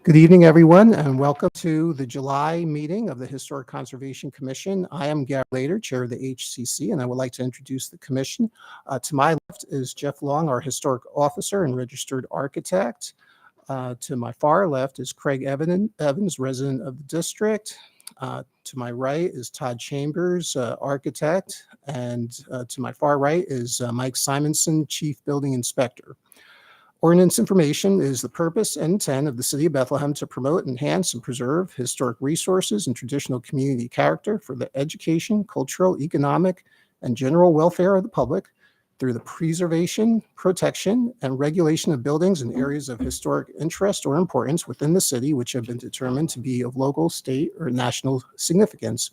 Good evening, everyone, and welcome to the July meeting of the Historic Conservation Commission. I am Gary Lader, Chair of the HCC, and I would like to introduce the commission. To my left is Jeff Long, our Historic Officer and Registered Architect. To my far left is Craig Evans, resident of the district. To my right is Todd Chambers, architect, and to my far right is Mike Simonson, Chief Building Inspector. Ordinance information is the purpose and intent of the City of Bethlehem to promote, enhance, and preserve historic resources and traditional community character for the education, cultural, economic, and general welfare of the public through the preservation, protection, and regulation of buildings and areas of historic interest or importance within the city which have been determined to be of local, state, or national significance.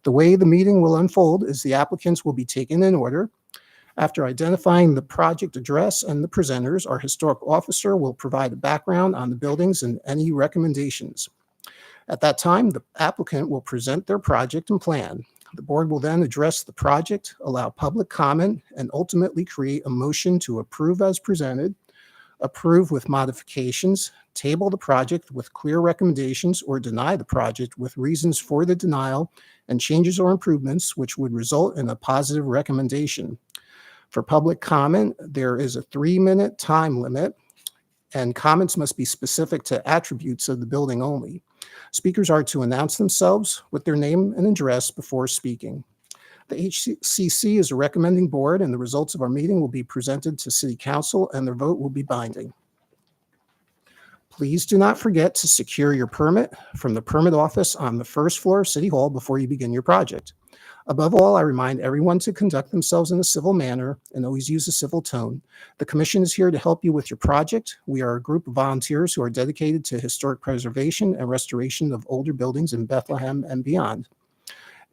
The way the meeting will unfold is the applicants will be taken in order. After identifying the project address and the presenters, our historic officer will provide a background on the buildings and any recommendations. At that time, the applicant will present their project and plan. The board will then address the project, allow public comment, and ultimately create a motion to approve as presented, approve with modifications, table the project with clear recommendations, or deny the project with reasons for the denial and changes or improvements which would result in a positive recommendation. For public comment, there is a 3-minute time limit, and comments must be specific to attributes of the building only. Speakers are to announce themselves with their name and address before speaking. The HCC is a recommending board, and the results of our meeting will be presented to City Council, and their vote will be binding. Please do not forget to secure your permit from the permit office on the first floor of City Hall before you begin your project. Above all, I remind everyone to conduct themselves in a civil manner and always use a civil tone. The commission is here to help you with your project. We are a group of volunteers who are dedicated to historic preservation and restoration of older buildings in Bethlehem and beyond.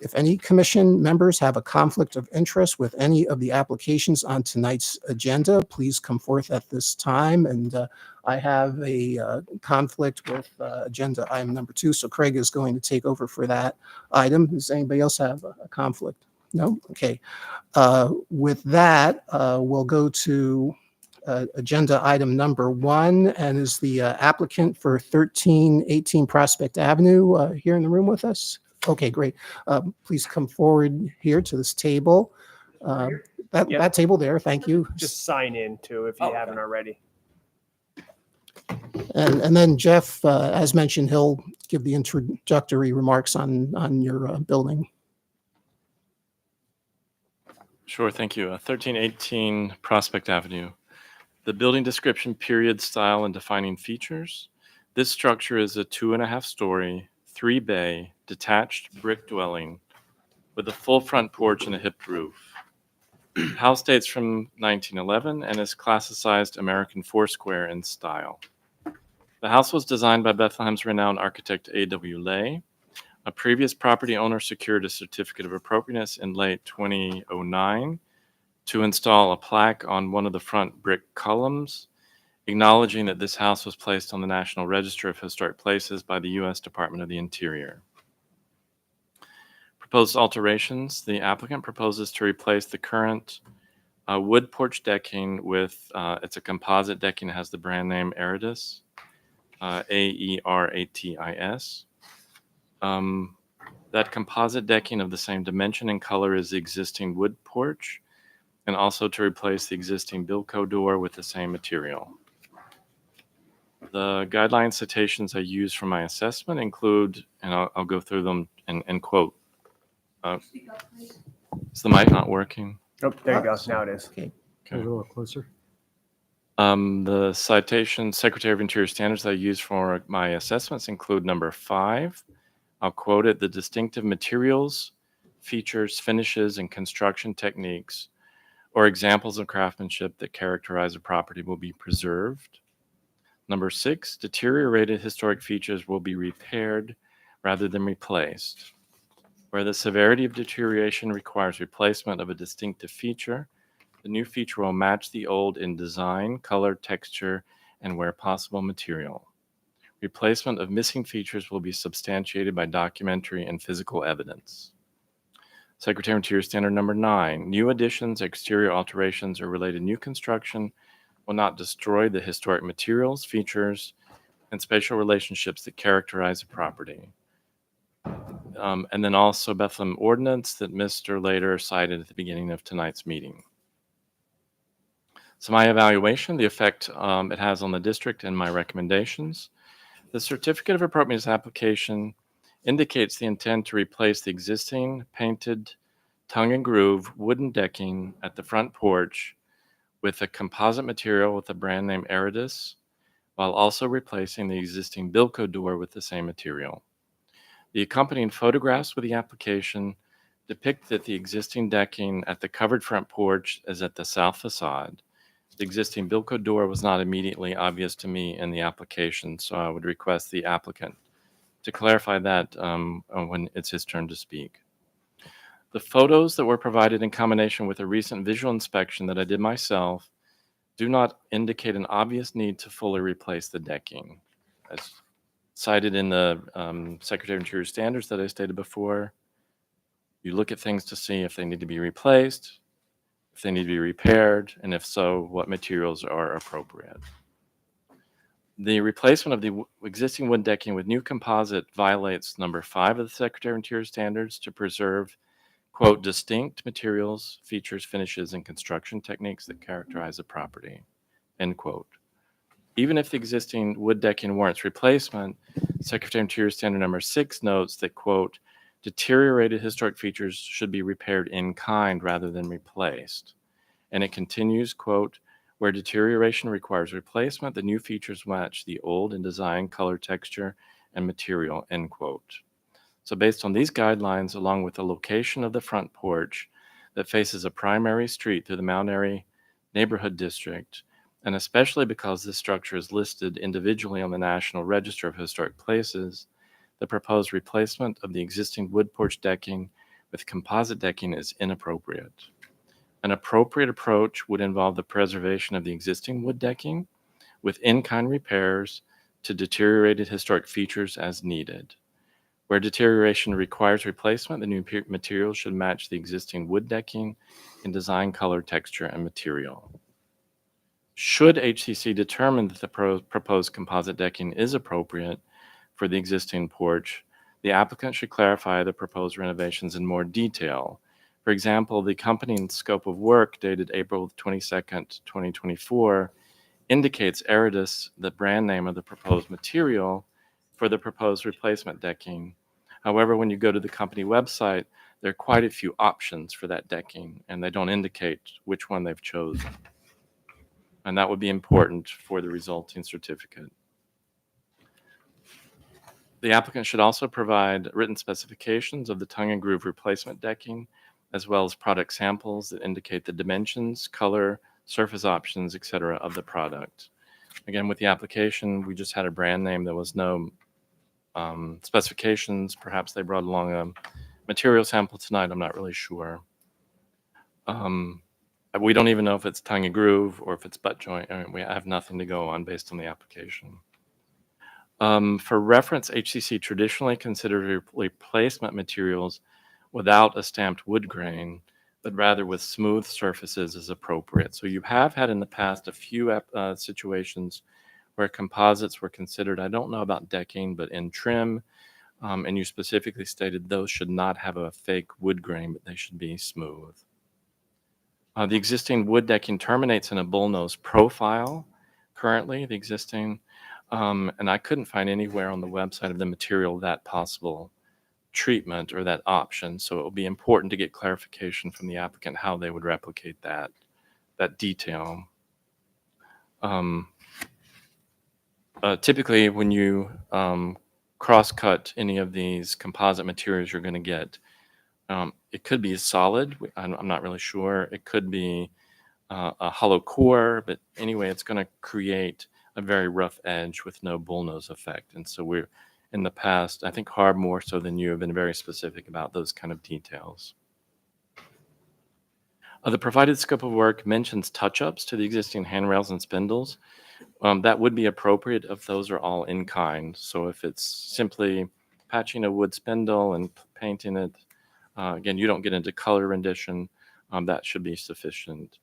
If any commission members have a conflict of interest with any of the applications on tonight's agenda, please come forth at this time. And I have a conflict with agenda item number 2, so Craig is going to take over for that item. Does anybody else have a conflict? No? Okay. With that, we'll go to agenda item number 1, and is the applicant for 1318 Prospect Avenue here in the room with us? Okay, great. Please come forward here to this table. That table there, thank you. Just sign in too if you haven't already. And then Jeff, as mentioned, he'll give the introductory remarks on your building. Sure, thank you. 1318 Prospect Avenue. The building description, period, style, and defining features. This structure is a 2.5-story, 3-bay, detached brick dwelling with a full front porch and a hipped roof. House dates from 1911 and is classicized American Foursquare in style. The house was designed by Bethlehem's renowned architect A.W. Lay. A previous property owner secured a certificate of appropriateness in late 2009 to install a plaque on one of the front brick columns, acknowledging that this house was placed on the National Register of Historic Places by the U.S. Department of the Interior. Proposed alterations: the applicant proposes to replace the current wood porch decking with, it's a composite decking that has the brand name Aeratis, A-E-R-A-T-I-S. That composite decking of the same dimension and color as the existing wood porch, and also to replace the existing Bilco door with the same material. The guideline citations I use for my assessment include, and I'll go through them and quote. Is the mic not working? Oh, there you go. Now it is. Okay. A little closer. The citation, Secretary of Interior standards I use for my assessments include number 5. I'll quote it: the distinctive materials, features, finishes, and construction techniques or examples of craftsmanship that characterize a property will be preserved. Number 6, deteriorated historic features will be repaired rather than replaced. Where the severity of deterioration requires replacement of a distinctive feature, the new feature will match the old in design, color, texture, and where possible, material. Replacement of missing features will be substantiated by documentary and physical evidence. Secretary of Interior standard number 9, new additions, exterior alterations, or related new construction will not destroy the historic materials, features, and spatial relationships that characterize a property. And then also Bethlehem Ordinance that Mr. Lader cited at the beginning of tonight's meeting. So my evaluation, the effect it has on the district, and my recommendations. The Certificate of Appropriateness application indicates the intent to replace the existing painted tongue and groove wooden decking at the front porch with a composite material with the brand name Aridus, while also replacing the existing Bilco door with the same material. The accompanying photographs with the application depict that the existing decking at the covered front porch is at the south facade. The existing Bilco door was not immediately obvious to me in the application, so I would request the applicant to clarify that when it's his turn to speak. The photos that were provided in combination with a recent visual inspection that I did myself do not indicate an obvious need to fully replace the decking. As cited in the Secretary of Interior standards that I stated before, you look at things to see if they need to be replaced, if they need to be repaired, and if so, what materials are appropriate. The replacement of the existing wood decking with new composite violates number 5 of the Secretary of Interior standards to preserve, quote, distinct materials, features, finishes, and construction techniques that characterize a property, end quote. Even if the existing wood decking warrants replacement, Secretary of Interior standard number 6 notes that, quote, deteriorated historic features should be repaired in kind rather than replaced. And it continues, quote, where deterioration requires replacement, the new features match the old in design, color, texture, and material, end quote. So based on these guidelines, along with the location of the front porch that faces a primary street through the Mount Airy neighborhood district, and especially because this structure is listed individually on the National Register of Historic Places, the proposed replacement of the existing wood porch decking with composite decking is inappropriate. An appropriate approach would involve the preservation of the existing wood decking with in-kind repairs to deteriorated historic features as needed. Where deterioration requires replacement, the new material should match the existing wood decking in design, color, texture, and material. Should HCC determine that the proposed composite decking is appropriate for the existing porch, the applicant should clarify the proposed renovations in more detail. For example, the accompanying scope of work dated April 22nd, 2024, indicates Aridus, the brand name of the proposed material for the proposed replacement decking. However, when you go to the company website, there are quite a few options for that decking, and they don't indicate which one they've chosen. And that would be important for the resulting certificate. The applicant should also provide written specifications of the tongue and groove replacement decking, as well as product samples that indicate the dimensions, color, surface options, etc. of the product. Again, with the application, we just had a brand name. There was no specifications. Perhaps they brought along a material sample tonight. I'm not really sure. We don't even know if it's tongue and groove or if it's butt joint. I mean, we have nothing to go on based on the application. For reference, HCC traditionally considered replacement materials without a stamped wood grain, but rather with smooth surfaces as appropriate. So you have had in the past a few situations where composites were considered, I don't know about decking, but in trim, and you specifically stated those should not have a fake wood grain, but they should be smooth. The existing wood decking terminates in a bullnose profile currently, the existing, and I couldn't find anywhere on the website of the material that possible treatment or that option. So it will be important to get clarification from the applicant how they would replicate that detail. Typically, when you cross-cut any of these composite materials, you're going to get, it could be solid. I'm not really sure. It could be a hollow core, but anyway, it's going to create a very rough edge with no bullnose effect. And so we're, in the past, I think Harb more so than you have been very specific about those kind of details. The provided scope of work mentions touch-ups to the existing handrails and spindles. That would be appropriate if those are all in kind. So if it's simply patching a wood spindle and painting it, again, you don't get into color rendition, that should be sufficient.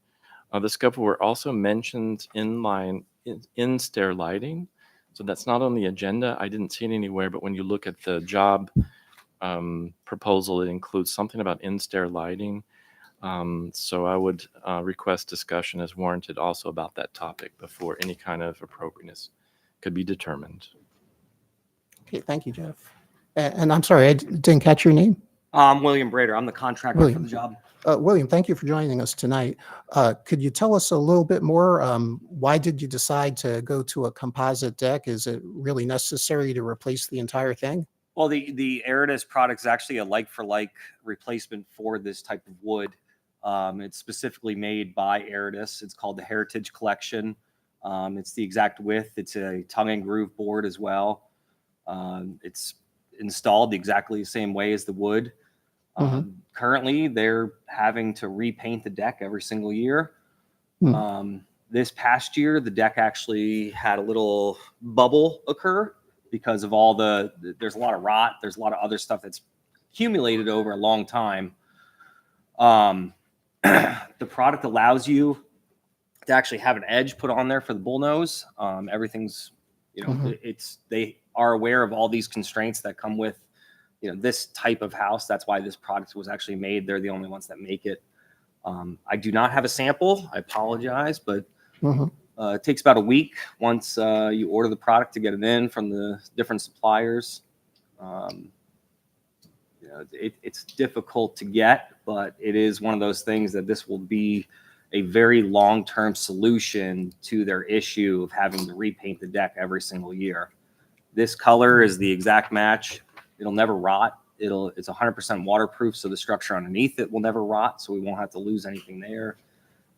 The scope of work also mentions in-stair lighting. So that's not on the agenda. I didn't see it anywhere, but when you look at the job proposal, it includes something about in-stair lighting. So I would request discussion as warranted also about that topic before any kind of appropriateness could be determined. Okay, thank you, Jeff. And I'm sorry, I didn't catch your name. William Brader. I'm the contractor William. for the job. William, thank you for joining us tonight. Could you tell us a little bit more? Why did you decide to go to a composite deck? Is it really necessary to replace the entire thing? Well, the Aridus product is actually a like-for-like replacement for this type of wood. It's specifically made by Aridus. It's called the Heritage Collection. It's the exact width. It's a tongue and groove board as well. It's installed exactly the same way as the wood. Currently, they're having to repaint the deck every single year. This past year, the deck actually had a little bubble occur because of all there's a lot of rot. There's a lot of other stuff that's accumulated over a long time. The product allows you to actually have an edge put on there for the bullnose. Everything's, they are aware of all these constraints that come with, this type of house. That's why this product was actually made. They're the only ones that make it. I do not have a sample. I apologize, but it takes about a week once you order the product to get it in from the different suppliers. It's difficult to get, but it is one of those things that this will be a very long-term solution to their issue of having to repaint the deck every single year. This color is the exact match. It'll never rot. It's 100% waterproof, so the structure underneath it will never rot, so we won't have to lose anything there.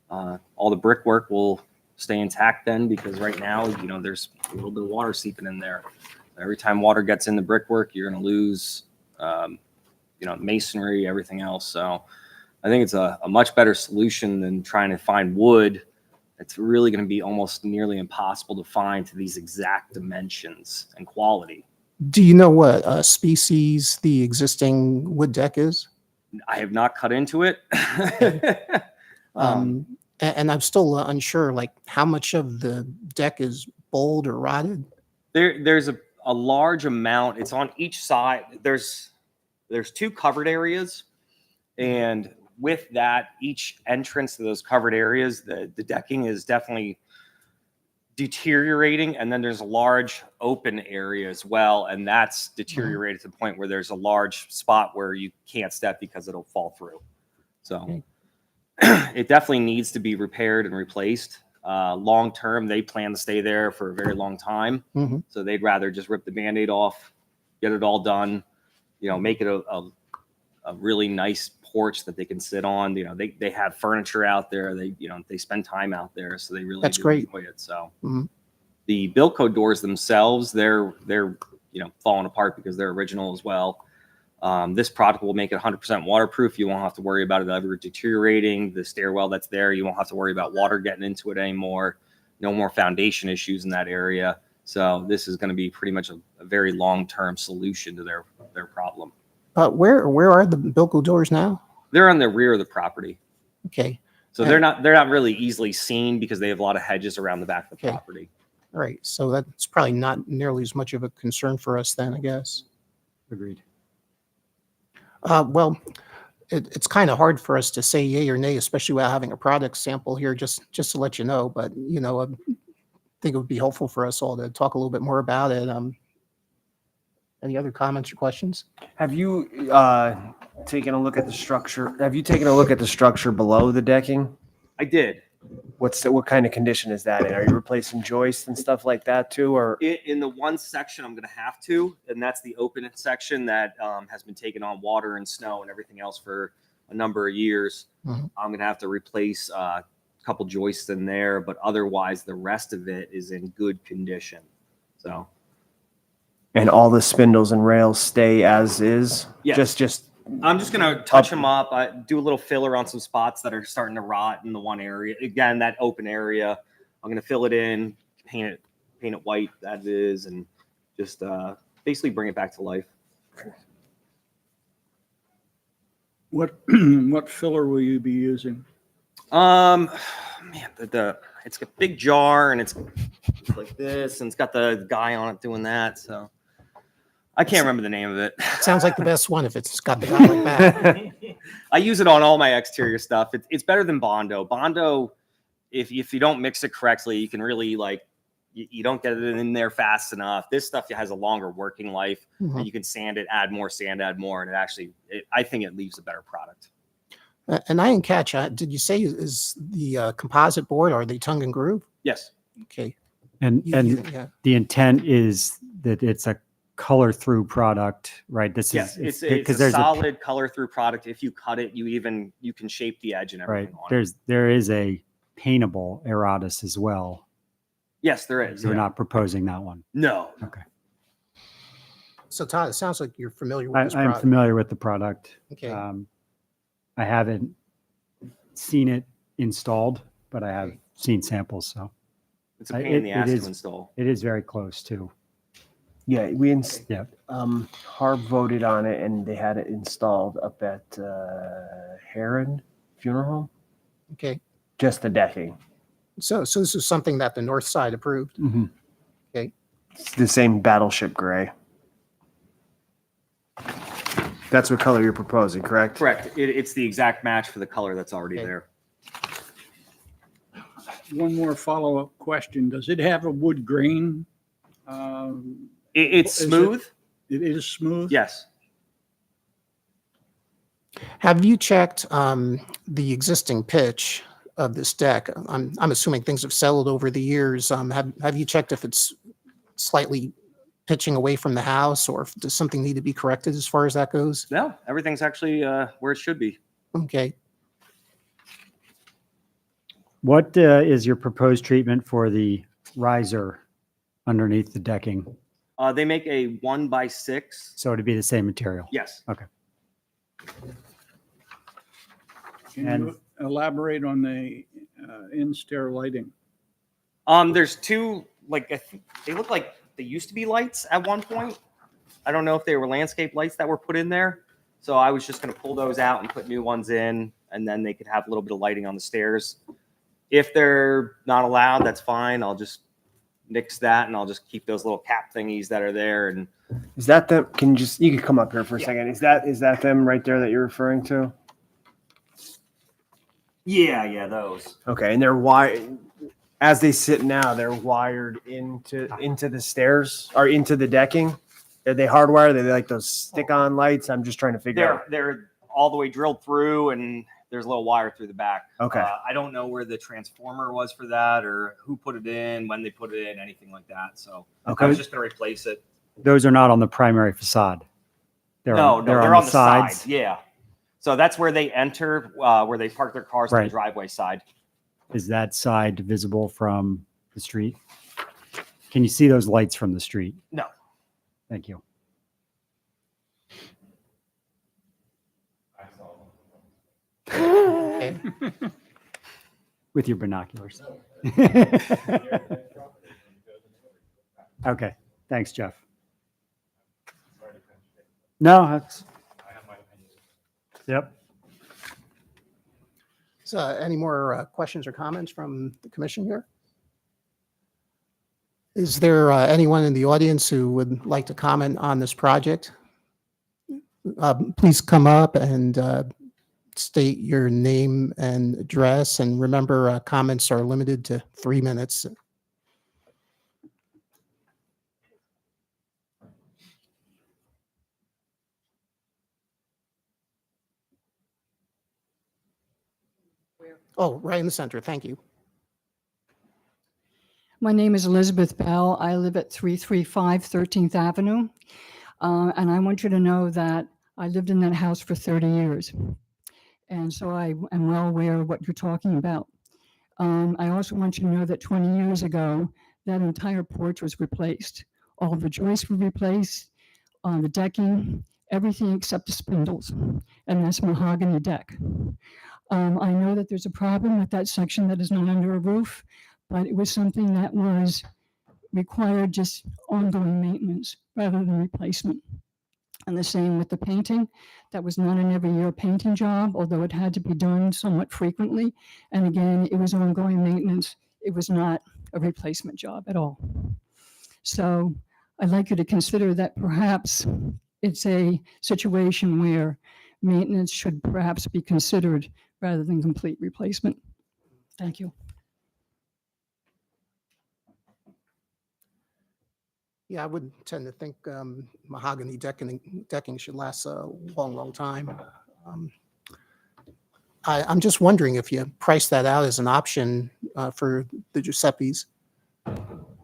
All the brickwork will stay intact then, because right now, there's a little bit of water seeping in there. Every time water gets in the brickwork, you're going to lose, masonry, everything else. So I think it's a much better solution than trying to find wood. It's really going to be almost nearly impossible to find to these exact dimensions and quality. Do you know what species the existing wood deck is? I have not cut into it. And I'm still unsure, like how much of the deck is bowled or rotted? There's a large amount. It's on each side. There's two covered areas, and with that, each entrance to those covered areas, the decking is definitely deteriorating, and then there's a large open area as well, and that's deteriorated to the point where there's a large spot where you can't step because it'll fall through. So it definitely needs to be repaired and replaced. Long term, they plan to stay there for a very long time, so they'd rather just rip the Band-Aid off, get it all done, make it a really nice porch that they can sit on. They have furniture out there. They spend time out there, so they really do enjoy it. So the Bilco doors themselves, they're falling apart because they're original as well. This product will make it 100% waterproof. You won't have to worry about it ever deteriorating. The stairwell that's there, you won't have to worry about water getting into it anymore. No more foundation issues in that area. So this is going to be pretty much a very long-term solution to their problem. Where are the Bilco doors now? They're on the rear of the property. Okay. So they're not really easily seen because they have a lot of hedges around the back of the property. All right. So that's probably not nearly as much of a concern for us then, I guess. Agreed. Well, it's kind of hard for us to say yay or nay, especially without having a product sample here, just to let you know. But, I think it would be helpful for us all to talk a little bit more about it. Any other comments or questions? Have you taken a look at the structure? Have you taken a look at the structure below the decking? I did. What kind of condition is that in? Are you replacing joists and stuff like that too, or? In the one section I'm going to have to, and that's the open section that has been taking on water and snow and everything else for a number of years. I'm going to have to replace a couple joists in there, but otherwise the rest of it is in good condition. So. And all the spindles and rails stay as is? Yes. Just I'm just going to touch them up. I do a little filler on some spots that are starting to rot in the one area. Again, that open area, I'm going to fill it in, paint it white, that is, and just basically bring it back to life. What filler will you be using? Man, it's a big jar and it's like this, and it's got the guy on it doing that. So I can't remember the name of it. Sounds like the best one if it's got the guy like that. I use it on all my exterior stuff. It's better than Bondo. Bondo, if you don't mix it correctly, you can really like you don't get it in there fast enough. This stuff has a longer working life, and you can sand it, add more sand, add more, and I think it leaves a better product. And I didn't catch, did you say is the composite board or the tongue and groove? Yes. Okay. And Yeah. the intent is that it's a color through product, right? This Yes, is it's a solid color through product. If you cut it, you can shape the edge and everything right. on it. There is a paintable Aeratus as well. Yes, there is. We're yeah. not proposing that one. No. Okay. So Todd, it sounds like you're familiar with I this am product. familiar with the product. Okay. I haven't seen it installed, but I have seen samples. So It's a pain in the it ass is- to install. it is very close too. Yeah, Yeah. Harb voted on it and they had it installed up at Heron Funeral Home. Okay. Just the decking. So this is something that the north side approved. It's the same battleship gray. That's what color you're proposing, correct? Correct. It's the exact match for the color that's already Okay. there. One more follow-up question. Does it have a wood grain? It's Is it- smooth. It is smooth? Yes. Have you checked the existing pitch of this deck? I'm assuming things have settled over the years. Have you checked if it's slightly pitching away from the house, or if does something need to be corrected as far as that goes? No, everything's actually where it should be. Okay. What is your proposed treatment for the riser underneath the decking? They make a 1x6. So it'd be the same material. Yes. Can And- you elaborate on the in-stair lighting? There's two, they look like they used to be lights at one point. I don't know if they were landscape lights that were put in there. So I was just going to pull those out and put new ones in, and then they could have a little bit of lighting on the stairs. If they're not allowed, that's fine. I'll just nix that, and I'll just keep those little cap thingies that are there. And Is that them? You can come up here for a Yeah. second. Is that them right there that you're referring to? yeah, those. Okay, and they're wired as they sit now. They're wired into the stairs or into the decking. Are they hardwired? Are they like those stick-on lights? I'm just trying to figure out. They're all the way drilled through, and there's a little wire through the back. Okay. I don't know where the transformer was for that, or who put it in, when they put it in, anything like that. So Okay. I was just going to replace it. Those are not on the primary facade. They're on the sides. side. Yeah. So that's where they enter, where they park their cars on Right. the driveway side. Is that side visible from the street? Can you see those lights from the street? No. Thank you. Okay. With your binoculars. Okay. Thanks, Jeff. No, that's. Yep. So any more questions or comments from the commission here? Is there anyone in the audience who would like to comment on this project? Please come up and state your name and address, and remember, comments are limited to 3 minutes. Oh, right in the center. Thank you. My name is Elizabeth Bell. I live at 335 13th Avenue. And I want you to know that I lived in that house for 30 years. And so I am well aware of what you're talking about. I also want you to know that 20 years ago, that entire porch was replaced. All the joists were replaced, the decking, everything except the spindles. And that's mahogany deck. I know that there's a problem with that section that is not under a roof, but it was something that was required just ongoing maintenance rather than replacement. And the same with the painting. That was not an every year painting job, although it had to be done somewhat frequently. And again, it was ongoing maintenance. it was not a replacement job at all. So I'd like you to consider that perhaps it's a situation where maintenance should perhaps be considered rather than complete replacement. Thank you. Yeah, I would tend to think mahogany decking should last a long, long time. I'm just wondering if you price that out as an option for the Giuseppe's.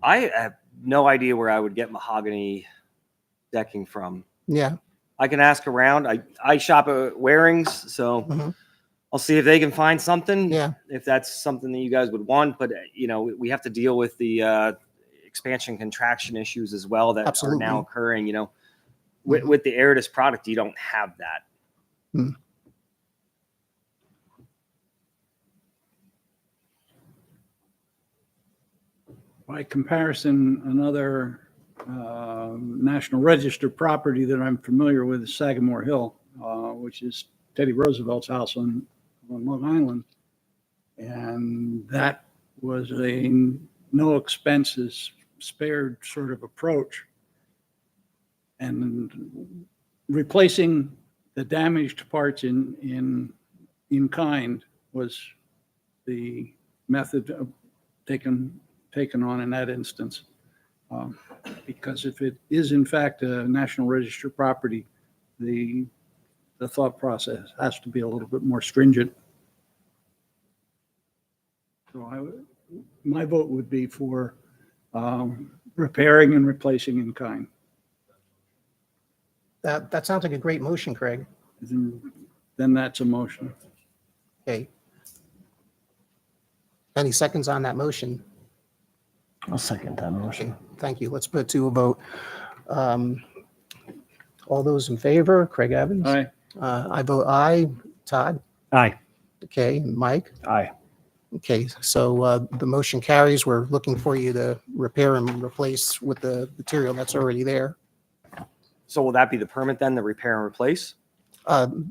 I have no idea where I would get mahogany decking from. Yeah. I can ask around. I shop at Waring's, so Mhm. I'll see if they can find something. Yeah. If that's something that you guys would want, but we have to deal with the expansion contraction issues as well that Absolutely. are now occurring. Mhm. With the Aridus product, you don't have that. Mm. By comparison, another National Register property that I'm familiar with is Sagamore Hill, which is Teddy Roosevelt's house on Long Island. And that was a no expenses spared sort of approach. And replacing the damaged parts in kind was the method of taken on in that instance. Because if it is in fact a National Register property, the thought process has to be a little bit more stringent. So my vote would be for repairing and replacing in kind. That sounds like a great motion, Craig. Then that's a motion. Okay. Any seconds on that motion? I'll second that motion. Okay, thank you. Let's put it to a vote. All those in favor, Craig Evans? Aye. I vote aye. Todd? Aye. Okay, Mike? Aye. Okay, so the motion carries. We're looking for you to repair and replace with the material that's already there. So will that be the permit then, the repair and replace?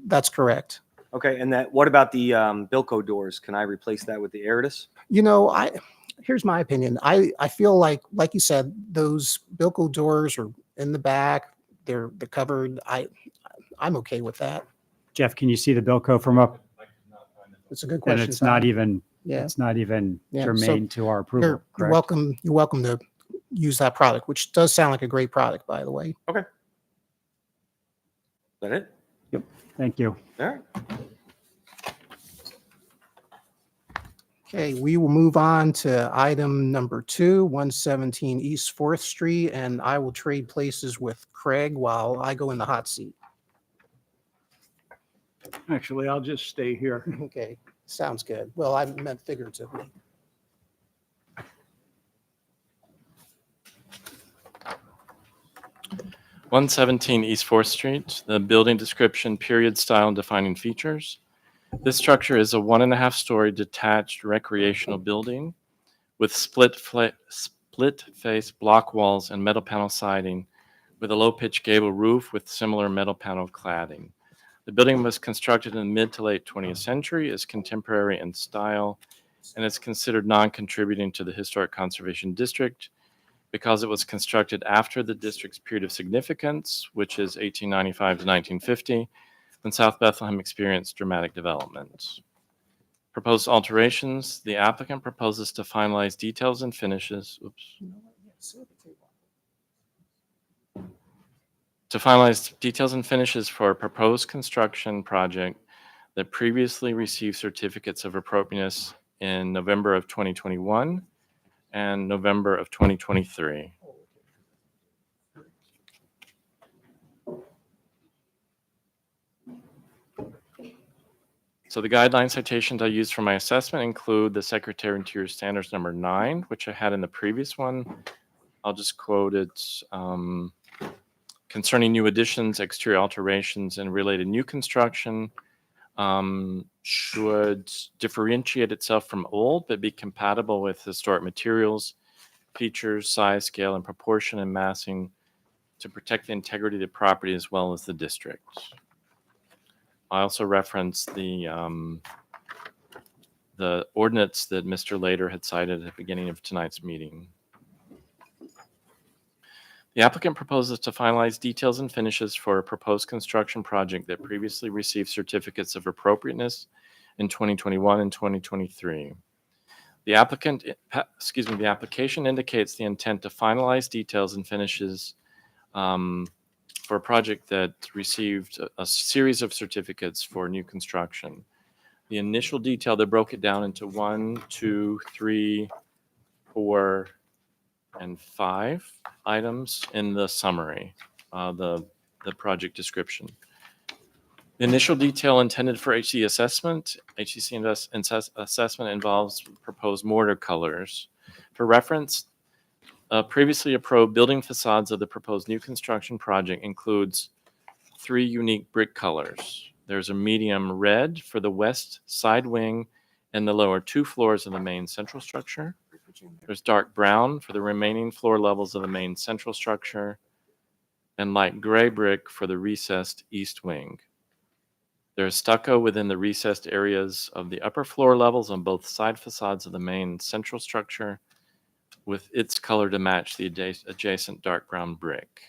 That's correct. Okay, and what about the Bilco doors? Can I replace that with the Aridus? You know, here's my opinion. I feel like you said, those Bilco doors are in the back. They're covered. I'm okay with that. Jeff, can you see the Bilco from up? It's a good And question. it's not Tom. even, Yeah. it's not even Yeah, so germane to our approval, You're correct? welcome. You're welcome to use that product, which does sound like a great product, by the way. Is that it? Thank you. All right. Okay, we will move on to item number 2, 117 East 4th Street, and I will trade places with Craig while I go in the hot seat. Actually, I'll just stay here. Okay, sounds good. Well, I meant figuratively. One 117 East 4th Street, the building description, period, style, and defining features. This structure is a 1.5-story detached recreational building with split face block walls and metal panel siding with a low-pitch gable roof with similar metal panel cladding. The building was constructed in the mid to late 20th century, is contemporary in style, and is considered non-contributing to the Historic Conservation District because it was constructed after the district's period of significance, which is 1895 to 1950, when South Bethlehem experienced dramatic development. Proposed alterations, the applicant proposes to finalize details and finishes. To finalize details and finishes for a proposed construction project that previously received certificates of appropriateness in November of 2021 and November of 2023. So the guideline citations I used for my assessment include the Secretary of Interior Standards number 9, which I had in the previous one. I'll just quote it. Concerning new additions, exterior alterations, and related new construction, should differentiate itself from old, but be compatible with historic materials, features, size, scale, and proportion and massing to protect the integrity of the property as well as the district. I also referenced the the ordinance that Mr. Lader had cited at the beginning of tonight's meeting. The applicant proposes to finalize details and finishes for a proposed construction project that previously received certificates of appropriateness in 2021 and 2023. The application indicates the intent to finalize details and finishes for a project that received a series of certificates for new construction. The initial detail, they broke it down into 1, 2, 3, 4, and 5 items in the summary, the project description. The initial detail intended for HCC assessment involves proposed mortar colors. For reference, previously approved building facades of the proposed new construction project includes 3 unique brick colors. There's a medium red for the west side wing and the lower 2 floors of the main central structure. There's dark brown for the remaining floor levels of the main central structure, and light gray brick for the recessed east wing. There is stucco within the recessed areas of the upper floor levels on both side facades of the main central structure, with its color to match the adjacent dark brown brick.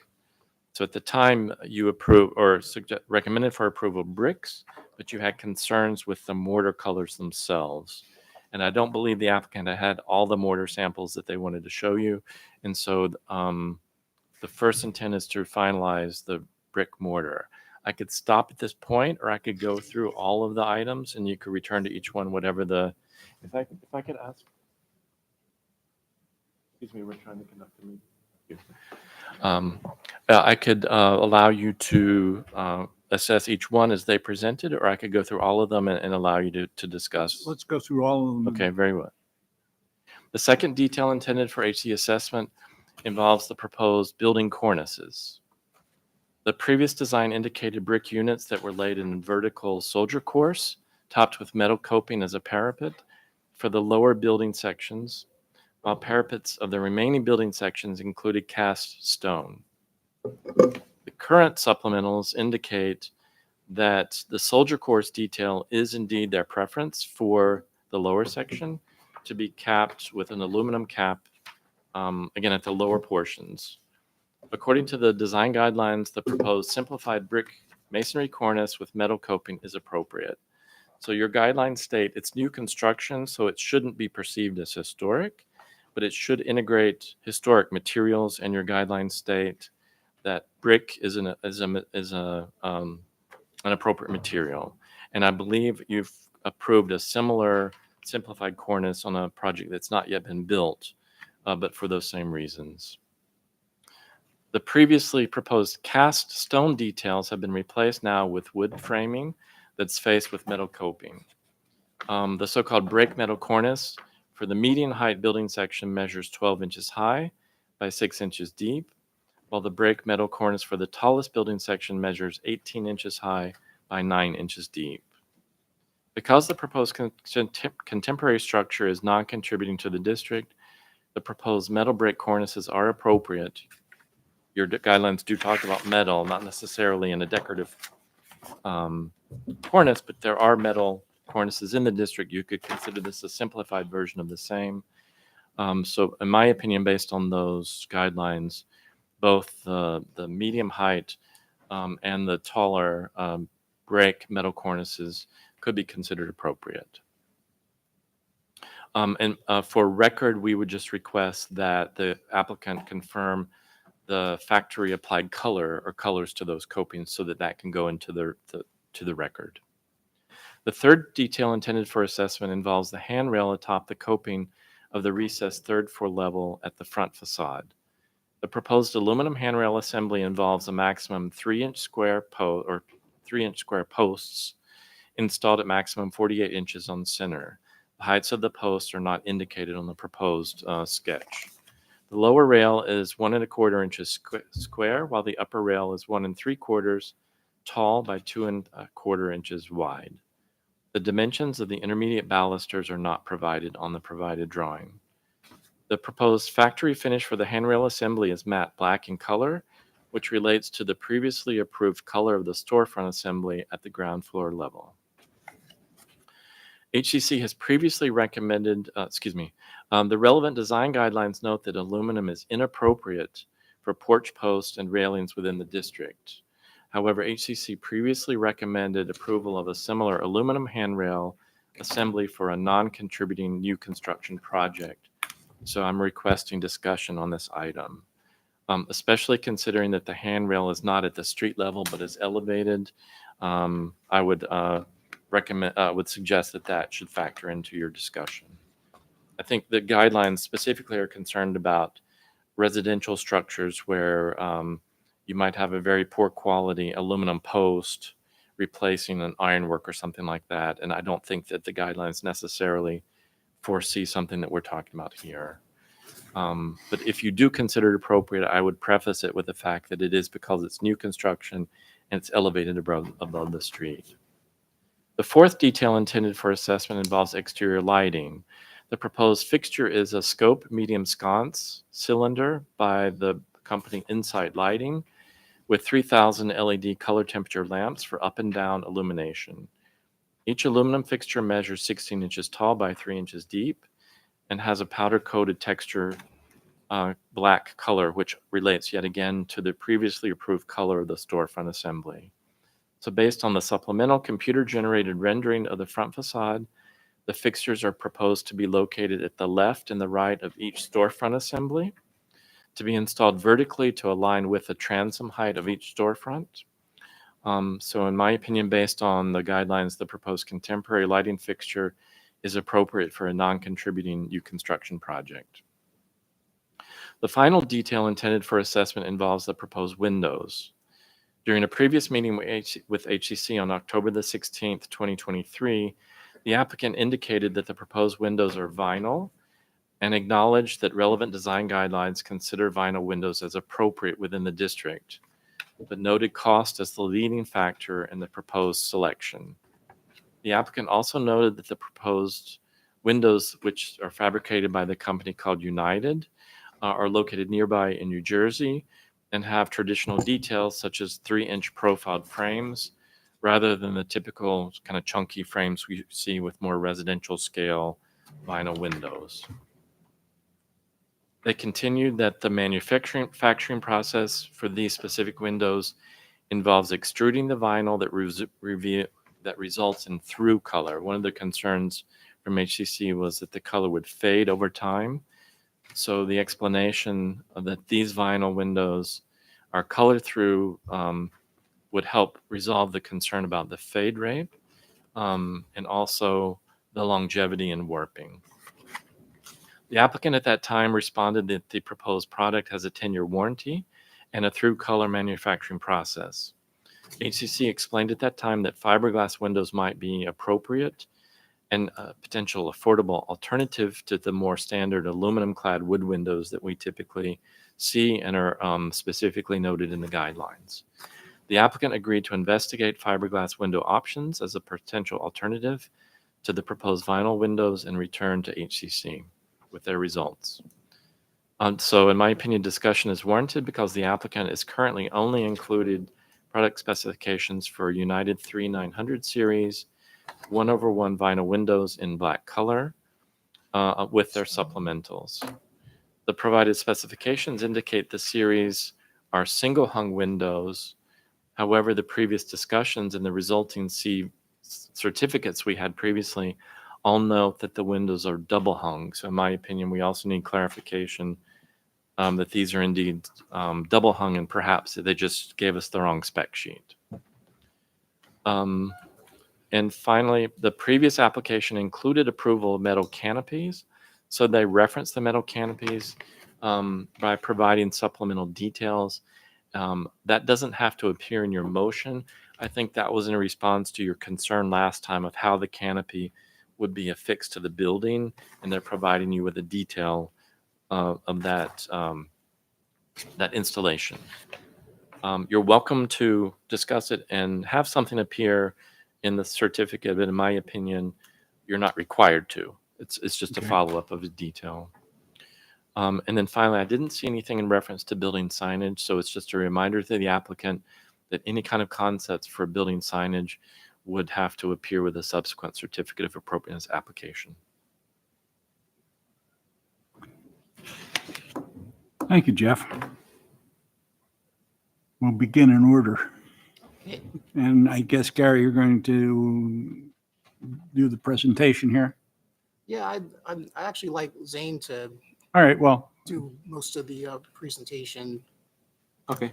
So at the time you approved or recommended for approval bricks, but you had concerns with the mortar colors themselves. And I don't believe the applicant had all the mortar samples that they wanted to show you. And so the first intent is to finalize the brick mortar. I could stop at this point, or I could go through all of the items and you could return to each one, whatever the, if I could ask. Excuse me, we're trying to conduct a meeting. I could allow you to assess each one as they presented, or I could go through all of them and allow you to discuss. Let's go through all of them. Okay, very well. The second detail intended for HC assessment involves the proposed building cornices. The previous design indicated brick units that were laid in vertical soldier course, topped with metal coping as a parapet for the lower building sections, while parapets of the remaining building sections included cast stone. The current supplementals indicate that the soldier course detail is indeed their preference for the lower section to be capped with an aluminum cap, again at the lower portions. According to the design guidelines, the proposed simplified brick masonry cornice with metal coping is appropriate. So your guidelines state it's new construction, so it shouldn't be perceived as historic, but it should integrate historic materials, and your guidelines state that brick is an appropriate material. And I believe you've approved a similar simplified cornice on a project that's not yet been built, but for those same reasons. The previously proposed cast stone details have been replaced now with wood framing that's faced with metal coping. The so-called break metal cornice for the median height building section measures 12 inches high by 6 inches deep, while the break metal cornice for the tallest building section measures 18 inches high by 9 inches deep. Because the proposed contemporary structure is non-contributing to the district, the proposed metal brick cornices are appropriate. Your guidelines do talk about metal, not necessarily in a decorative cornice, but there are metal cornices in the district. You could consider this a simplified version of the same. So in my opinion, based on those guidelines, both the medium height and the taller break metal cornices could be considered appropriate. And for record, we would just request that the applicant confirm the factory applied color or colors to those copings so that that can go into the record. The third detail intended for assessment involves the handrail atop the coping of the recessed third floor level at the front facade. The proposed aluminum handrail assembly involves a maximum 3-inch square posts installed at maximum 48 inches on center. The heights of the posts are not indicated on the proposed sketch. The lower rail is 1 1/4 inches square, while the upper rail is 1 3/4 tall by 2 1/4 inches wide. The dimensions of the intermediate balusters are not provided on the provided drawing. The proposed factory finish for the handrail assembly is matte black in color, which relates to the previously approved color of the storefront assembly at the ground floor level. HCC has previously recommended, the relevant design guidelines note that aluminum is inappropriate for porch posts and railings within the district. However, HCC previously recommended approval of a similar aluminum handrail assembly for a non-contributing new construction project. So I'm requesting discussion on this item, especially considering that the handrail is not at the street level but is elevated. I would would suggest that that should factor into your discussion. I think the guidelines specifically are concerned about residential structures where you might have a very poor quality aluminum post replacing an ironwork or something like that. And I don't think that the guidelines necessarily foresee something that we're talking about here. But if you do consider it appropriate, I would preface it with the fact that it is because it's new construction and it's elevated above the street. The fourth detail intended for assessment involves exterior lighting. The proposed fixture is a scope medium sconce cylinder by the company Insight Lighting with 3,000 LED color temperature lamps for up and down illumination. Each aluminum fixture measures 16 inches tall by 3 inches deep and has a powder-coated texture black color, which relates yet again to the previously approved color of the storefront assembly. So based on the supplemental computer-generated rendering of the front facade, the fixtures are proposed to be located at the left and the right of each storefront assembly, to be installed vertically to align with the transom height of each storefront. So in my opinion, based on the guidelines, the proposed contemporary lighting fixture is appropriate for a non-contributing new construction project. The final detail intended for assessment involves the proposed windows. During a previous meeting with HCC on October the 16th, 2023, the applicant indicated that the proposed windows are vinyl and acknowledged that relevant design guidelines consider vinyl windows as appropriate within the district, but noted cost as the leading factor in the proposed selection. The applicant also noted that the proposed windows, which are fabricated by the company called United, are located nearby in New Jersey and have traditional details such as 3-inch profiled frames rather than the typical kind of chunky frames we see with more residential scale vinyl windows. They continued that the manufacturing process for these specific windows involves extruding the vinyl that results in through color. One of the concerns from HCC was that the color would fade over time. So the explanation that these vinyl windows are color through would help resolve the concern about the fade rate and also the longevity and warping. The applicant at that time responded that the proposed product has a 10-year warranty and a through color manufacturing process. HCC explained at that time that fiberglass windows might be appropriate and a potential affordable alternative to the more standard aluminum clad wood windows that we typically see and are specifically noted in the guidelines. The applicant agreed to investigate fiberglass window options as a potential alternative to the proposed vinyl windows and return to HCC with their results. So in my opinion, discussion is warranted because the applicant is currently only included product specifications for United 3900 series 1/1 vinyl windows in black color with their supplementals. The provided specifications indicate the series are single hung windows. However, the previous discussions and the resulting C certificates we had previously all note that the windows are double hung. So in my opinion, we also need clarification that these are indeed double hung and perhaps they just gave us the wrong spec sheet. And finally, the previous application included approval of metal canopies. So they referenced the metal canopies by providing supplemental details. That doesn't have to appear in your motion. I think that was in response to your concern last time of how the canopy would be affixed to the building, and they're providing you with a detail of that, that installation. You're welcome to discuss it and have something appear in the certificate, but in my opinion, you're not required to. It's just a follow-up of a detail. And then finally, I didn't see anything in reference to building signage, so it's just a reminder to the applicant that any kind of concepts for building signage would have to appear with a subsequent certificate of appropriateness application. Thank you, Jeff. We'll begin in order. And I guess, Gary, you're going to do the presentation here. Yeah, I actually like Zane to All right, well, do most of the presentation. Okay.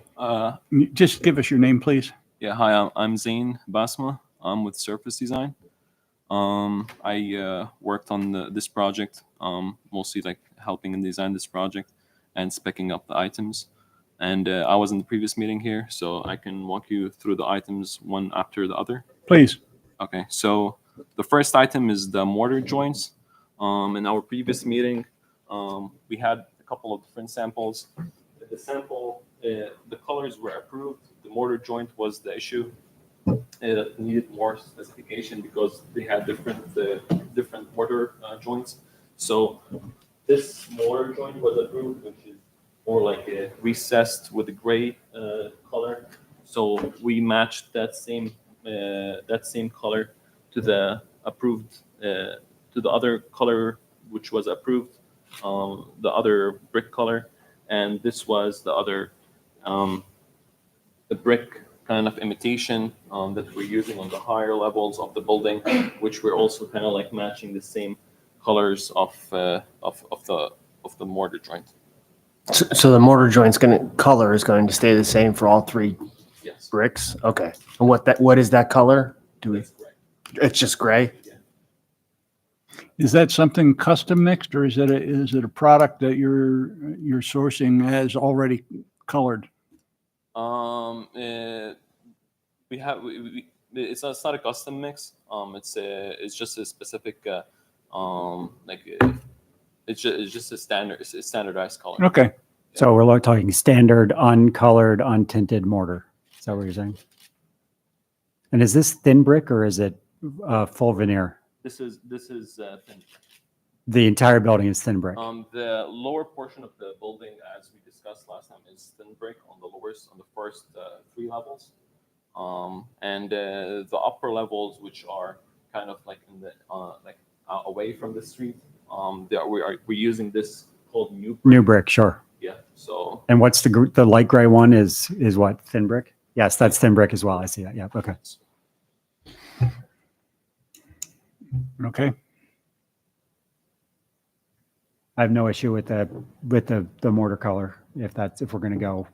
just give us your name, please. Yeah. Hi. I'm Zain Basma. I'm with Surface Design. I worked on this project, mostly like helping and design this project and specking up the items. And I was in the previous meeting here, so I can walk you through the items one after the other. Please. Okay. So the first item is the mortar joints. In our previous meeting, we had a couple of different samples. The sample, the colors were approved. The mortar joint was the issue. It needed more specification because they had different mortar joints. So this mortar joint was approved, which is more like a recessed with a gray color. So we matched that same color to the approved to the other color which was approved, the other brick color, and this was the other the brick kind of imitation that we're using on the higher levels of the building, which we're also kind of like matching the same colors of the mortar joint. So the mortar joint's color is going to stay the same for all three Yes. bricks? Okay. And what is that color? That's correct. It's just gray? Is that something custom mixed, or is it a product that you're sourcing as already colored? It's not a custom mix. It's just a specific it's just a standardized color. Okay. So we're talking standard, uncolored, untinted mortar. Is that what you're saying? And is this thin brick or is it full veneer? This is thin. The entire building is thin brick. The lower portion of the building, as we discussed last time, is thin brick on the first 3 levels, and the upper levels, which are kind of like in the away from the street, we're using this called new brick. New brick, sure. Yeah. So And what's the light gray one is what? Thin brick? Yes, that's thin brick as well. I see that. Yeah. Okay. Okay. I have no issue with the mortar color if we're going to go.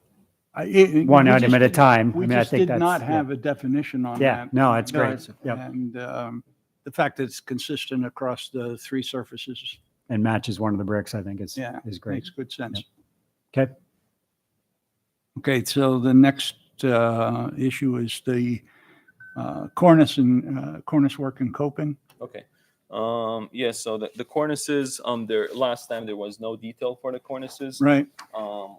One We item just at a did- time. We I mean, I just think did that's- not yeah. have a definition on Yeah, that. no, it's great. Yep. And the fact that it's consistent across the 3 surfaces, And matches one of the bricks, I think is great. makes good sense. Okay. Okay, so the next issue is the cornice work and coping. okay. Yeah. So the cornices, last time there was no detail for the cornices. Right.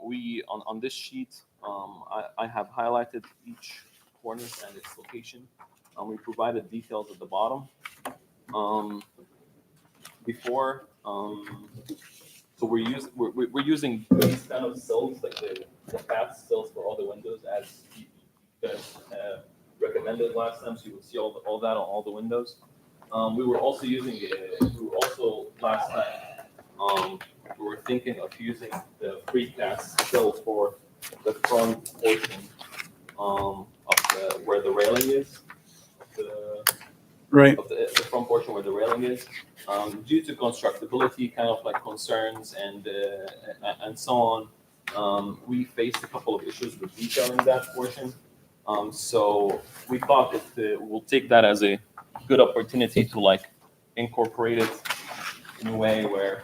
We on this sheet, I have highlighted each cornice and its location. We provided details at the bottom. Before, so we're using these kind of sills, like the fast sills for all the windows, as you guys recommended last time. So you will see all that on all the windows. We were also last time. We were thinking of using the precast sill for the front portion of where the railing is. Right. Of the front portion where the railing is, due to constructability kind of like concerns and so on, we faced a couple of issues with detailing that portion. So we thought that we'll take that as a good opportunity to like incorporate it in a way where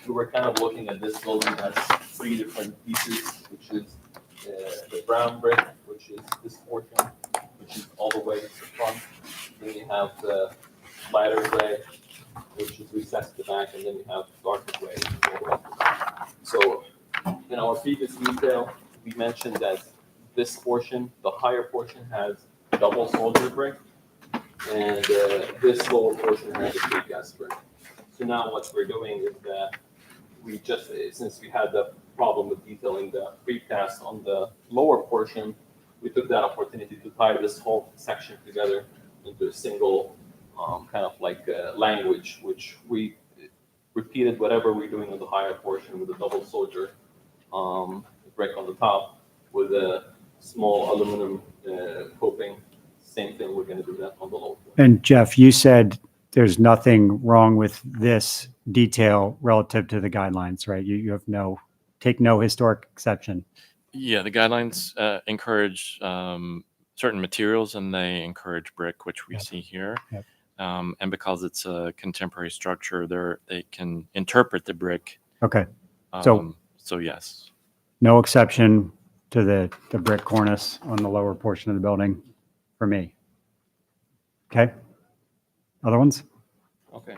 we were kind of looking at this building as 3 different pieces, which is the brown brick, which is this portion, which is all the way to the front. Then you have the lighter gray, which is recessed to the back, and then you have darker gray. So in our previous detail, we mentioned that this portion, the higher portion, has double soldier brick, and this lower portion has a precast brick. So now what we're doing is that we since we had the problem with detailing the precast on the lower portion, we took that opportunity to tie this whole section together into a single kind of like language, which we repeated whatever we're doing on the higher portion with a double soldier brick on the top with a small aluminum coping. Same thing, we're going to do that on the lower floor. And Jeff, you said there's nothing wrong with this detail relative to the guidelines, right? You have take no historic exception. Yeah, the guidelines encourage certain materials, and they encourage brick, which we Yep. see here. Yep. And because it's a contemporary structure, they can interpret the brick. Okay, So- So yes. no exception to the brick cornice on the lower portion of the building for me. Okay. Other ones? Okay.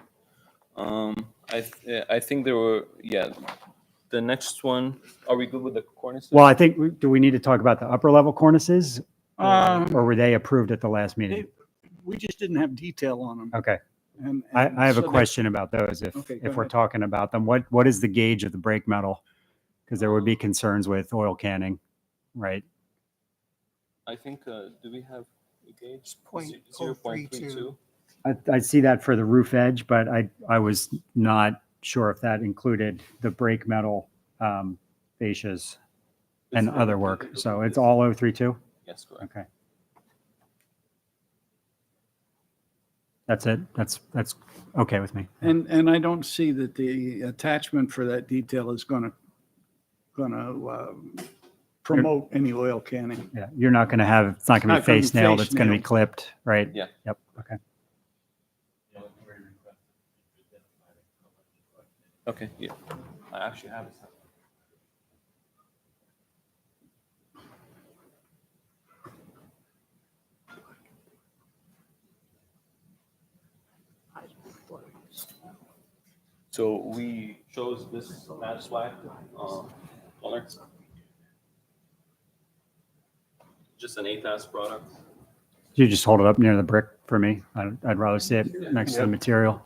I think there were, yeah. The next one, are we good with the cornices? Well, I think, do we need to talk about the upper level cornices? Um, Or were they approved at the last meeting? We just didn't have detail on them. Okay, And I have a so they- question about those Okay, go if we're ahead. talking about them. What is the gauge of the brake metal? Because there would be concerns with oil canning, right? I think, do we have a gauge? Point 0.32. I see that for the roof edge, but I was not sure if that included the brake metal fascias and other work. So it's all 032? Yes, correct. Okay. That's it. That's okay with me. And I don't see that the attachment for that detail is gonna promote any oil canning. Yeah, you're not going to have, it's not going to be Not gonna be face nailed. face It's going to be nailed. clipped, right? Yeah. Yep. Okay. Okay, yeah. I actually have it. So we chose this match black color. Just an ATAS product. You just hold it up near the brick for me. I'd rather see it next to the material.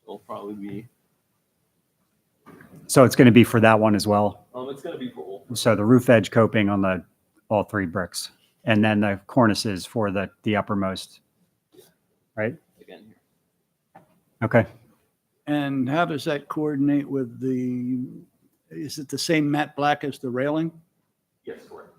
It'll probably be, So it's going to be for that one as well. it's gonna be for all. So the roof edge coping on all three bricks, and then the cornices for the uppermost, right? Again here. Okay. And how does that coordinate with is it the same matte black as the railing? Yes, correct.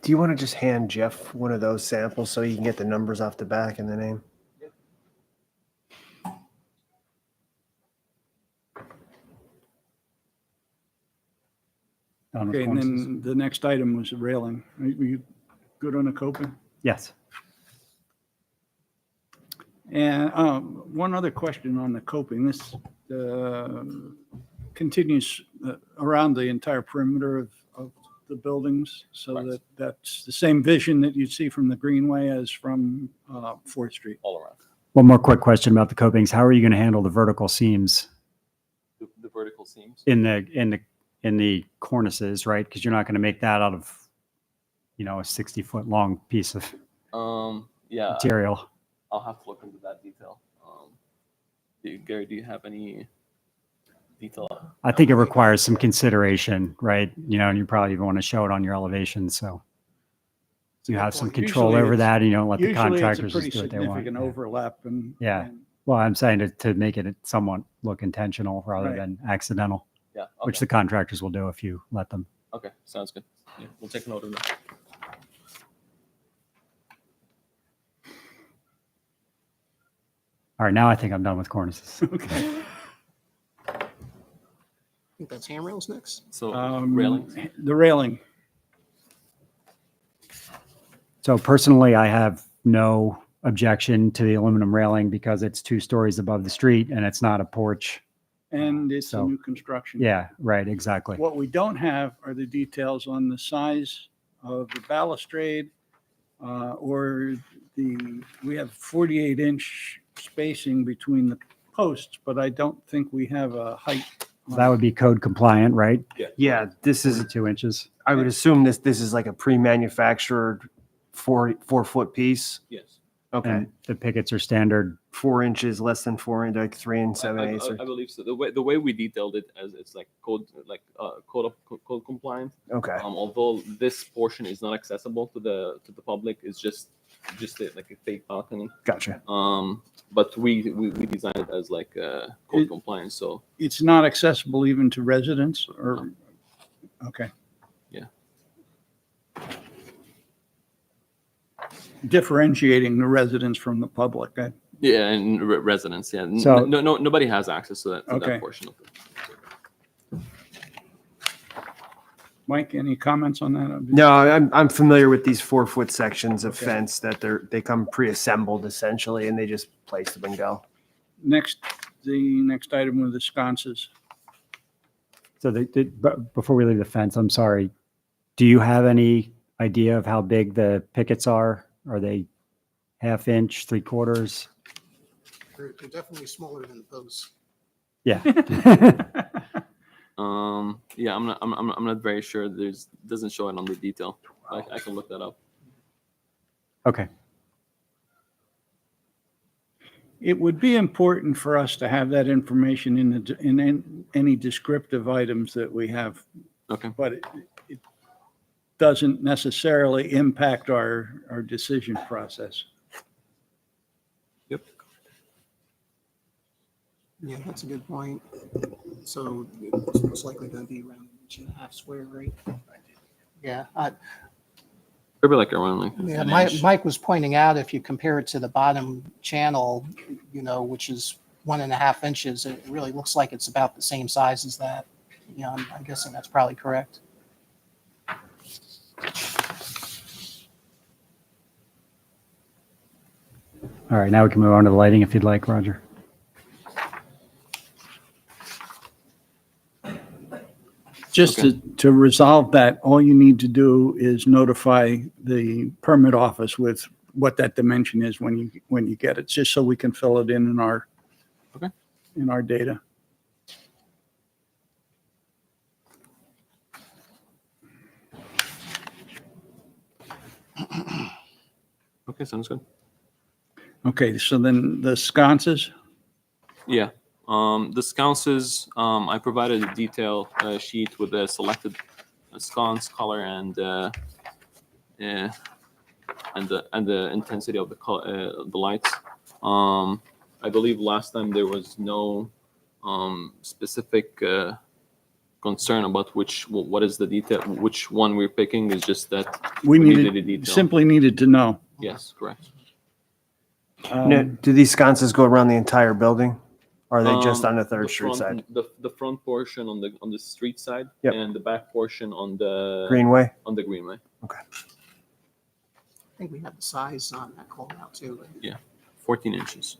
Do you want to just hand Jeff one of those samples so he can get the numbers off the back and the name? Done with Okay, and cornices. then the next item was the railing. Are you good on the coping? Yes. And one other question on the coping. This continues around the entire perimeter of the buildings, so Correct. that's the same vision that you see from the Greenway as from 4th Street. All around. One more quick question about the copings. How are you going to handle the vertical seams The vertical seams. in the cornices, right? Because you're not going to make that out of, a 60-foot long piece of Yeah, material. I'll have to look into that detail. Gary, do you have any detail? I think it requires some consideration, right? And you probably even want to show it on your elevation, so you have some control Usually over it's- that, and you don't let the Usually it's a contractors pretty just do what they want. significant overlap and. Yeah. and- Well, I'm saying to make it somewhat look intentional rather Right. than accidental, Yeah, which okay, the contractors will do if you let them. okay, sounds good. Yeah, we'll take note of that. All right, now I think I'm done with cornices. Okay. I think that's handrails next. So Um, railings. The railing. So personally, I have no objection to the aluminum railing because it's 2 stories above the street and it's not a porch. And it's a So, new construction. Yeah, right, exactly. What we don't have are the details on the size of the balustrade, or we have 48-inch spacing between the posts, but I don't think we have a height. on That would be code compliant, right? Yeah, this is, 2 inches. I would assume this is like a pre-manufactured 4-foot piece. Yes. Okay. And the pickets are standard. 4 inches, less than 4 inch, like 3 and 7/8. I believe so. The way we detailed it as it's like code compliant. Okay. Although this portion is not accessible to the public, it's just like a fake balcony. Gotcha. But we designed it as like code compliant. So It's not accessible even to residents or, okay. Yeah. Differentiating the residents from the public. yeah, and residents. Yeah. So- Nobody has access to that Okay. portion of it. Mike, any comments on that? No, I'm familiar with these 4-foot sections of Okay. fence that they come pre-assembled essentially, and they just place them and go. The next item were the sconces. So but before we leave the fence, I'm sorry. Do you have any idea of how big the pickets are? Are they 1/2 inch, 3/4? They're definitely smaller than the posts. Yeah. Yeah, I'm not very sure. Doesn't show it on the detail. I can look that up. Okay. It would be important for us to have that information in any descriptive items that we have, Okay. but it doesn't necessarily impact our decision process. Yep. Yeah, that's a good point. So it's most likely going to be around 1.5 square, right? Yeah, Probably like around like yeah. an Mike, inch. Mike was pointing out if you compare it to the bottom channel, which is 1.5 inches, it really looks like it's about the same size as that. I'm guessing that's probably correct. All right. Now we can move on to the lighting if you'd like, Roger. Just to resolve that, all you need to do is notify the permit office with what that dimension is when you get it, just so we can fill it in our Okay. in our data. Okay, sounds good. Okay, so then the sconces, Yeah. The sconces, I provided a detail sheet with the selected sconce color and the intensity of the lights. I believe last time there was no specific concern about what is the detail, which one we're picking. Is just that we needed a needed, detail. simply needed to know. Yes, correct. Now, do these sconces go around the entire building? Or are they just on the Third Street front, side? The front portion on the street side, Yep. and the back portion on the Greenway? on the greenway. I think we have the size on that call out too. 14 inches.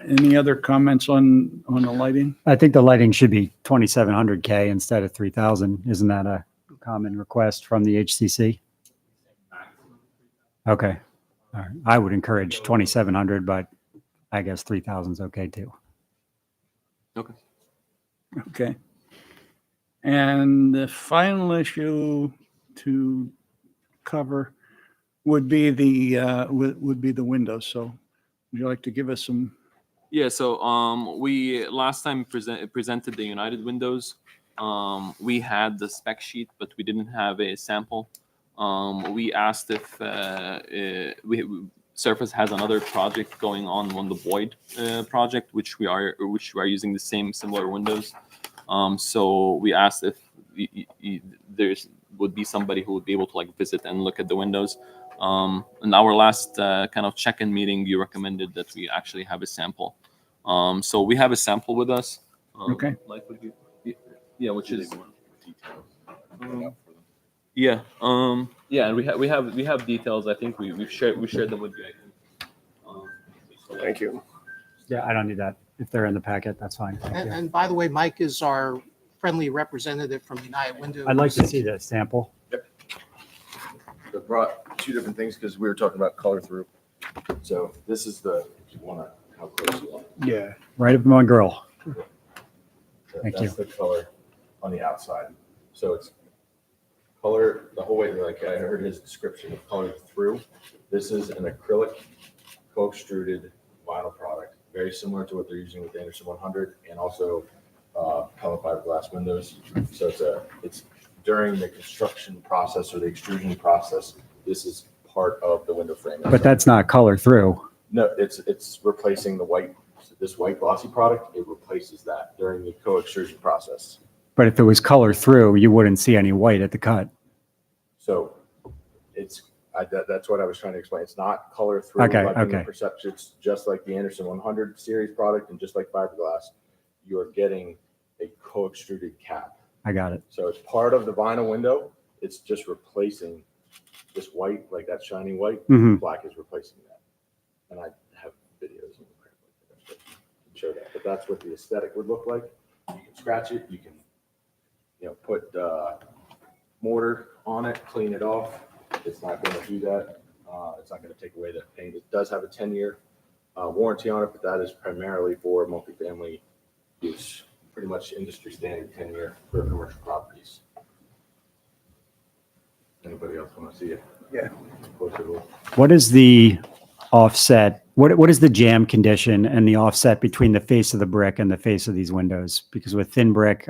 Any other comments on the lighting? I think the lighting should be 2,700 K instead of 3,000. Isn't that a common request from the HCC? Okay. All right. I would encourage 2,700, but I guess 3,000 is okay too. Okay. Okay. And the final issue to cover would be the windows. So would you like to give us some? Yeah. So we last time presented the United windows. We had the spec sheet, but we didn't have a sample. We asked if Surface has another project going on the Boyd project, which we are using the same similar windows. So we asked if there's would be somebody who would be able to like visit and look at the windows. In our last kind of check-in meeting, you recommended that we actually have a sample. So we have a sample with us. Okay. Like would you, yeah, which is. Yeah. Yeah, and we have details. I think we shared them with you. I think. Thank you. Yeah, I don't need that. If they're in the packet, that's fine. Thank you. And by the way, Mike is our friendly representative from United Windows. I'd like to see the sample. I brought two different things because we were talking about color through. So this is the one, how close you want. Yeah. Right up my grill. Thank That's the color on the outside. So it's color the whole way. Like I heard his description of color through. This is an acrylic co-extruded vinyl product, very similar to what they're using with the Anderson 100 and also color fiberglass windows. So it's during the construction process or the extrusion process, this is part of the window frame. But that's not color through. No, it's replacing the white, this white glossy product, it replaces that during the co-extrusion process. But if it was color through, you wouldn't see any white at the cut. So that's what I was trying to explain. It's not color through. Okay, like in the okay. perception. It's just like the Anderson 100 series product and just like fiberglass, you're getting a co-extruded cap. I got it. So it's part of the vinyl window. It's just replacing this white, like that shiny white. Mhm. Black is replacing that. And I have videos to show that. But that's what the aesthetic would look like. You can scratch it. You can, put mortar on it, clean it off. It's not going to do that. It's not going to take away that paint. It does have a 10-year warranty on it, but that is primarily for multifamily use. Pretty much industry standard 10-year for commercial properties. Anybody else want to see it? Yeah. Closer look. What is the offset? What is the jam condition and the offset between the face of the brick and the face of these windows? Because with thin brick,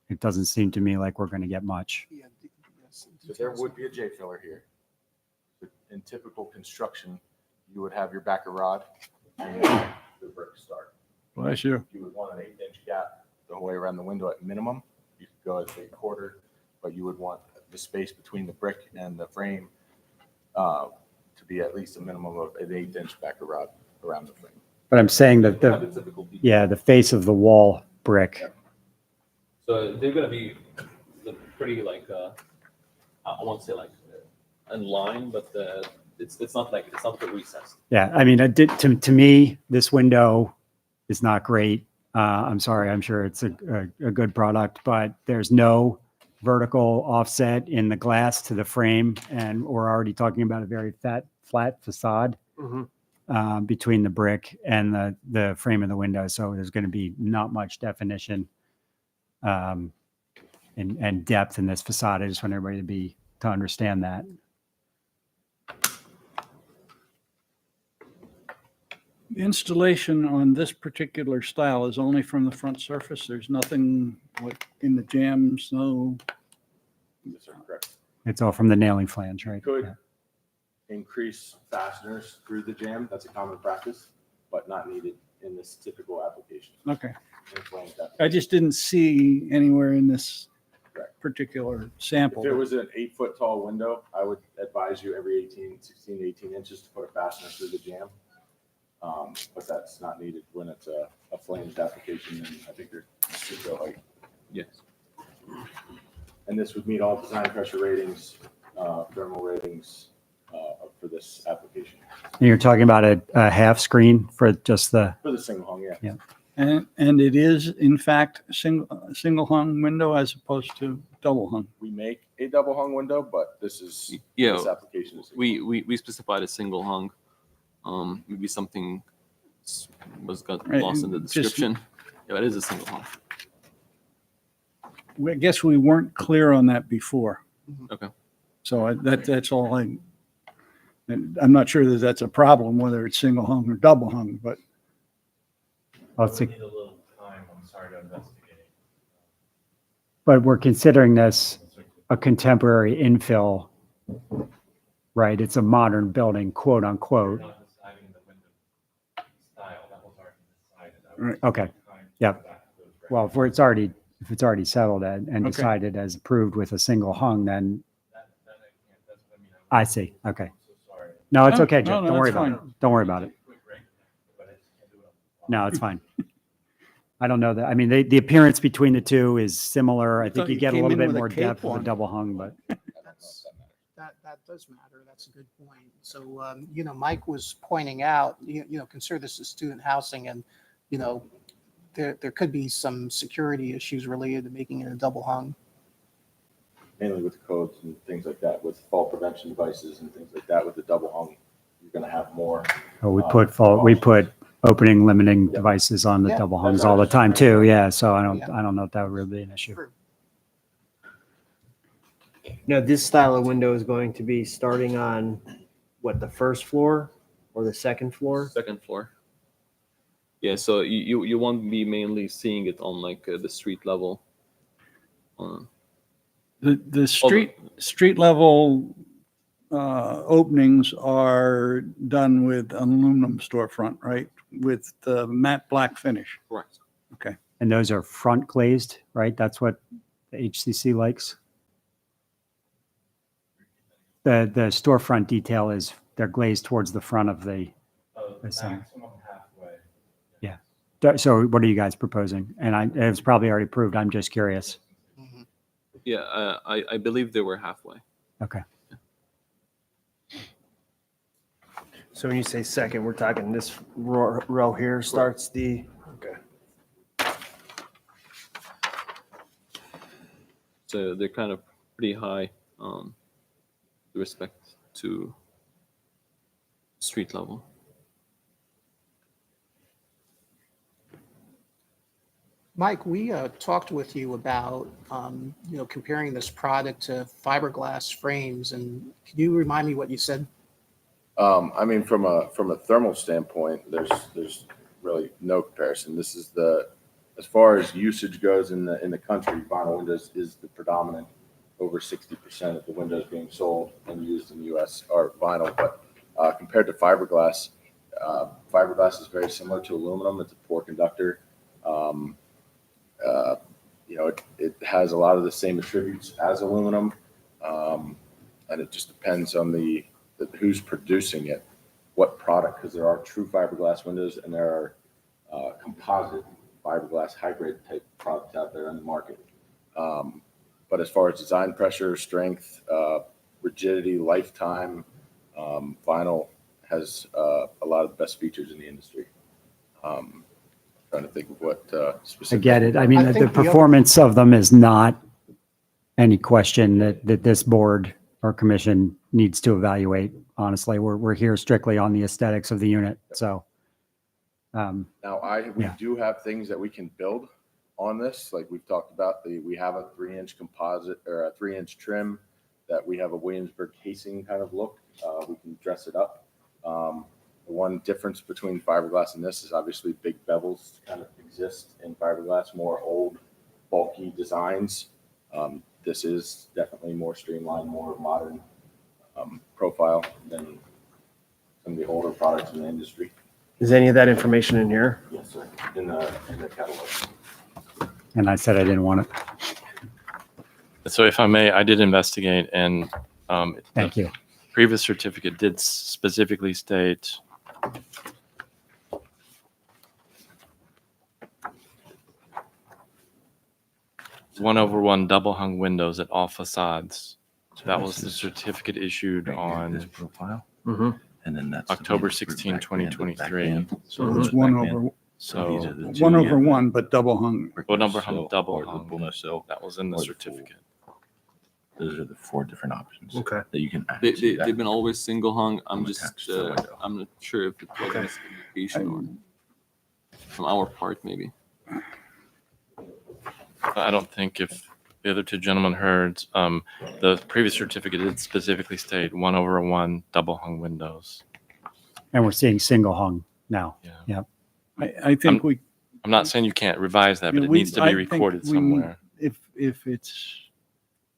it doesn't seem to me like we're going to get much. So there would be a J filler here. In typical construction, you would have your backer rod and then the brick start. Bless you. You would want an 8-inch gap the whole way around the window at minimum. You could go at a quarter, but you would want the space between the brick and the frame to be at least a minimum of an 8-inch backer rod around the frame. But I'm saying that Have the the typical detail. the face of the wall brick. So they're gonna be pretty like I won't say like in line, but it's not too recessed. Yeah, I mean, to me, this window is not great. I'm sorry, I'm sure it's a good product, but there's no vertical offset in the glass to the frame, and we're already talking about a very flat facade between the brick and the frame of the window. So there's going to be not much definition and depth in this facade. I just want everybody to understand that. The installation on this particular style is only from the front surface. There's nothing like in the jambs, no. Yes, sir, correct. It's all from the nailing flange, right? Could Yeah. increase fasteners through the jam. That's a common practice, but not needed in this typical application. Okay. Inflamed application. I just didn't see anywhere in this Correct. particular sample. If it was an 8-foot tall window, I would advise you every 16 to 18 inches to put a fastener through the jam. But that's not needed when it's a flanged application, and I think they're super height. Yes. And this would meet all design pressure ratings, thermal ratings for this application. And you're talking about a half screen for just the, For the single hung, yeah. Yeah. And it is in fact single hung window as opposed to double hung. We make a double hung window, but this application is. We specified a single hung. Maybe something got Right, lost in the just- description. Yeah, it is a single hung. I guess we weren't clear on that before. Okay. So that's all and I'm not sure that that's a problem, whether it's single hung or double hung, but but we're considering this a contemporary infill, right? It's a modern building, quote unquote. Okay. Yep. Well, if it's already settled and Okay. decided as approved with a single hung, then I see. Okay. No, it's No, okay, no, Jeff. no, Don't worry it's about it. fine. Don't worry about it. No, it's fine. I don't know that. I mean, the appearance between the two is similar. I think thought you you get a came little in bit with a more cape depth with a on. double hung, but That does matter. That's a good point. So, Mike was pointing out, consider this as student housing and, there could be some security issues related to making it a double hung. Mainly with the codes and things like that, with fall prevention devices and things like that, with the double hung, you're gonna have more. we put opening limiting devices on the Yeah. double hungs all the time too. Yeah. So I don't know if that would really be an issue. True. Now, this style of window is going to be starting on what, the first floor or the second floor? Second floor. Yeah, so you won't be mainly seeing it on like the street level. The street level openings are done with aluminum storefront, right? With the matte black finish. Correct. Okay. And those are front glazed, right? That's what the HCC likes. The storefront detail is they're glazed towards the front of the sign. Yeah. So what are you guys proposing? And it was probably already approved. I'm just curious. Yeah, I believe they were halfway. Okay. So when you say second, we're talking this row here starts the, okay. So they're kind of pretty high with respect to street level. Mike, we talked with you about, comparing this product to fiberglass frames, and can you remind me what you said? I mean, from a thermal standpoint, there's really no comparison. This is as far as usage goes in the country, vinyl windows is the predominant. Over 60% of the windows being sold and used in the U.S. are vinyl. But compared to fiberglass, fiberglass is very similar to aluminum. It's a poor conductor. It has a lot of the same attributes as aluminum, and it just depends on who's producing it, what product, because there are true fiberglass windows and there are composite fiberglass hybrid type products out there in the market. But as far as design pressure, strength, rigidity, lifetime, vinyl has a lot of the best features in the industry. Trying to think of what I specific. get it. I mean, I the think the other- performance of them is not any question that this board or commission needs to evaluate. Honestly, we're here strictly on the aesthetics of the unit. So, Now, we Yeah. do have things that we can build on this. Like we've talked about, we have a 3-inch composite or a 3-inch trim that we have a Williamsburg casing kind of look. We can dress it up. The one difference between fiberglass and this is obviously big bevels kind of exist in fiberglass, more old, bulky designs. This is definitely more streamlined, more modern profile than some of the older products in the industry. Is any of that information in here? Yes, sir. In the catalog. and I said I didn't want it. So if I may, I did investigate, and Thank the you. previous certificate did specifically state one-over-one double hung windows at all facades. That was the certificate issued on profile. Mm-hmm. And then that's October 16, 2023. So it was one over So, one over one, but double hung. well, number hung double hung. That was in the or the certificate. Those are the 4 different options Okay. that you can add. They've been always single hung. I'm I'm just attached to the window. I'm not sure if it was a miscommunication or from our part maybe. I don't think if the other two gentlemen heard, the previous certificate did specifically state 1/1 double hung windows. And we're seeing single hung now. Yeah. I think I'm not saying you can't revise that, but it needs to I be think recorded we- somewhere. If it's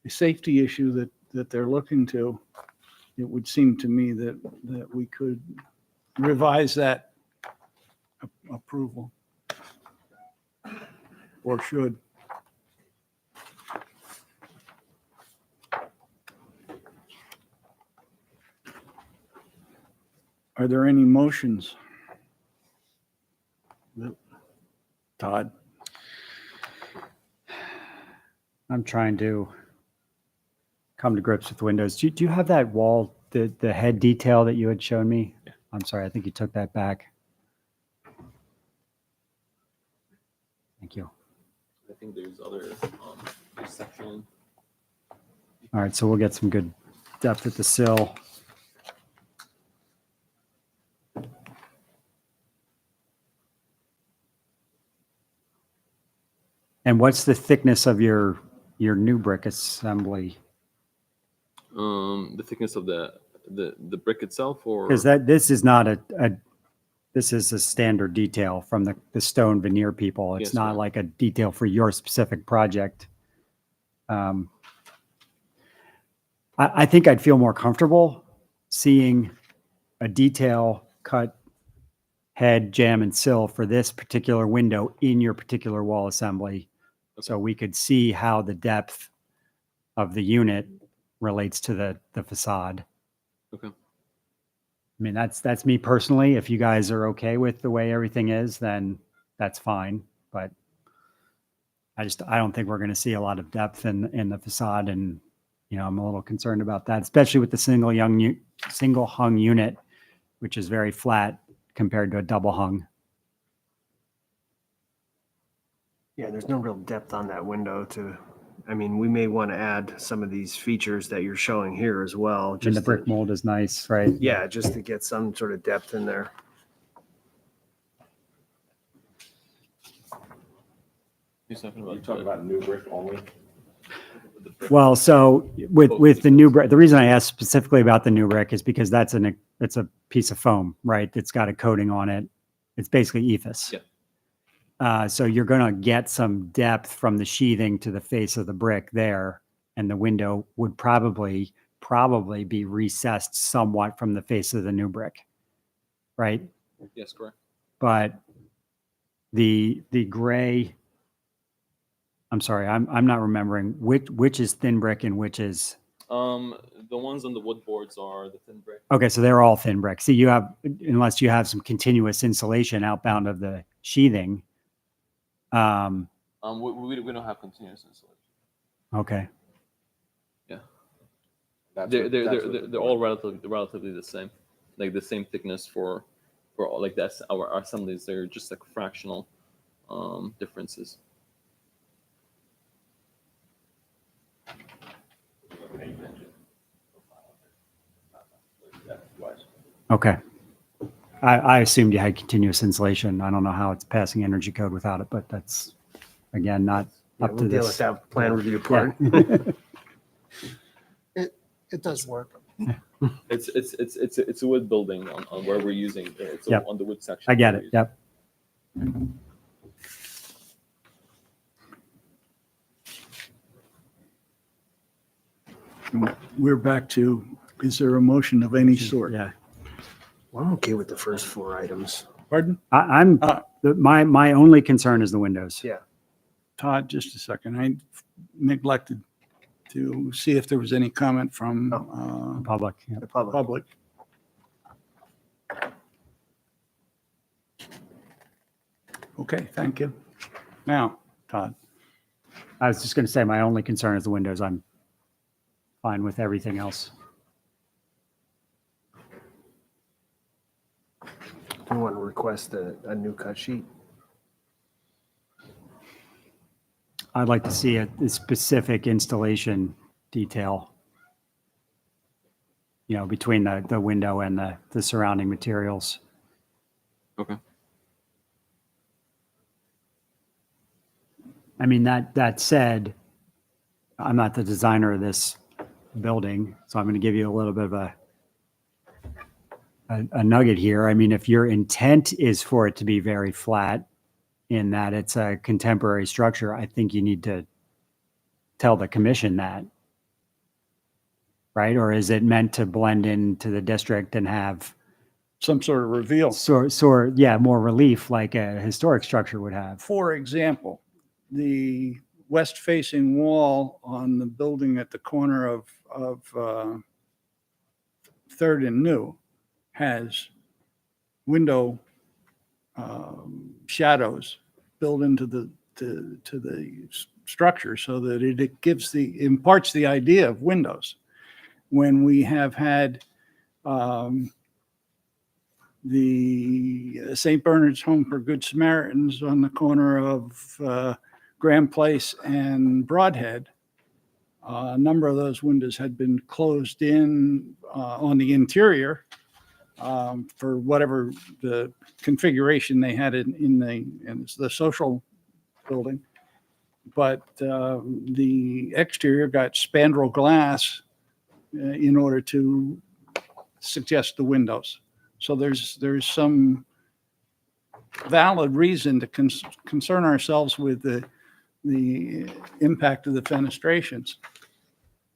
a safety issue that they're looking to, it would seem to me that we could revise that approval. Or should. Are there any motions? Todd? I'm trying to come to grips with windows. Do you have that wall, the head detail that you had shown me? Yeah. I'm sorry, I think you took that back. Thank you. I think there's other section. All right, so we'll get some good depth at the sill. And what's the thickness of your new brick assembly? The thickness of the the brick itself, or Because this is not this is a standard detail from the stone veneer people. It's Yes, not right. like a detail for your specific project. I think I'd feel more comfortable seeing a detail cut head, jamb, and sill for this particular window in your particular wall assembly. So we could see how the depth of the unit relates to the facade. Okay. I mean, that's me personally. If you guys are okay with the way everything is, then that's fine. But I don't think we're going to see a lot of depth in the facade, and I'm a little concerned about that, especially with the single hung unit, which is very flat compared to a double hung. Yeah, there's no real depth on that window I mean, we may want to add some of these features that you're showing here as well. And the Just brick mold is nice, right? yeah, just to get some sort of depth in there. he's talking You about talk about new brick only? the brick? Well, so with the new brick, the reason I asked specifically about the new brick is because it's a piece of foam, right? It's got a coating on it. It's basically ephes. Yeah. So you're going to get some depth from the sheathing to the face of the brick there, and the window would probably be recessed somewhat from the face of the new brick, right? Yes, correct. But the gray, I'm sorry, I'm not remembering which is thin brick and which is. The ones on the wood boards are the thin brick. Okay, so they're all thin brick. See, unless you have some continuous insulation outbound of the sheathing. We don't have continuous insulation. Okay. That's They're what- they're that's they're, what they're, the they're all relatively the same, like the same thickness for all, like that's our assemblies. They're just like fractional differences. Okay. I assumed you had continuous insulation. I don't know how it's passing energy code without it, but that's, again, not Yeah, up we'll to deal this. with that plan review Yeah. part. It does work. It's a wood building on where we're using it's Yep. on the wood section. I get we're it. using. Yep. We're back to, is there a motion of any sort? Yeah. Well, I'm okay with the first four items. Pardon? I'm, Uh, my only concern is the windows. Yeah. Todd, just a second. I neglected to see if there was any comment from Public. Yeah. The public. public. Okay, thank you. Now, Todd, I was just going to say, my only concern is the windows. I'm fine with everything else. Do you want to request a new cut sheet? I'd like to see a specific installation detail, between the window and the surrounding materials. Okay. I mean, that said, I'm not the designer of this building, so I'm going to give you a little bit of a nugget here. I mean, if your intent is for it to be very flat in that it's a contemporary structure, I think you need to tell the commission that, right? Or is it meant to blend into the district and have some sort of reveal. more relief like a historic structure would have? For example, the west-facing wall on the building at the corner of Third and New has window shadows built into the structure so that it imparts the idea of windows. When we have had the St. Bernard's Home for Good Samaritans on the corner of Graham Place and Broadhead, a number of those windows had been closed in on the interior for whatever the configuration they had in the social building. But the exterior got spandrel glass in order to suggest the windows. So there's some valid reason to concern ourselves with the impact of the fenestrations.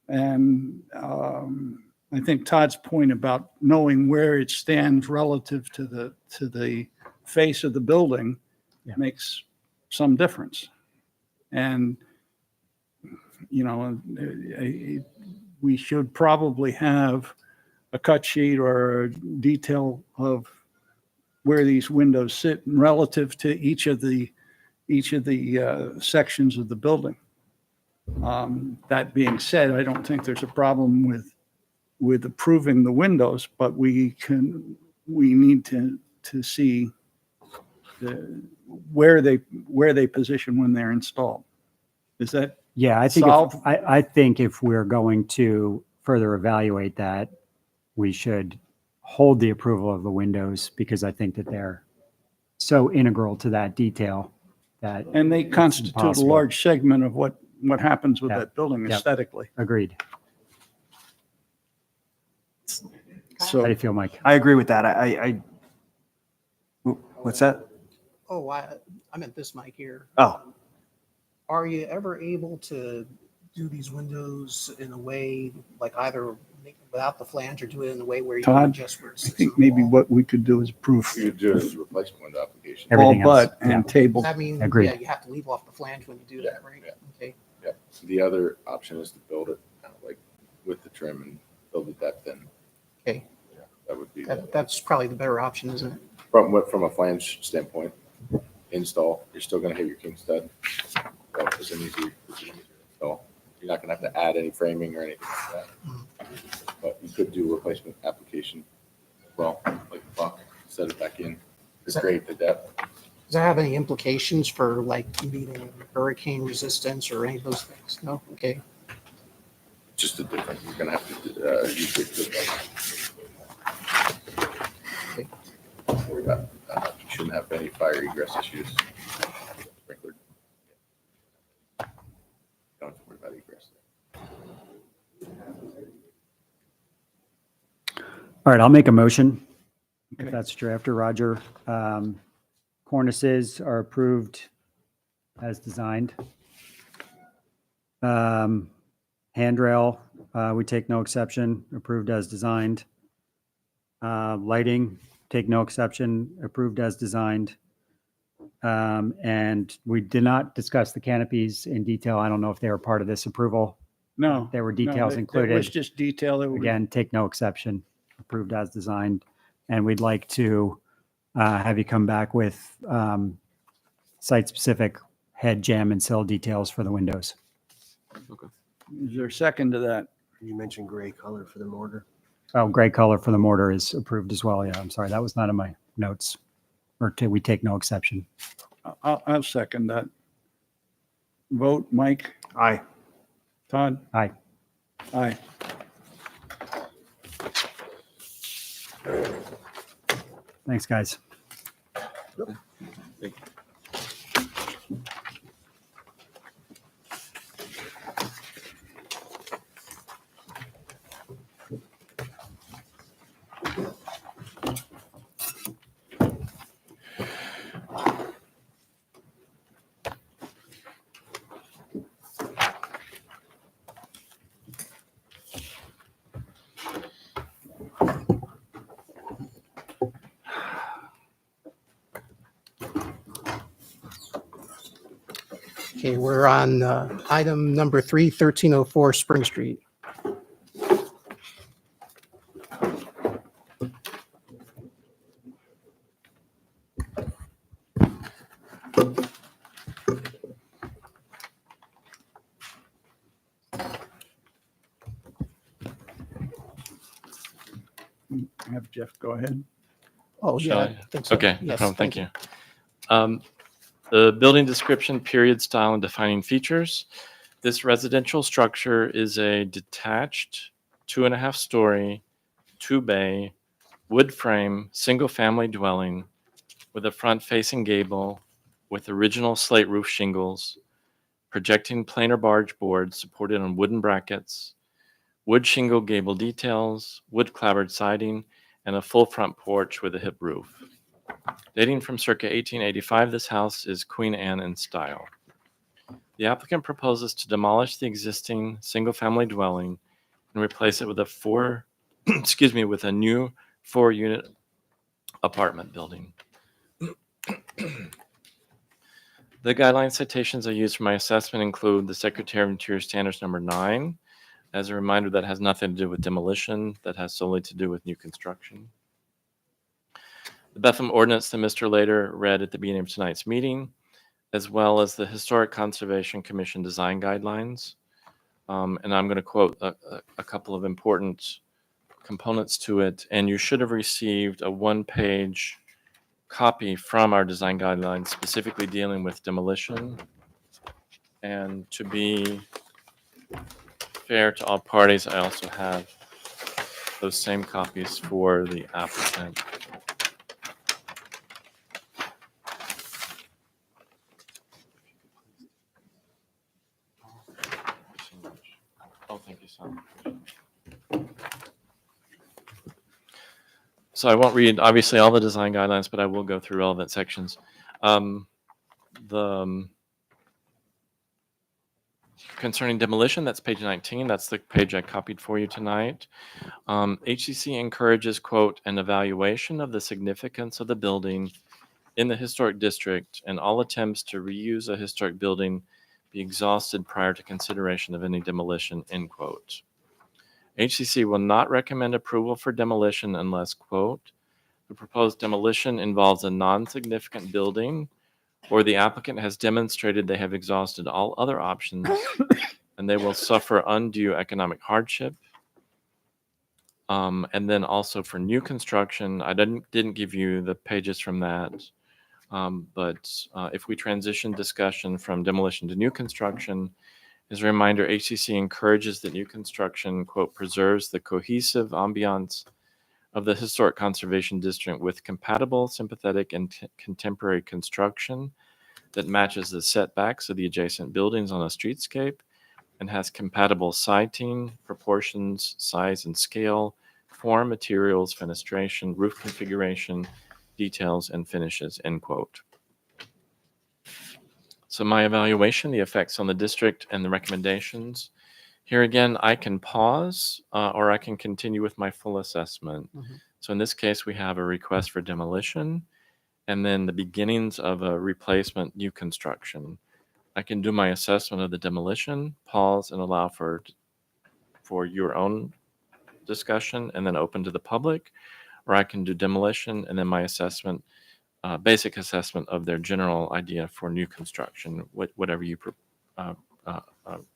And I think Todd's point about knowing where it stands relative to the face of the building Yeah. makes some difference. And, you know, we should probably have a cut sheet or a detail of where these windows sit relative to each of the sections of the building. That being said, I don't think there's a problem with approving the windows, but we need to see where they position when they're installed. Is that Yeah, I think solve? I think if we're going to further evaluate that, we should hold the approval of the windows because I think that they're so integral to that detail that. And they it's constitute a impossible. large segment of what happens with Yeah. that building Yeah. aesthetically. Agreed. How do So you feel, Mike? I agree with that. What's that? Oh, I meant this mic here. Oh. Are you ever able to do these windows in a way, like either make it without the flange or do it in a way where you can Todd, adjust where it I sits think on the maybe wall? what we could do is proof You could do it as a replacement window application. all Everything else, but and Does table. that mean, Agreed. yeah, you have to leave off the flange when you do that, Yeah, right? yeah. Okay. Yeah. The other option is to build it like with the trim and build it that thin. Okay. Yeah, that would be That's probably the better option, isn't it? from a flange standpoint. Install, you're still going to hit your king stud. So it's an easy install. You're not going to have to add any framing or anything like that. But you could do a replacement application. Well, like buck, set it back in. It's great the depth. Does that have any implications for like meeting hurricane resistance or any of those things? No? Okay. Just a different. You're going to have to use it. Okay. Don't worry about. You shouldn't have any fire egress issues. Sprinkler. Don't have to worry about egress. All right, I'll make a motion. Okay. If that's what you're after, Roger. Cornices are approved as designed. Handrail, we take no exception, approved as designed. Lighting, take no exception, approved as designed. And we did not discuss the canopies in detail. I don't know if they were part of this approval. No. There were no, details It was included. just detail that we Again, take no exception, approved as designed. And we'd like to have you come back with site-specific head, jam, and sill details for the windows. Is there a second to that? You mentioned gray color for the mortar. Oh, gray color for the mortar is approved as well. Yeah, I'm sorry, that was not in my notes. We take no exception. I'll second that. Vote, Mike, Aye. Todd? Aye. Aye. Thanks, guys. Okay, we're on item number 3, 1304 Spring Street. Have Jeff go ahead. Oh, Shall yeah. I? I think so. Okay, no Yes, problem, thank you. The building description, period, style, and defining features. This residential structure is a detached 2.5-story, 2-bay, wood frame, single-family dwelling with a front-facing gable with original slate roof shingles, projecting planar barge boards supported on wooden brackets, wood shingle gable details, wood clapboard siding, and a full front porch with a hip roof. Dating from circa 1885, this house is Queen Anne in style. The applicant proposes to demolish the existing single-family dwelling and replace it with a with a new 4-unit apartment building. The guideline citations I used for my assessment include the Secretary of Interior Standards number 9. As a reminder, that has nothing to do with demolition, that has solely to do with new construction. The Bethlehem ordinance that Mr. Lader read at the beginning of tonight's meeting, as well as the Historic Conservation Commission design guidelines. And I'm going to quote a couple of important components to it. And you should have received a 1-page copy from our design guidelines specifically dealing with demolition. And to be fair to all parties, I also have those same copies for the applicant. Oh, thank you so much. So I won't read, obviously, all the design guidelines, but I will go through relevant sections. Concerning demolition, that's page 19. That's the page I copied for you tonight. HCC encourages, quote, an evaluation of the significance of the building in the historic district, and all attempts to reuse a historic building be exhausted prior to consideration of any demolition, end quote. HCC will not recommend approval for demolition unless, quote, the proposed demolition involves a non-significant building or the applicant has demonstrated they have exhausted all other options and they will suffer undue economic hardship. And then also for new construction, I didn't give you the pages from that. But if we transition discussion from demolition to new construction, as a reminder, HCC encourages that new construction, quote, preserves the cohesive ambiance of the historic conservation district with compatible, sympathetic, and contemporary construction that matches the setbacks of the adjacent buildings on a streetscape and has compatible siting, proportions, size and scale, form, materials, fenestration, roof configuration, details, and finishes, end quote. So my evaluation, the effects on the district and the recommendations. Here again, I can pause or I can continue with my full assessment. Mhm. So in this case, we have a request for demolition and then the beginnings of a replacement new construction. I can do my assessment of the demolition, pause, and allow for your own discussion and then open to the public, or I can do demolition and then my assessment, basic assessment of their general idea for new construction, whatever you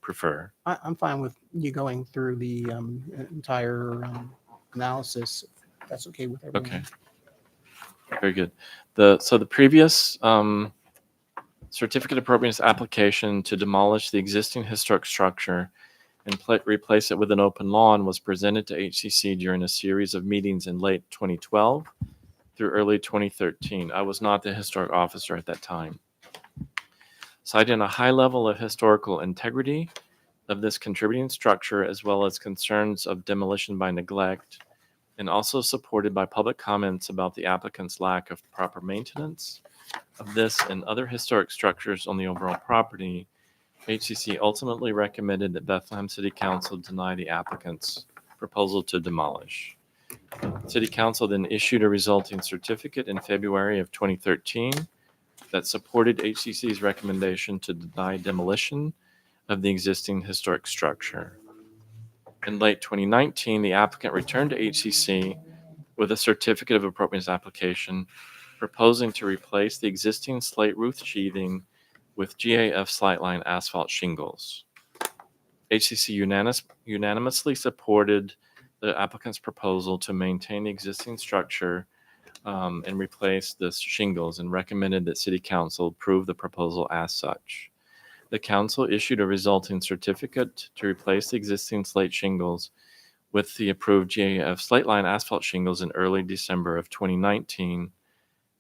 prefer. I'm fine with you going through the entire analysis. If that's okay with everyone. Okay. Very good. So the previous certificate of appropriateness application to demolish the existing historic structure and replace it with an open lawn was presented to HCC during a series of meetings in late 2012 through early 2013. I was not the historic officer at that time. Citing a high level of historical integrity of this contributing structure, as well as concerns of demolition by neglect, and also supported by public comments about the applicant's lack of proper maintenance of this and other historic structures on the overall property, HCC ultimately recommended that Bethlehem City Council deny the applicant's proposal to demolish. City Council then issued a resulting certificate in February of 2013 that supported HCC's recommendation to deny demolition of the existing historic structure. In late 2019, the applicant returned to HCC with a certificate of appropriateness application proposing to replace the existing slate roof sheathing with GAF Slightline asphalt shingles. HCC unanimously supported the applicant's proposal to maintain the existing structure and replace the shingles and recommended that City Council approve the proposal as such. The council issued a resulting certificate to replace the existing slate shingles with the approved GAF Slightline asphalt shingles in early December of 2019.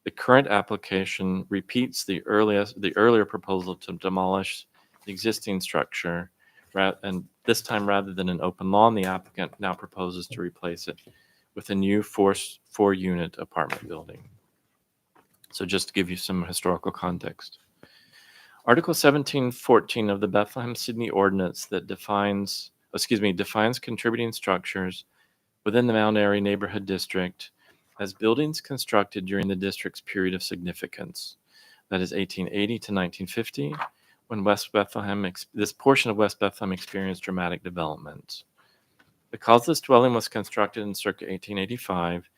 The current application repeats the earlier proposal to demolish the existing structure, and this time rather than an open lawn, the applicant now proposes to replace it with a new four-unit apartment building. So just to give you some historical context. Article 1714 of the Bethlehem Sydney Ordinance that defines contributing structures within the Mount Airy Neighborhood District as buildings constructed during the district's period of significance, that is 1880 to 1950, when this portion of West Bethlehem experienced dramatic development. Because this dwelling was constructed in circa 1885,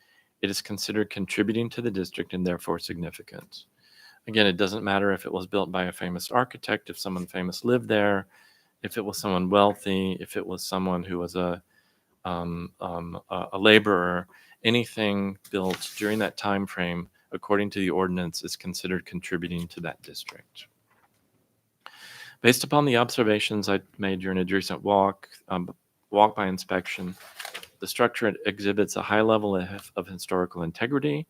it is considered contributing to the district and therefore significant. Again, it doesn't matter if it was built by a famous architect, if someone famous lived there, if it was someone wealthy, if it was someone who was a laborer. Anything built during that time frame, according to the ordinance, is considered contributing to that district. Based upon the observations I made during a recent walk-by inspection, the structure exhibits a high level of historical integrity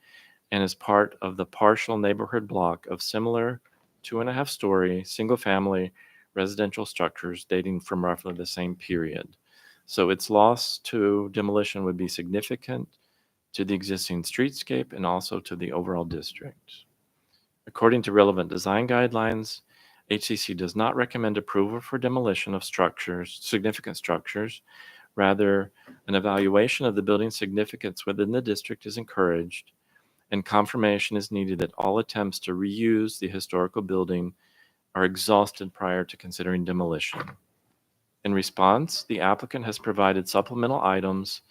and is part of the partial neighborhood block of similar 2.5-story single-family residential structures dating from roughly the same period. So its loss to demolition would be significant to the existing streetscape and also to the overall district. According to relevant design guidelines, HCC does not recommend approval for demolition of significant structures. Rather, an evaluation of the building's significance within the district is encouraged, and confirmation is needed that all attempts to reuse the historical building are exhausted prior to considering demolition. In response, the applicant has provided supplemental items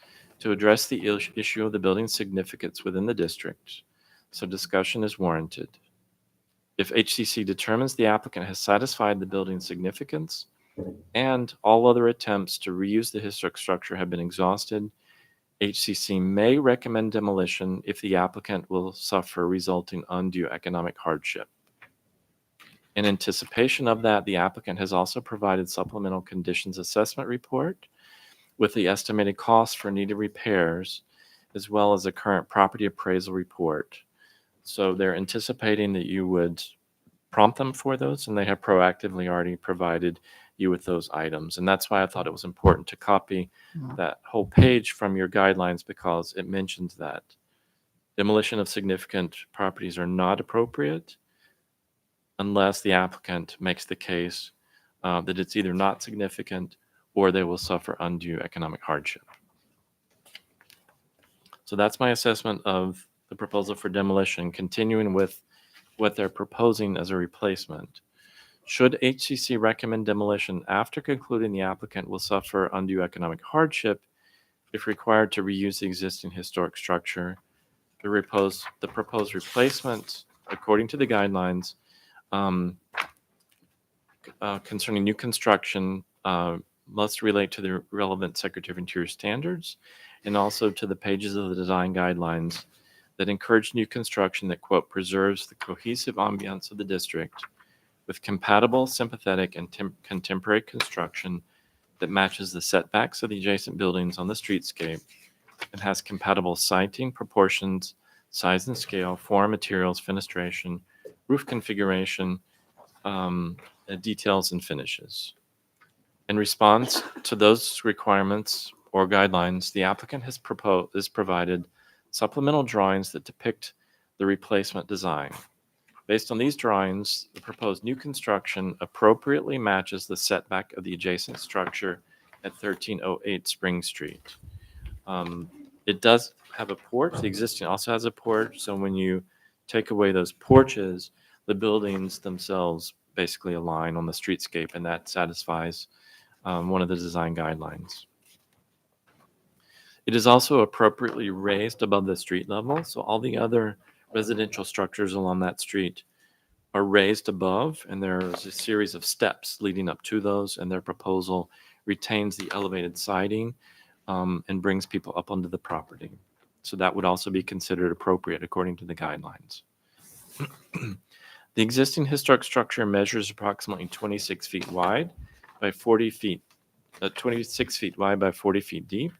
to address the issue of the building's significance within the district, so discussion is warranted. If HCC determines the applicant has satisfied the building's significance and all other attempts to reuse the historic structure have been exhausted, HCC may recommend demolition if the applicant will suffer resulting undue economic hardship. In anticipation of that, the applicant has also provided supplemental conditions assessment report with the estimated costs for needed repairs, as well as a current property appraisal report. So they're anticipating that you would prompt them for those, and they have proactively already provided you with those items. And that's why I thought it was important to copy that whole page from your guidelines, because it mentions that demolition of significant properties are not appropriate unless the applicant makes the case that it's either not significant or they will suffer undue economic hardship. So that's my assessment of the proposal for demolition, continuing with what they're proposing as a replacement. Should HCC recommend demolition after concluding the applicant will suffer undue economic hardship if required to reuse the existing historic structure, the proposed replacement, according to the guidelines concerning new construction, must relate to the relevant Secretary of Interior standards and also to the pages of the design guidelines that encourage new construction that, quote, preserves the cohesive ambiance of the district with compatible, sympathetic, and contemporary construction that matches the setbacks of the adjacent buildings on the streetscape and has compatible siting, proportions, size and scale, form, materials, fenestration, roof configuration, details, and finishes. In response to those requirements or guidelines, the applicant has provided supplemental drawings that depict the replacement design. Based on these drawings, the proposed new construction appropriately matches the setback of the adjacent structure at 1308 Spring Street. It does have a porch. The existing also has a porch. So when you take away those porches, the buildings themselves basically align on the streetscape, and that satisfies one of the design guidelines. It is also appropriately raised above the street level. So all the other residential structures along that street are raised above, and there's a series of steps leading up to those, and their proposal retains the elevated siding and brings people up onto the property. So that would also be considered appropriate according to the guidelines. The existing historic structure measures approximately 26 feet wide by 40 feet, 26 feet wide by 40 feet deep,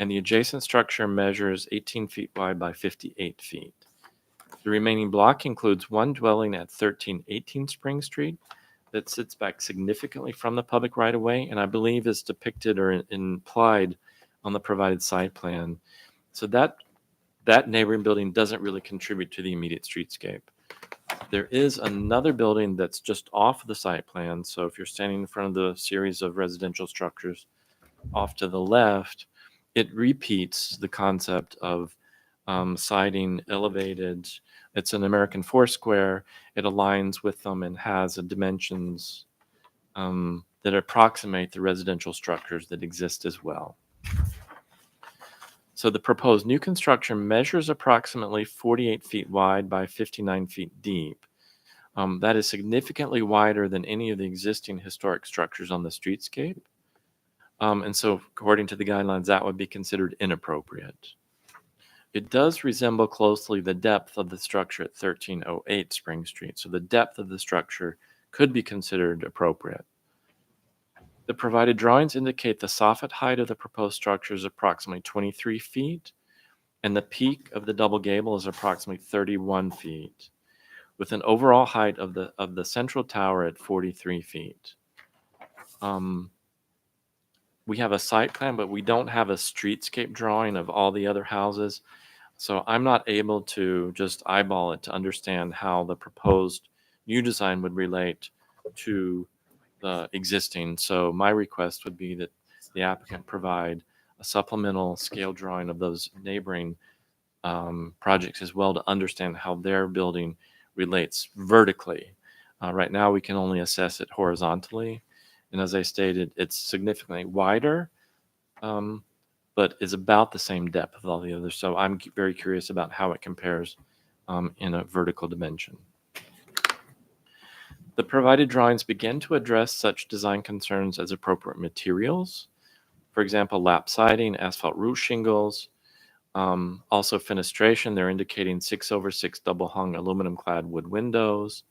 and the adjacent structure measures 18 feet wide by 58 feet. The remaining block includes one dwelling at 1318 Spring Street that sits back significantly from the public right of way, and I believe is depicted or implied on the provided site plan. So that neighboring building doesn't really contribute to the immediate streetscape. There is another building that's just off of the site plan. So if you're standing in front of the series of residential structures off to the left, it repeats the concept of siding elevated. It's an American Foursquare. It aligns with them and has dimensions that approximate the residential structures that exist as well. So the proposed new construction measures approximately 48 feet wide by 59 feet deep. That is significantly wider than any of the existing historic structures on the streetscape. And so according to the guidelines, that would be considered inappropriate. It does resemble closely the depth of the structure at 1308 Spring Street. So the depth of the structure could be considered appropriate. The provided drawings indicate the soffit height of the proposed structure is approximately 23 feet, and the peak of the double gable is approximately 31 feet, with an overall height of the central tower at 43 feet. We have a site plan, but we don't have a streetscape drawing of all the other houses. So I'm not able to just eyeball it to understand how the proposed new design would relate to the existing. So my request would be that the applicant provide a supplemental scale drawing of those neighboring projects as well to understand how their building relates vertically. Right now, we can only assess it horizontally. And as I stated, it's significantly wider, but is about the same depth of all the others. So I'm very curious about how it compares in a vertical dimension. The provided drawings begin to address such design concerns as appropriate materials. For example, lap siding, asphalt roof shingles, also fenestration. They're indicating 6/6 double hung aluminum clad wood windows,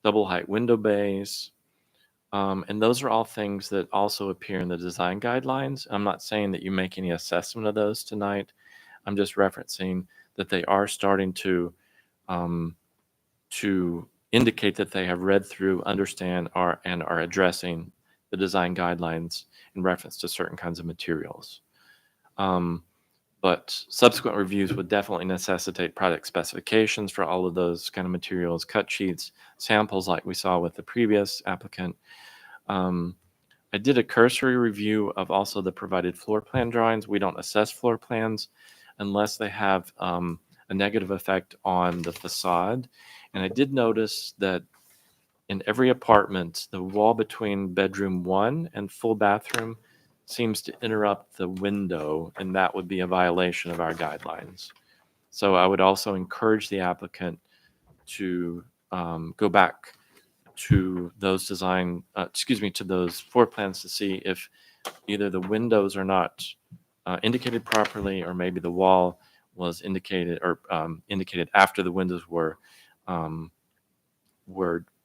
double height window bays. And those are all things that also appear in the design guidelines. I'm not saying that you make any assessment of those tonight. I'm just referencing that they are starting to indicate that they have read through, understand, and are addressing the design guidelines in reference to certain kinds of materials. But subsequent reviews would definitely necessitate product specifications for all of those kind of materials, cut sheets, samples like we saw with the previous applicant. I did a cursory review of also the provided floor plan drawings. We don't assess floor plans unless they have a negative effect on the facade. And I did notice that in every apartment, the wall between bedroom 1 and full bathroom seems to interrupt the window, and that would be a violation of our guidelines. So I would also encourage the applicant to go back to those to those floor plans to see if either the windows are not indicated properly, or maybe the wall was indicated or indicated after the windows were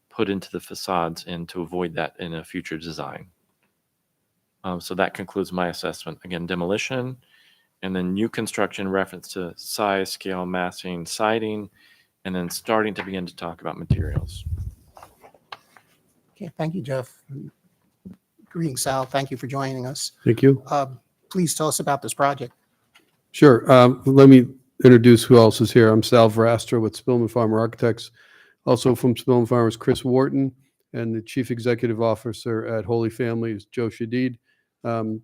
put into the facades, and to avoid that in a future design. So that concludes my assessment. Again, demolition, and then new construction reference to size, scale, massing, siding, and then starting to begin to talk about materials. Okay, thank you, Jeff. Greetings, Sal. Thank you for joining us. Thank you. Please tell us about this project. Sure. Let me introduce who else is here. I'm Sal Verastra with Spillman Farmer Architects. Also from Spillman Farmer is Chris Wharton, and the Chief Executive Officer at Holy Family is Joe Shadid.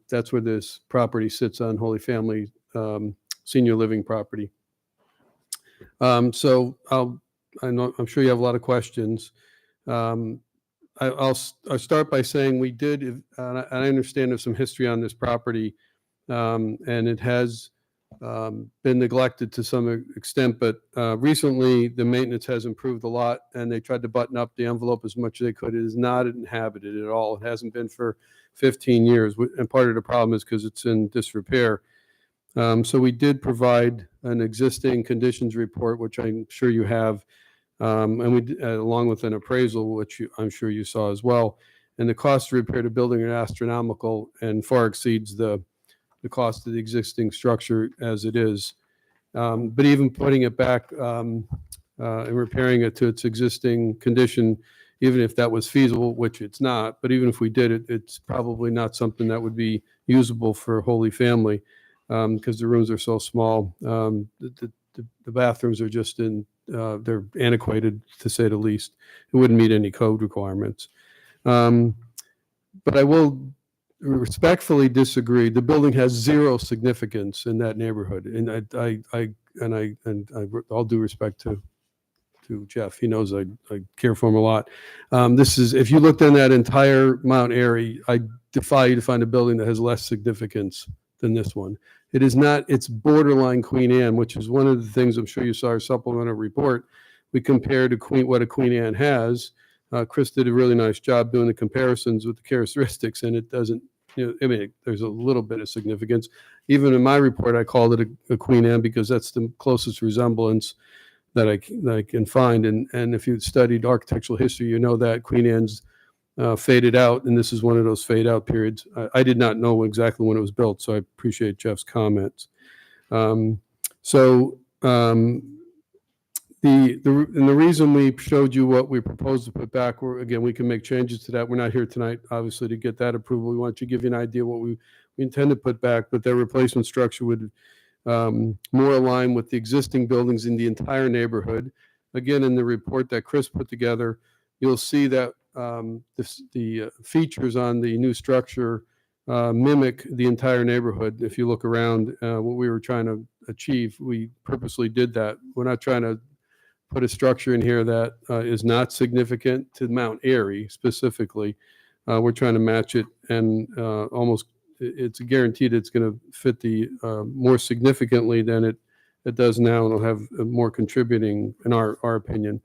That's where this property sits, on Holy Family senior living property. I'm sure you have a lot of questions. I'll start by saying we did, and I understand there's some history on this property, and it has been neglected to some extent, but recently the maintenance has improved a lot, and they tried to button up the envelope as much as they could. It is not inhabited at all. It hasn't been for 15 years, and part of the problem is because it's in disrepair. So we did provide an existing conditions report, which I'm sure you have, and we along with an appraisal, which I'm sure you saw as well. And the cost to repair the building are astronomical and far exceeds the cost of the existing structure as it is. But even putting it back and repairing it to its existing condition even if that was feasible, which it's not, but even if we did it, it's probably not something that would be usable for Holy Family because the rooms are so small. The bathrooms are just they're antiquated to say the least. It wouldn't meet any code requirements. But I will respectfully disagree. The building has zero significance in that neighborhood, and all due respect to Jeff, he knows I care for him a lot. This is, if you looked in that entire Mount Airy, I defy you to find a building that has less significance than this one. It is not, it's borderline Queen Anne, which is one of the things I'm sure you saw our supplemental report. We compared what a Queen Anne has. Chris did a really nice job doing the comparisons with the characteristics, and it doesn't, I mean, there's a little bit of significance. Even in my report, I called it a Queen Anne because that's the closest resemblance that I can find. And if you've studied architectural history, you know that Queen Anne's faded out, and this is one of those fade out periods. I did not know exactly when it was built, so I appreciate Jeff's comments. The reason we showed you what we proposed to put back, again, we can make changes to that. We're not here tonight, obviously, to get that approval. We want to give you an idea what we intend to put back, but their replacement structure would more align with the existing buildings in the entire neighborhood. Again, in the report that Chris put together, you'll see that the features on the new structure mimic the entire neighborhood. If you look around, what we were trying to achieve, we purposely did that. We're not trying to put a structure in here that is not significant to Mount Airy specifically. We're trying to match it, and almost it's guaranteed it's going to fit the more significantly than it does now, and it'll have more contributing in our opinion.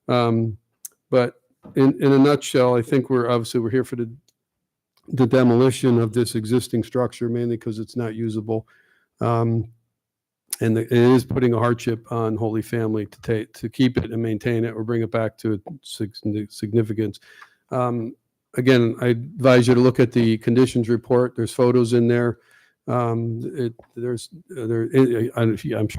But in a nutshell, I think we're here for the demolition of this existing structure, mainly because it's not usable. And it is putting a hardship on Holy Family to keep it and maintain it or bring it back to its significance. Again, I advise you to look at the conditions report. There's photos in there. I'm sure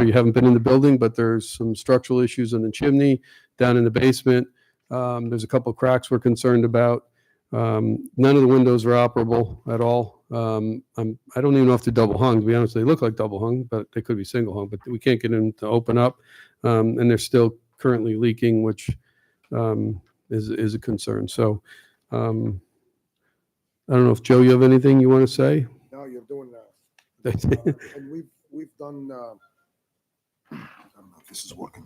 you haven't been in the building, but there's some structural issues in the chimney, down in the basement. There's a couple of cracks we're concerned about. None of the windows are operable at all. I don't even know if they're double hung. To be honest, they look like double hung, but they could be single hung. But we can't get them to open up, and they're still currently leaking, which is a concern. So I don't know if Joe, you have anything you want to say? No, you're doing that. And we've done. I don't know if this is working.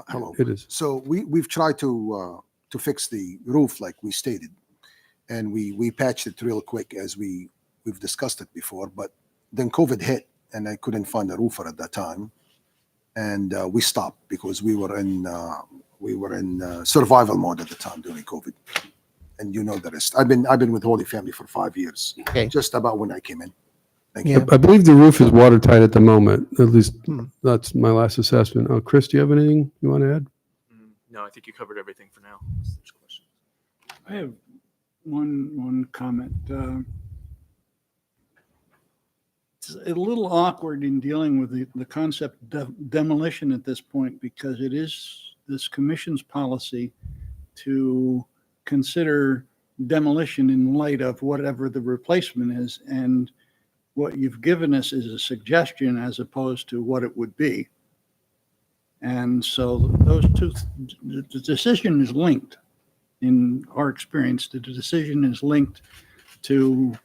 Hello. It is. So we've tried to fix the roof like we stated, and we patched it real quick as we've discussed it before. But then COVID hit, and I couldn't find a roofer at that time, and we stopped because we were in survival mode at the time during COVID. And you know the rest. I've been with Holy Family for 5 years. Okay. Just about when I came in. Thank Yeah. you. I believe the roof is watertight at the moment. At least that's my last assessment. Oh, Chris, do you have anything you want to add? No, I think you covered everything for now. There's questions. I have one comment. It's a little awkward in dealing with the concept of demolition at this point, because it is this commission's policy to consider demolition in light of whatever the replacement is. And what you've given us is a suggestion as opposed to what it would be. And so those two, the decision is linked. In our experience, the decision is linked to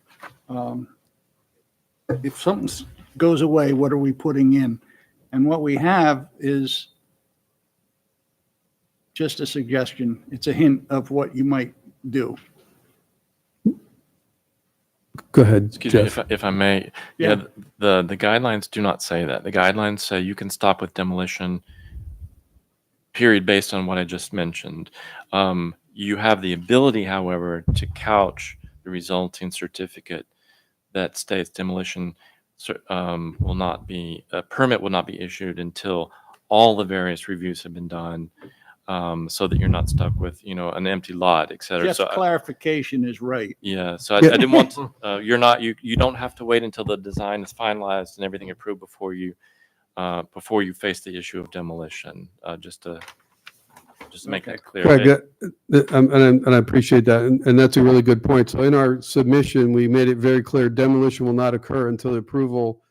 if something goes away, what are we putting in? And what we have is just a suggestion. It's a hint of what you might do. Go ahead, Excuse Jeff. me, if I may. Yeah. The guidelines do not say that. The guidelines say you can stop with demolition, period, based on what I just mentioned. You have the ability, however, to couch the resulting certificate that states demolition will not be, a permit will not be issued until all the various reviews have been done, so that you're not stuck with, an empty lot, et cetera. Just clarification is right. Yeah, so I didn't want to, you don't have to wait until the design is finalized and everything approved before you face the issue of demolition. Just to just to make Okay. that clear. Craig, It- and I appreciate that, and that's a really good point. So in our submission, we made it very clear, demolition will not occur until the approval.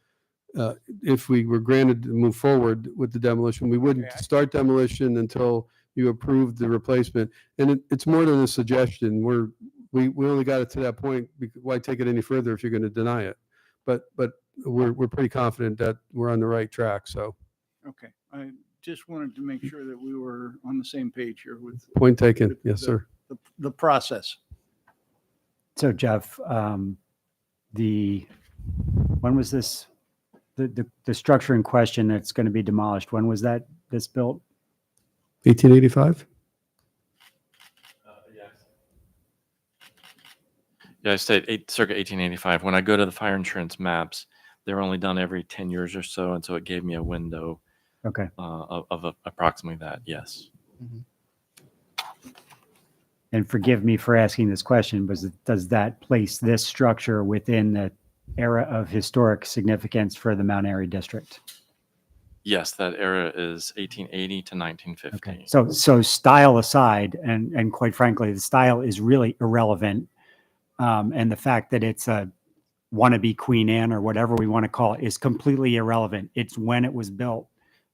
If we were granted to move forward with the demolition, we wouldn't Okay. start demolition until you approved the replacement. And it's more than a suggestion. We only got it to that point. Why take it any further if you're going to deny it? But we're pretty confident that we're on the right track. So Okay, I just wanted to make sure that we were on the same page here with point taken. with Yes, sir. the process. So Jeff, when was this, the structure in question that's going to be demolished, when was this built? 1885. Yeah, I stayed circa 1885. When I go to the fire insurance maps, they're only done every 10 years or so, and so it gave me a window Okay. of approximately that. Yes. And forgive me for asking this question, but does that place this structure within the era of historic significance for the Mount Airy district? Yes, that era is 1880 to 1950. Okay. So style aside, and quite frankly, the style is really irrelevant. And the fact that it's a wannabe Queen Anne or whatever we want to call it is completely irrelevant. It's when it was built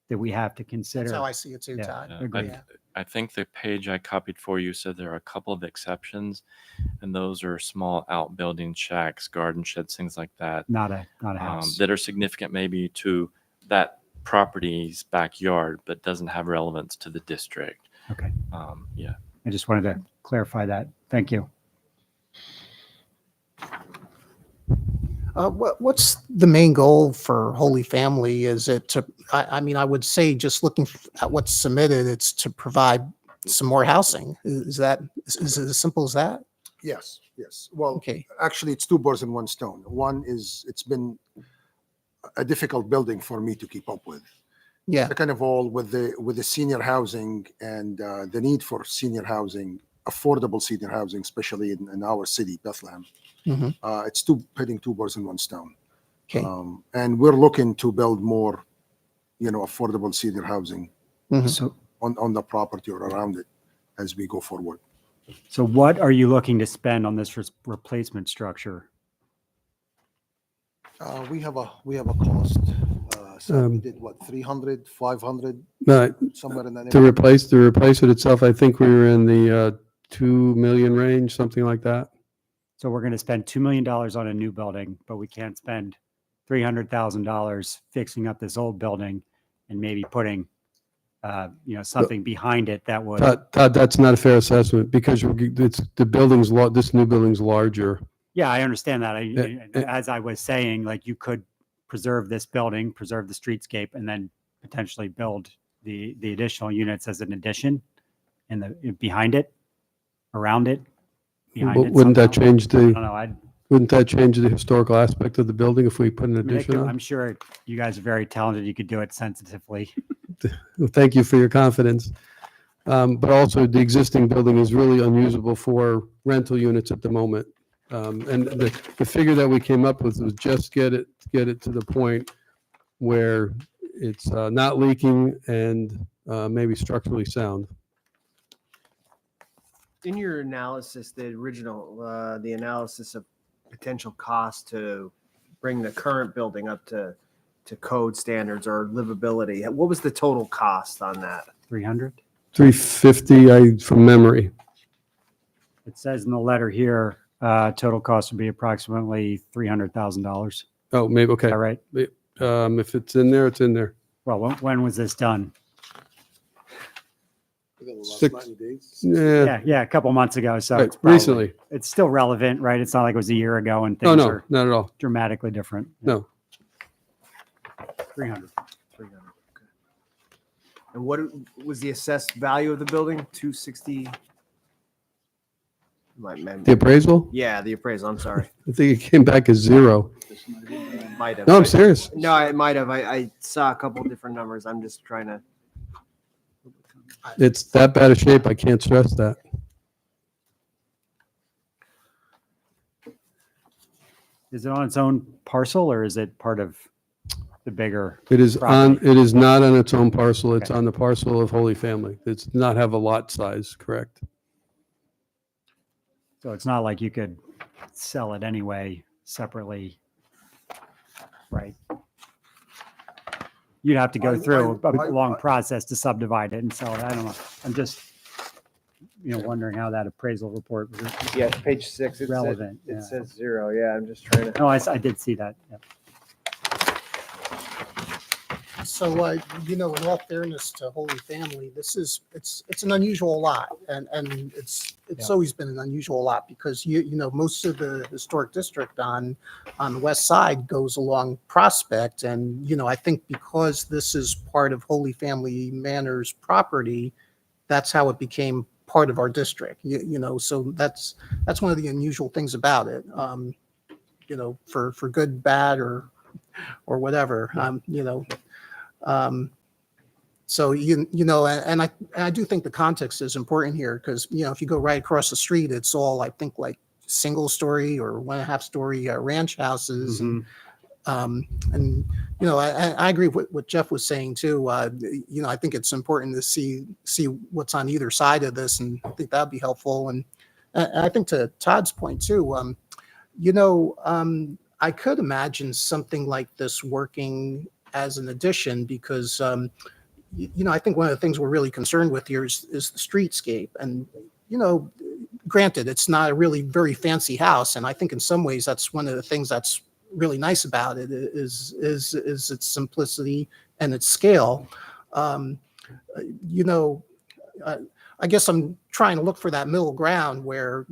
that we have to consider. That's how I see it too, Yeah. Todd. Agreed. I think the page I copied for you said there are a couple of exceptions, and those are small outbuilding shacks, garden sheds, things like that, Not a house. that are significant maybe to that property's backyard, but doesn't have relevance to the district. Okay. Yeah. I just wanted to clarify that. Thank you. What's the main goal for Holy Family? Is it to, I mean, I would say just looking at what's submitted, it's to provide some more housing. Is it as simple as that? Yes, yes. Well, Okay. actually, it's two birds in one stone. One is, it's been a difficult building for me to keep up with. Yeah. Second of all, with the senior housing and the need for senior housing, affordable senior housing, especially in our city, Bethlehem, Mhm. it's hitting two birds in one stone. Okay. And we're looking to build more, affordable senior housing Mhm. So, on the property or around it as we go forward. so what are you looking to spend on this replacement structure? We have a cost. So we Um, did what, 300, 500, No, somewhere in that to neighborhood. replace it itself, I think we were in the 2 million range, something like that. So we're going to spend $2 million on a new building, but we can't spend $300,000 fixing up this old building and maybe putting, something behind it that would. Todd, that's not a fair assessment because this new building's larger. Yeah, I understand that. Yeah, As I was saying, like you could preserve this building, preserve the streetscape, and then potentially build the additional units as an addition behind it, around it. behind it Wouldn't that somehow. change I don't the, know. wouldn't that change the historical aspect of the building if we put an I mean, addition on? I'm sure you guys are very talented. You could do it sensitively. Well, thank you for your confidence. But also the existing building is really unusable for rental units at the moment. And the figure that we came up with was just get it to the point where it's not leaking and maybe structurally sound. In your analysis, the original, the analysis of potential cost to bring the current building up to code standards or livability, what was the total cost on that? 300. 350 from memory. It says in the letter here, total cost would be approximately $300,000. Oh, maybe, okay. Is that right? If it's in there, it's in there. Well, when was this done? Six- Yeah, Yeah, a couple months ago. So right, it's probably- recently. it's still relevant, right? It's not like it was a year ago and Oh, things no, are not at all. dramatically different. No. 300. 300. Okay. And what was the assessed value of the building? 260. The appraisal? Yeah, the appraisal. I'm sorry. I think it came back as 0. Might have. No, I'm serious. No, it might have. I saw a couple different numbers. I'm just trying to. It's that bad a shape. I can't stress that. Is it on its own parcel or is it part of? the bigger. It is on, property. it is not on its own parcel. It's Okay. on the parcel of Holy Family. It's not have a lot size, correct? So it's not like you could sell it anyway separately, right? You'd have to go through a long process to subdivide it and sell it. I don't know. I'm just, wondering how that appraisal report was Yeah, page 6. It relevant. Says, Yeah. it says 0. Yeah, I'm just trying to. No, I did see that. Yeah. So, in all fairness to Holy Family, it's an unusual lot, and it's Yeah. always been an unusual lot because most of the historic district on the west side goes along Prospect, and I think because this is part of Holy Family Manor's property, that's how it became part of our district. So that's one of the unusual things about it. For good, bad, or whatever. So and I do think the context is important here because if you go right across the street, it's all I think like single story or 1.5 story ranch houses, and I agree with what Jeff was saying too. I think it's important to see what's on either side of this, and I think that'd be helpful. And I think to Todd's point too, I could imagine something like this working as an addition because, I think one of the things we're really concerned with here is the streetscape. And, granted, it's not a really very fancy house. And I think in some ways that's one of the things that's really nice about it is its simplicity and its scale. I guess I'm trying to look for that middle ground where,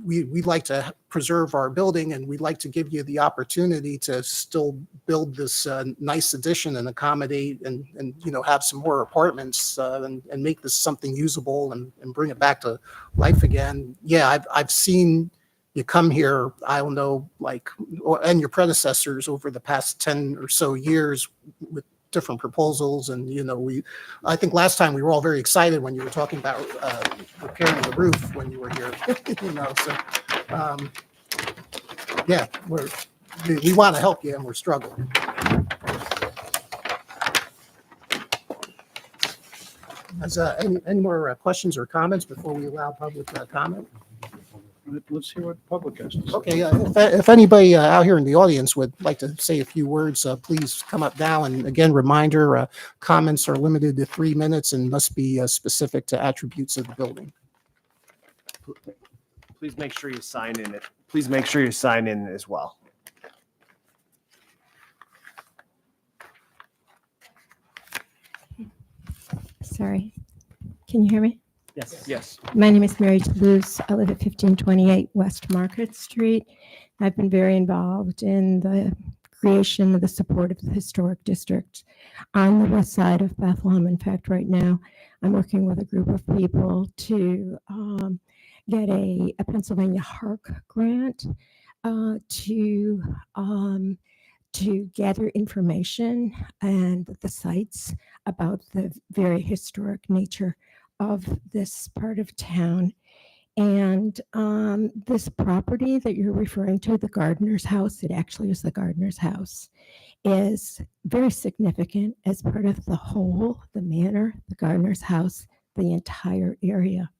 we'd like to preserve our building and we'd like to give you the opportunity to still build this nice addition and accommodate and have some more apartments and make this something usable and bring it back to life again. Yeah, I've seen you come here, I don't know, and your predecessors over the past 10 or so years with different proposals. And, I think last time we were all very excited when you were talking about repairing the roof when you were here, yeah, we want to help you and we're struggling. Is any more questions or comments before we allow public comment? Let's hear what the public has to say. Okay, if anybody out here in the audience would like to say a few words, please come up now. And again, reminder, comments are limited to 3 minutes and must be specific to attributes of the building. Please make sure you sign in it. Please make sure you sign in as well. Sorry. Can you hear me? Yes. Yes. My name is Mary Toulouse. I live at 1528 West Market Street. I've been very involved in the creation of the support of the historic district on the west side of Bethlehem. In fact, right now, I'm working with a group of people to get a Pennsylvania HARC grant to gather information and the sites about the very historic nature of this part of town. And this property that you're referring to, the gardener's house, it actually is the gardener's house, is very significant as part of the whole, the manor, the gardener's house, the entire area.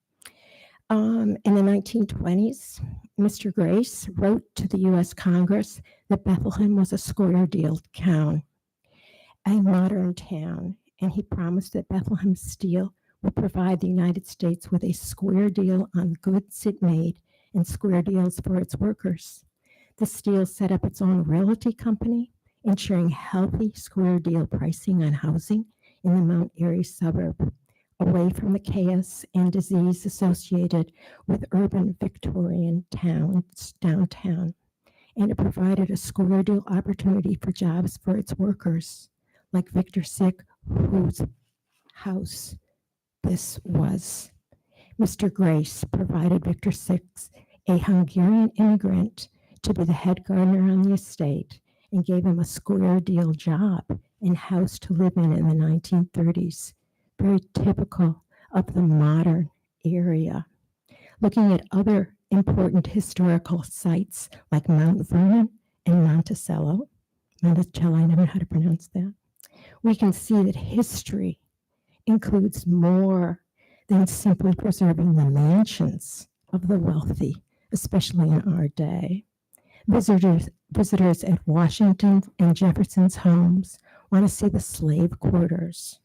In the 1920s, Mr. Grace wrote to the U.S. Congress that Bethlehem was a square deal town, a modern town, and he promised that Bethlehem Steel would provide the United States with a square deal on goods it made and square deals for its workers. The steel set up its own realty company, ensuring healthy square deal pricing on housing in the Mount Airy suburb, away from the chaos and disease associated with urban Victorian towns downtown. And it provided a square deal opportunity for jobs for its workers, like Victor Sick, whose house this was. Mr. Grace provided Victor Six, a Hungarian immigrant, to be the head gardener on the estate and gave him a square deal job and house to live in the 1930s. Very typical of the modern area. Looking at other important historical sites like Mount Vernon and Monticello. Monticello, I never know how to pronounce that, we can see that history includes more than simply preserving the mansions of the wealthy, especially in our day. Visitors at Washington and Jefferson's homes want to see the slave quarters.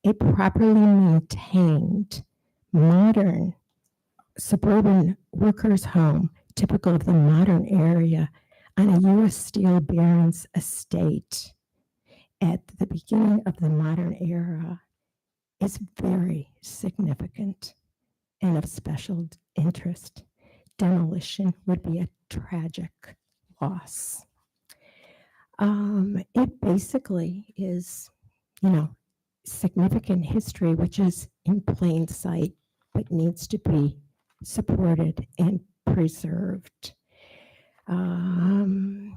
A properly maintained, modern suburban workers' home, typical of the modern area, on a U.S. Steel Baron's estate at the beginning of the modern era is very significant and of special interest. Demolition would be a tragic loss. It basically is, significant history, which is in plain sight, but needs to be supported and preserved. And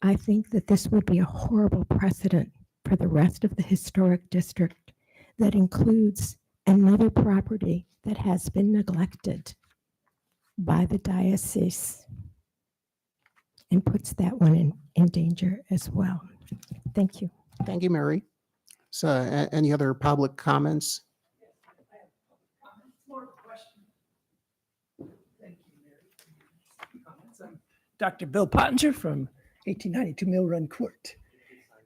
I think that this would be a horrible precedent for the rest of the historic district that includes another property that has been neglected by the diocese and puts that one in danger as well. Thank you. Thank you, Mary. So any other public comments? Dr. Bill Pottinger from 1892 Mill Run Court.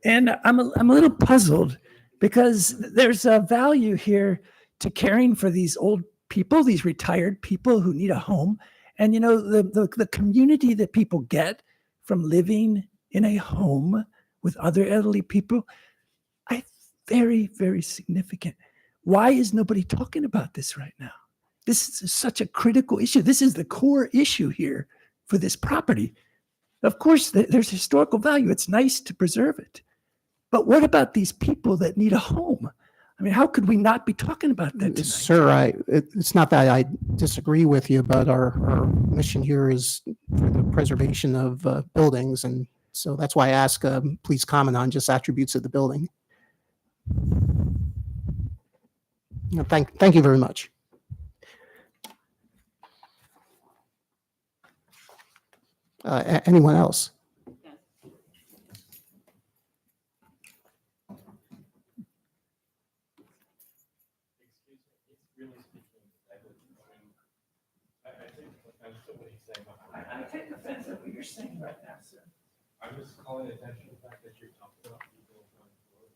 And I'm a little puzzled because there's a value here to caring for these old people, these retired people who need a home. And, the community that people get from living in a home with other elderly people, very, very significant. Why is nobody talking about this right now? This is such a critical issue. This is the core issue here for this property. Of course, there's historical value. It's nice to preserve it. But what about these people that need a home? I mean, how could we not be talking about that tonight? Sir, it's not that I disagree with you, but our mission here is for the preservation of buildings. And so that's why I ask, please comment on just attributes of the building. Thank you very much. Anyone else? I take offense at what you're saying right now, sir. I'm just calling attention to the fact that you're talking about people going forward.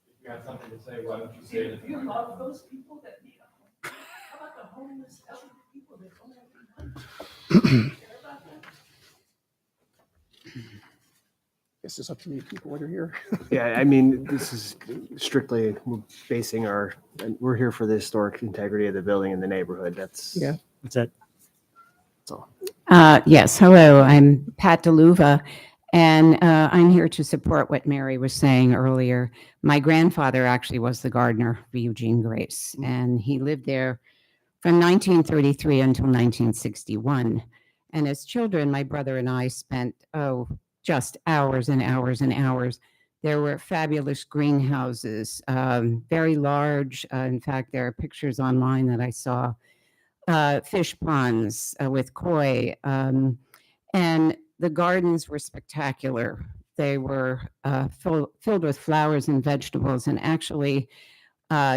If you have something to say, why don't you say it? Do you love those people that need a home? How about the homeless elderly people that don't have any money? Do you care about them? This is up to you people that are here. Yeah, I mean, this is strictly we're here for the historic integrity of the building and the neighborhood. That's it. Yes, hello, I'm Pat DeLuva, and I'm here to support what Mary was saying earlier. My grandfather actually was the gardener for Eugene Grace, and he lived there from 1933 until 1961. And as children, my brother and I spent, just hours and hours and hours. There were fabulous greenhouses, very large. In fact, there are pictures online that I saw. Fish ponds with koi. And the gardens were spectacular. They were filled with flowers and vegetables, and actually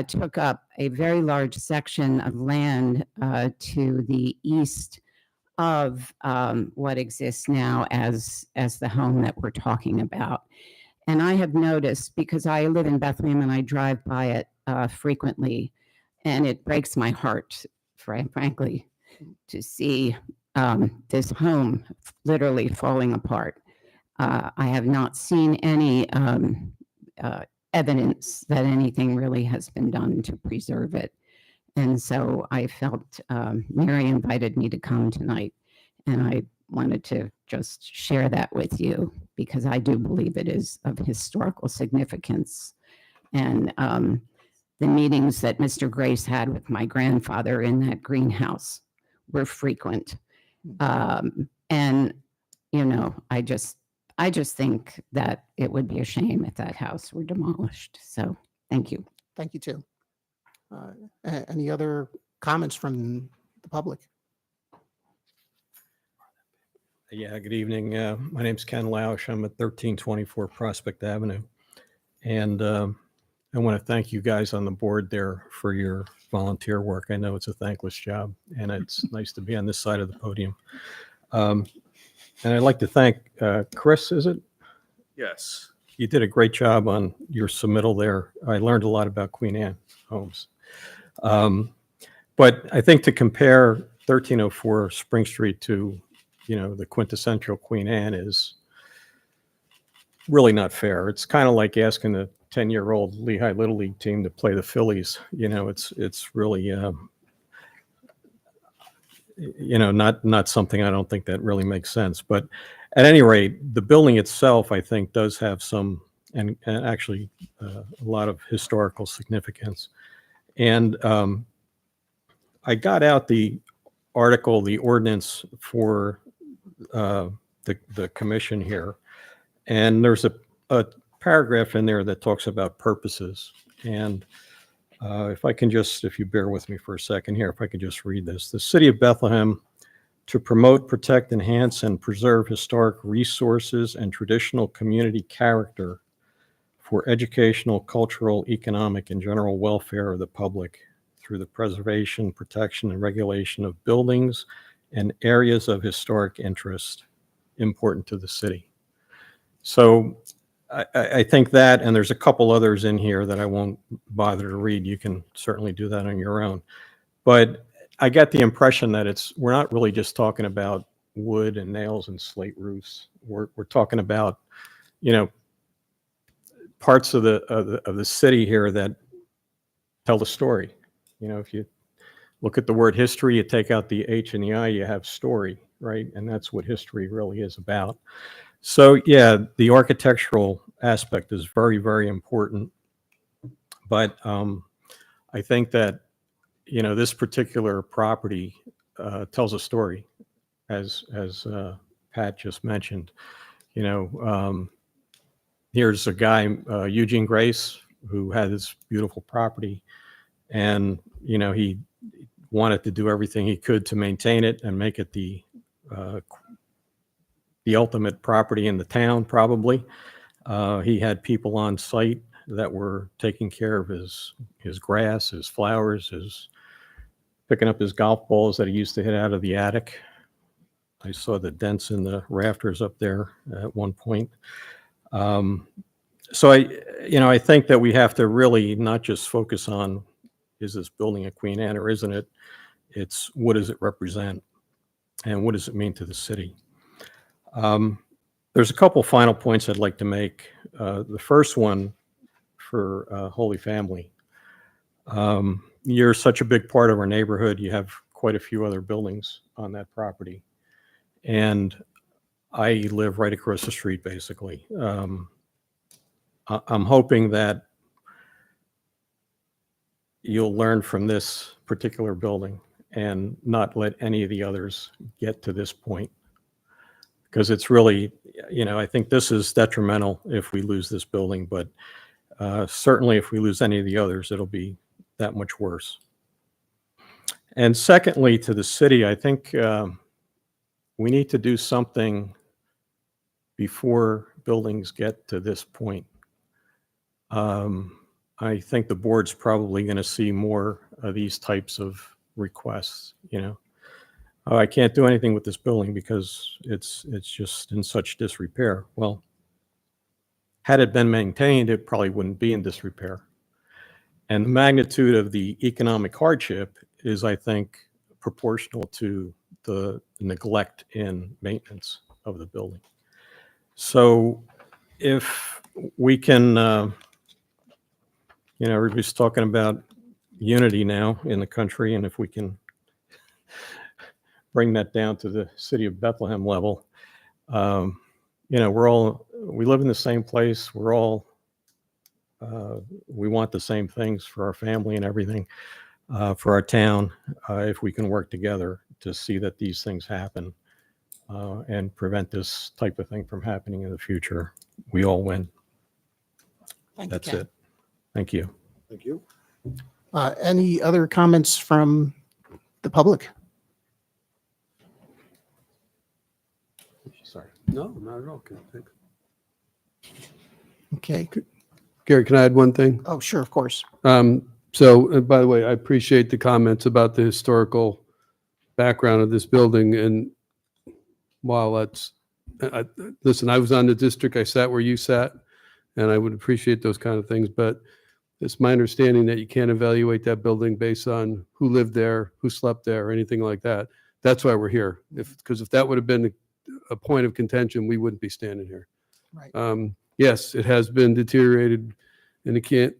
took up a very large section of land to the east of what exists now as the home that we're talking about. And I have noticed, because I live in Bethlehem and I drive by it frequently, and it breaks my heart, frankly, to see this home literally falling apart. I have not seen any evidence that anything really has been done to preserve it. And so I felt Mary invited me to come tonight, and I wanted to just share that with you because I do believe it is of historical significance. And the meetings that Mr. Grace had with my grandfather in that greenhouse were frequent. And, I just think that it would be a shame if that house were demolished. So thank you. Thank you too. Any other comments from the public? Yeah, good evening. My name's Ken Lausch. I'm at 1324 Prospect Avenue. And I want to thank you guys on the board there for your volunteer work. I know it's a thankless job, and it's nice to be on this side of the podium. And I'd like to thank Chris, is it? Yes. You did a great job on your submittal there. I learned a lot about Queen Anne homes. But I think to compare 1304 Spring Street to, the quintessential Queen Anne is really not fair. It's kind of like asking the 10-year-old Lehigh Little League team to play the Phillies. It's really, not something. I don't think that really makes sense. But at any rate, the building itself, I think, does have some, and actually a lot of historical significance. And I got out the article, the ordinance for the commission here. And there's a paragraph in there that talks about purposes. And if you bear with me for a second here, if I could just read this. The City of Bethlehem, to promote, protect, enhance, and preserve historic resources and traditional community character for educational, cultural, economic, and general welfare of the public through the preservation, protection, and regulation of buildings and areas of historic interest important to the city. So I think that, and there's a couple others in here that I won't bother to read. You can certainly do that on your own. But I get the impression that we're not really just talking about wood and nails and slate roofs. We're talking about, parts of the city here that tell the story. If you look at the word history, you take out the H and the I, you have story, right? And that's what history really is about. So yeah, the architectural aspect is very, very important. But I think that, this particular property tells a story, as Pat just mentioned. Here's a guy, Eugene Grace, who had this beautiful property, and he wanted to do everything he could to maintain it and make it the ultimate property in the town, probably. He had people on site that were taking care of his grass, his flowers, picking up his golf balls that he used to hit out of the attic. I saw the dents in the rafters up there at one point. So I think that we have to really not just focus on, is this building a Queen Anne or isn't it? It's what does it represent and what does it mean to the city? There's a couple final points I'd like to make. The first one for Holy Family. You're such a big part of our neighborhood. You have quite a few other buildings on that property. And I live right across the street, basically. I'm hoping that you'll learn from this particular building and not let any of the others get to this point. Because it's really, I think this is detrimental if we lose this building, but certainly if we lose any of the others, it'll be that much worse. And secondly, to the city, I think we need to do something before buildings get to this point. I think the board's probably going to see more of these types of requests, Oh, I can't do anything with this building because it's just in such disrepair. Well, had it been maintained, it probably wouldn't be in disrepair. And the magnitude of the economic hardship is, I think, proportional to the neglect in maintenance of the building. So if we can, everybody's talking about unity now in the country, and if we can bring that down to the city of Bethlehem level, we live in the same place. We're all, we want the same things for our family and everything, for our town. If we can work together to see that these things happen and prevent this type of thing from happening in the future, we all win. That's it. Thank you. Thank you. Any other comments from the public? Sorry. No, not at all. Okay, thanks. Okay. Gary, can I add one thing? Oh, sure, of course. So, by the way, I appreciate the comments about the historical background of this building. And while listen, I was on the district, I sat where you sat, and I would appreciate those kind of things. But it's my understanding that you can't evaluate that building based on who lived there, who slept there, or anything like that. That's why we're here. Because if that would have been a point of contention, we wouldn't be standing here. Right. Yes, it has been deteriorated, and we can't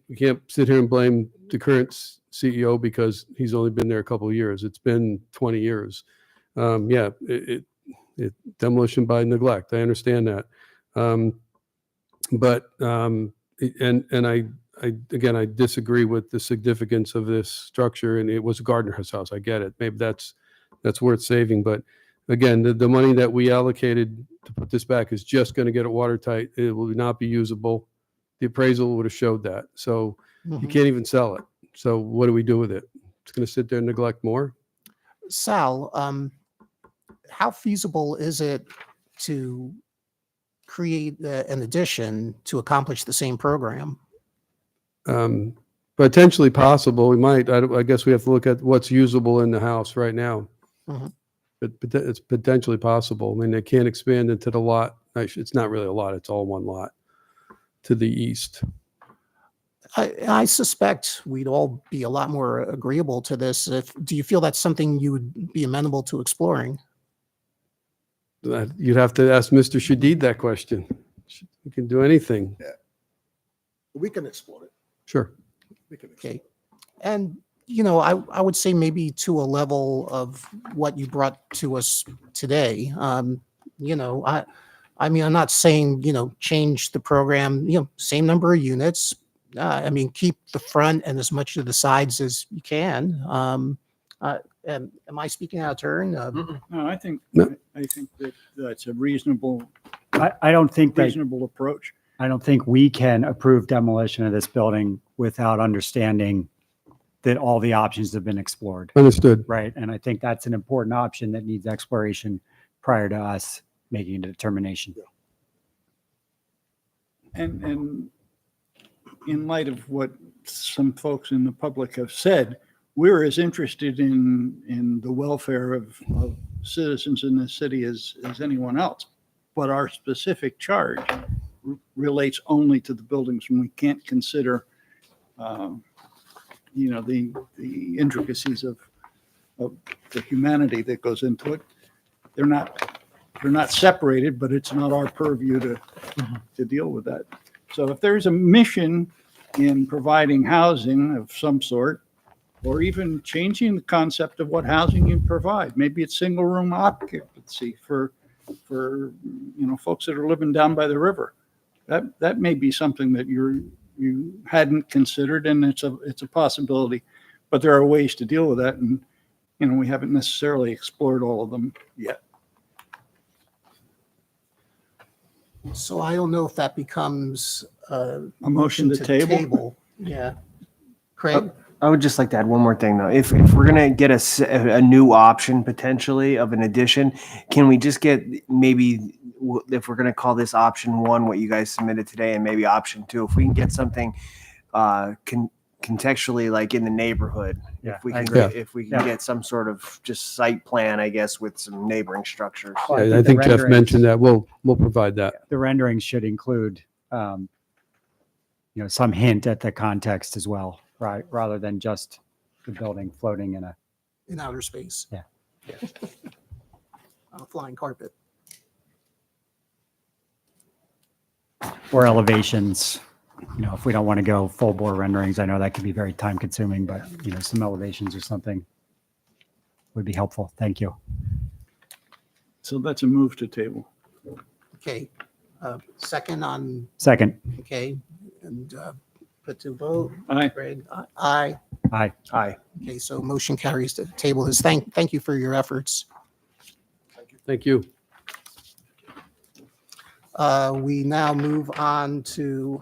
sit here and blame the current CEO because he's only been there a couple of years. It's been 20 years. Yeah, it demolition by neglect. I understand that, but I disagree with the significance of this structure. And it was a Gardner's house. I get it. Maybe that's worth saving, but again, the money that we allocated to put this back is just going to get it watertight. It will not be usable. The appraisal would have showed that. So you can't even sell it. So what do we do with it? It's going to sit there and neglect more. Sal, how feasible is it to create an addition to accomplish the same program? Potentially possible. We might. I guess we have to look at what's usable in the house right now. Mhm. But it's potentially possible. I mean, they can't expand into the lot. Actually, it's not really a lot. It's all one lot to the east. I suspect we'd all be a lot more agreeable to this. Do you feel that's something you would be amenable to exploring? You'd have to ask Mr. Shadid that question. We can do anything. We can explore it. Sure. We can explore Okay. And, I would say maybe to a level of what you brought to us today. I mean, I'm not saying, change the program, same number of units. I mean, keep the front and as much of the sides as you can. Am I speaking out of turn? No, I think No. I think that that's a reasonable I don't think that, reasonable approach. I don't think we can approve demolition of this building without understanding that all the options have been explored. Understood. Right. And I think that's an important option that needs exploration prior to us making a determination. And in light of what some folks in the public have said, we're as interested in the welfare of citizens in this city as anyone else. But our specific charge relates only to the buildings, and we can't consider, the intricacies of the humanity that goes into it. They're not separated, but it's not our purview to deal with that. So if there's a mission in providing housing of some sort, or even changing the concept of what housing you provide, maybe it's single room occupancy for folks that are living down by the river. That may be something that you hadn't considered, and it's a possibility. But there are ways to deal with that, and we haven't necessarily explored all of them yet. So I don't know if that becomes A motion to table? Yeah. Craig? I would just like to add one more thing though. If we're gonna get a new option potentially of an addition, can we just get maybe, if we're gonna call this option 1, what you guys submitted today, and maybe option 2, if we can get something contextually like in the neighborhood, Yeah, if we I can agree. if we can get some sort of just site plan, I guess, with some neighboring structures. I think Jeff mentioned that. We'll provide that. The renderings should include, some hint at the context as well, right? Rather than just the building floating In outer space. Yeah. On a flying carpet. or elevations. If we don't want to go full bore renderings, I know that can be very time consuming, but some elevations or something would be helpful. Thank you. So that's a move to table. Okay. Second on, Second. okay, and put to vote. Aye. Greg, aye. Aye. Aye. Okay, so motion carries to table this. Thank you for your efforts. Thank you. We now move on to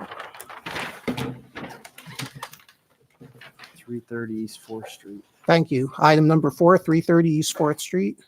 330 East 4th Street. Thank you. Item number 4, 330 East 4th Street.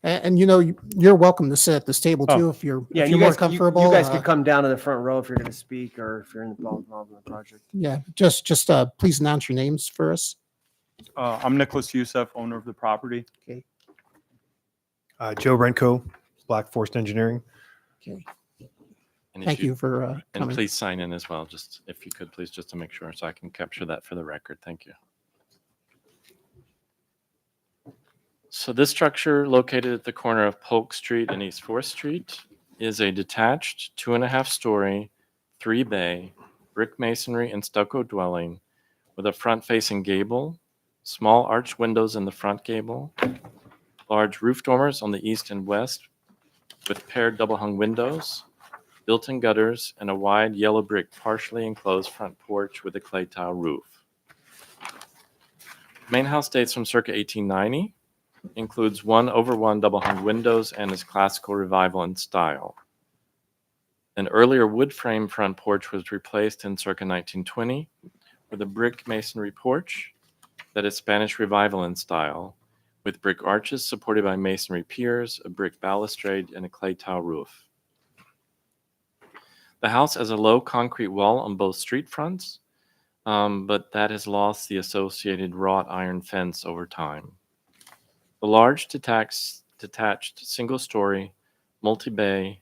And you know, you're welcome to sit at this table Oh, too if you're Yeah, if you you're more guys, comfortable. you guys uh, could come down to the front row if you're going to speak or if you're involved in the project. Yeah, just please announce your names for us. I'm Nicholas Youssef, owner of the property. Okay. Joe Renko, Black Forest Engineering. Okay. And if Thank you for and coming. please sign in as well, just if you could, please, just to make sure, so I can capture that for the record. Thank you. So this structure, located at the corner of Polk Street and East 4th Street, is a detached 2.5-story, 3-bay, brick masonry and stucco dwelling with a front-facing gable, small arched windows in the front gable, large roof dormers on the east and west with paired double-hung windows, built-in gutters, and a wide yellow brick partially enclosed front porch with a clay tile roof. Main house dates from circa 1890, includes 1/1 double-hung windows, and is classical revival in style. An earlier wood frame front porch was replaced in circa 1920 with a brick masonry porch that is Spanish revival in style, with brick arches supported by masonry piers, a brick balustrade, and a clay tile roof. The house has a low concrete wall on both street fronts, but that has lost the associated wrought iron fence over time. The large detached single-story, multi-bay,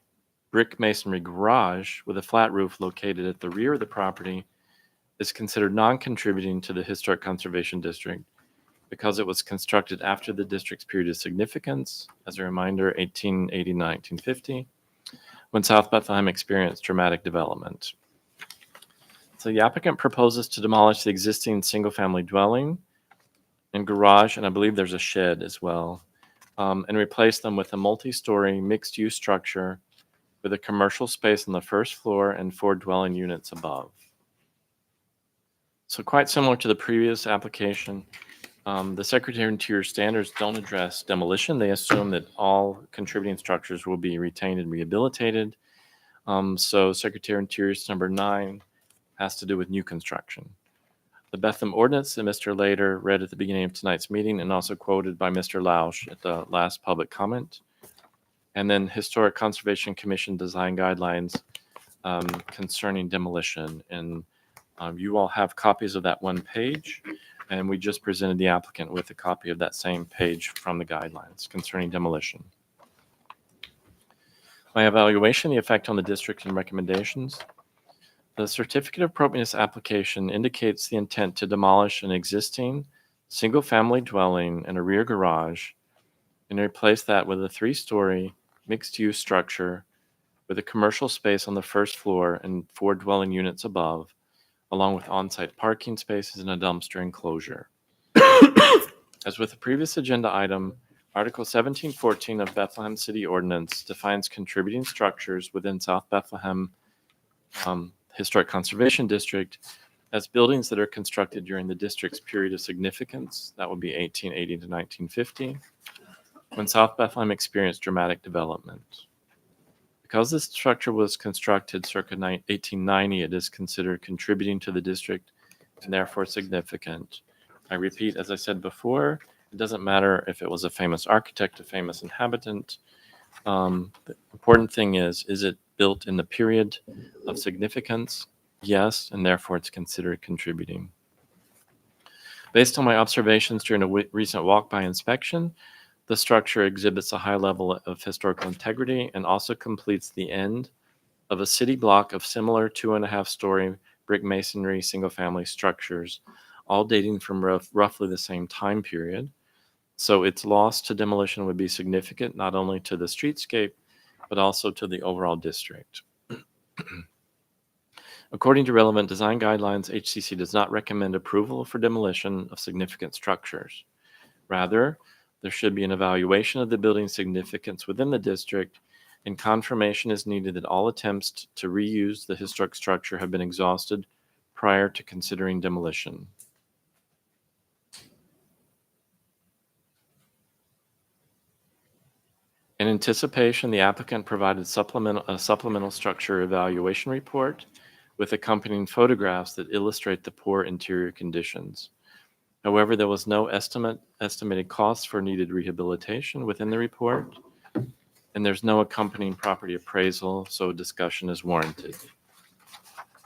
brick masonry garage with a flat roof located at the rear of the property is considered non-contributing to the Historic Conservation District because it was constructed after the district's period of significance, as a reminder, 1880-1950, when South Bethlehem experienced dramatic development. So the applicant proposes to demolish the existing single-family dwelling and garage, and I believe there's a shed as well, and replace them with a multi-story mixed-use structure with a commercial space on the first floor and 4 dwelling units above. So quite similar to the previous application, the Secretary of Interior standards don't address demolition. They assume that all contributing structures will be retained and rehabilitated. So Secretary of Interior's number 9 has to do with new construction. The Bethlehem ordinance that Mr. Lader read at the beginning of tonight's meeting and also quoted by Mr. Lausch at the last public comment. And then Historic Conservation Commission design guidelines concerning demolition. And you all have copies of that one page, and we just presented the applicant with a copy of that same page from the guidelines concerning demolition. My evaluation, the effect on the district and recommendations. The certificate of appropriateness application indicates the intent to demolish an existing single-family dwelling and a rear garage and replace that with a 3-story mixed-use structure with a commercial space on the first floor and 4 dwelling units above, along with on-site parking spaces and a dumpster enclosure. As with the previous agenda item, Article 1714 of Bethlehem City Ordinance defines contributing structures within South Bethlehem Historic Conservation District as buildings that are constructed during the district's period of significance. That would be 1880 to 1950, when South Bethlehem experienced dramatic development. Because this structure was constructed circa 1890, it is considered contributing to the district and therefore significant. I repeat, as I said before, it doesn't matter if it was a famous architect, a famous inhabitant. The important thing is it built in the period of significance? Yes, and therefore it's considered contributing. Based on my observations during a recent walk-by inspection, the structure exhibits a high level of historical integrity and also completes the end of a city block of similar 2.5-story brick masonry single-family structures, all dating from roughly the same time period. So its loss to demolition would be significant not only to the streetscape, but also to the overall district. According to relevant design guidelines, HCC does not recommend approval for demolition of significant structures. Rather, there should be an evaluation of the building's significance within the district, and confirmation is needed that all attempts to reuse the historic structure have been exhausted prior to considering demolition. In anticipation, the applicant provided a supplemental structure evaluation report with accompanying photographs that illustrate the poor interior conditions. However, there was no estimated cost for needed rehabilitation within the report, and there's no accompanying property appraisal, so discussion is warranted.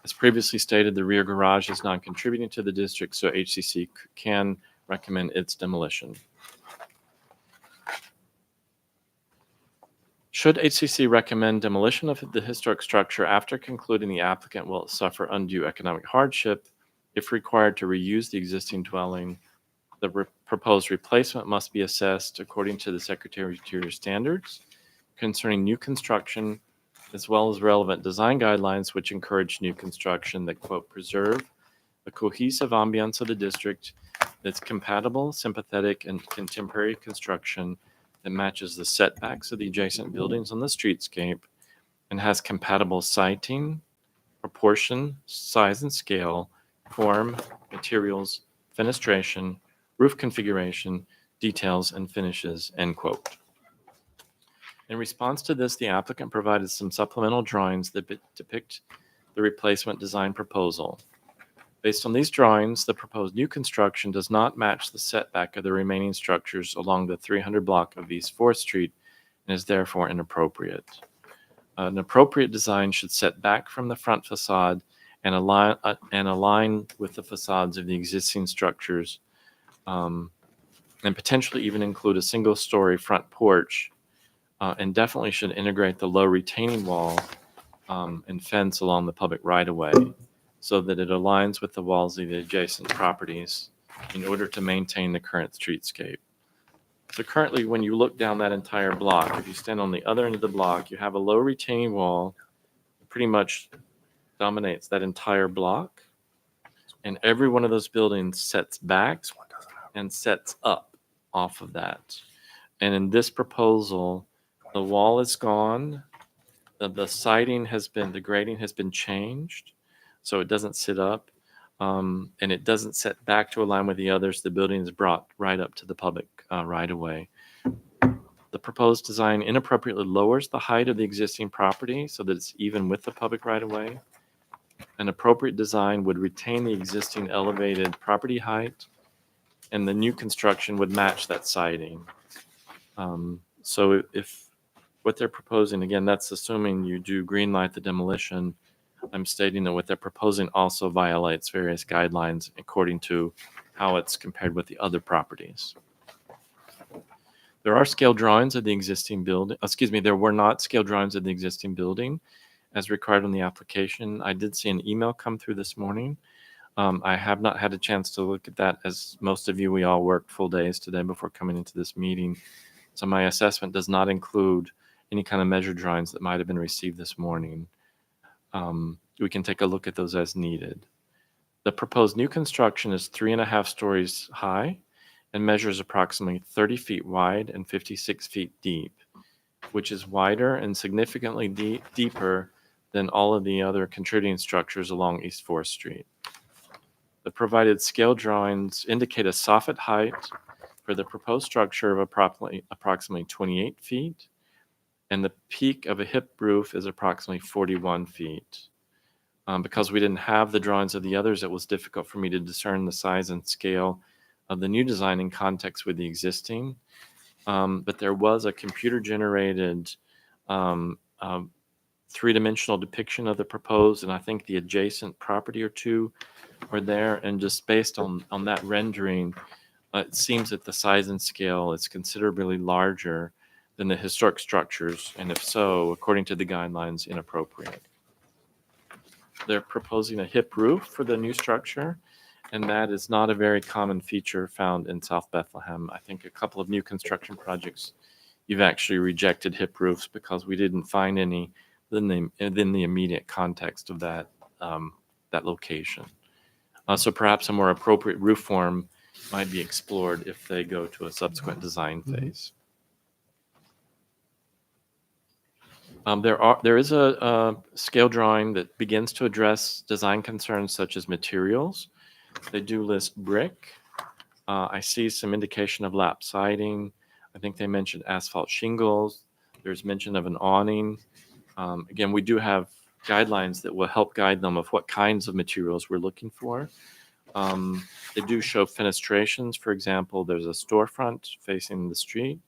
As previously stated, the rear garage is non-contributing to the district, so HCC can recommend its demolition. Should HCC recommend demolition of the historic structure after concluding the applicant will suffer undue economic hardship, if required to reuse the existing dwelling, the proposed replacement must be assessed according to the Secretary of Interior standards concerning new construction, as well as relevant design guidelines which encourage new construction that, quote, preserve a cohesive ambiance of the district that's compatible, sympathetic, and contemporary construction that matches the setbacks of the adjacent buildings on the streetscape and has compatible siting, proportion, size and scale, form, materials, fenestration, roof configuration, details, and finishes, end quote. In response to this, the applicant provided some supplemental drawings that depict the replacement design proposal. Based on these drawings, the proposed new construction does not match the setback of the remaining structures along the 300 block of East 4th Street and is therefore inappropriate. An appropriate design should set back from the front facade and align with the facades of the existing structures, and potentially even include a single-story front porch, and definitely should integrate the low retaining wall and fence along the public right-of-way so that it aligns with the walls of the adjacent properties in order to maintain the current streetscape. So currently, when you look down that entire block, if you stand on the other end of the block, you have a low retaining wall that pretty much dominates that entire block. And every one of those buildings sets back and sets up off of that. And in this proposal, the wall is gone. The siding has been, the grading has been changed, so it doesn't sit up, and it doesn't set back to align with the others. The building is brought right up to the public right-of-way. The proposed design inappropriately lowers the height of the existing property so that it's even with the public right-of-way. An appropriate design would retain the existing elevated property height, and the new construction would match that siding. So if what they're proposing, again, that's assuming you do green light the demolition. I'm stating that what they're proposing also violates various guidelines according to how it's compared with the other properties. There are scale drawings of the existing building. There were not scale drawings of the existing building as required on the application. I did see an email come through this morning. I have not had a chance to look at that. As most of you, we all worked full days today before coming into this meeting. So my assessment does not include any kind of measure drawings that might have been received this morning. We can take a look at those as needed. The proposed new construction is 3.5 stories high and measures approximately 30 feet wide and 56 feet deep, which is wider and significantly deeper than all of the other contributing structures along East 4th Street. The provided scale drawings indicate a soffit height for the proposed structure of approximately 28 feet, and the peak of a hip roof is approximately 41 feet. Because we didn't have the drawings of the others, it was difficult for me to discern the size and scale of the new design in context with the existing. But there was a computer-generated three-dimensional depiction of the proposed, and I think the adjacent property or two were there. And just based on that rendering, it seems that the size and scale is considerably larger than the historic structures, and if so, according to the guidelines, inappropriate. They're proposing a hip roof for the new structure, and that is not a very common feature found in South Bethlehem. I think a couple of new construction projects, you've actually rejected hip roofs because we didn't find any within the immediate context of that location. So perhaps a more appropriate roof form might be explored if they go to a subsequent design phase. There is a scale drawing that begins to address design concerns such as materials. They do list brick. I see some indication of lap siding. I think they mentioned asphalt shingles. There's mention of an awning. Again, we do have guidelines that will help guide them of what kinds of materials we're looking for. They do show fenestrations. For example, there's a storefront facing the street.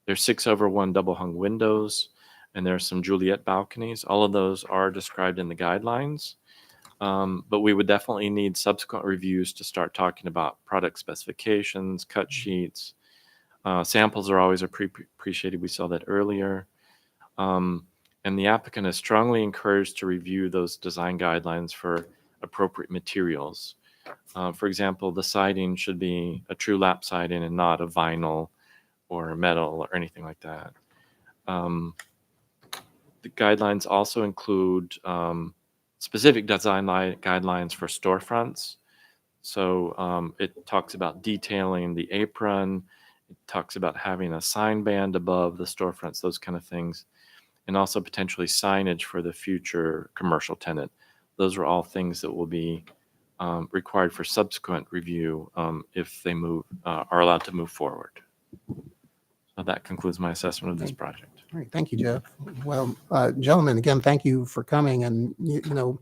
There's 6/1 double hung windows, and there's some Juliet balconies. All of those are described in the guidelines. But we would definitely need subsequent reviews to start talking about product specifications, cut sheets. Samples are always appreciated. We saw that earlier. And the applicant is strongly encouraged to review those design guidelines for appropriate materials. For example, the siding should be a true lap siding and not a vinyl or metal or anything like that. The guidelines also include specific design guidelines for storefronts. So it talks about detailing the apron. It talks about having a sign band above the storefronts, those kind of things, and also potentially signage for the future commercial tenant. Those are all things that will be required for subsequent review if they are allowed to move forward. So that concludes my assessment of this project. All right, thank you, Jeff. Well, gentlemen, again, thank you for coming. And,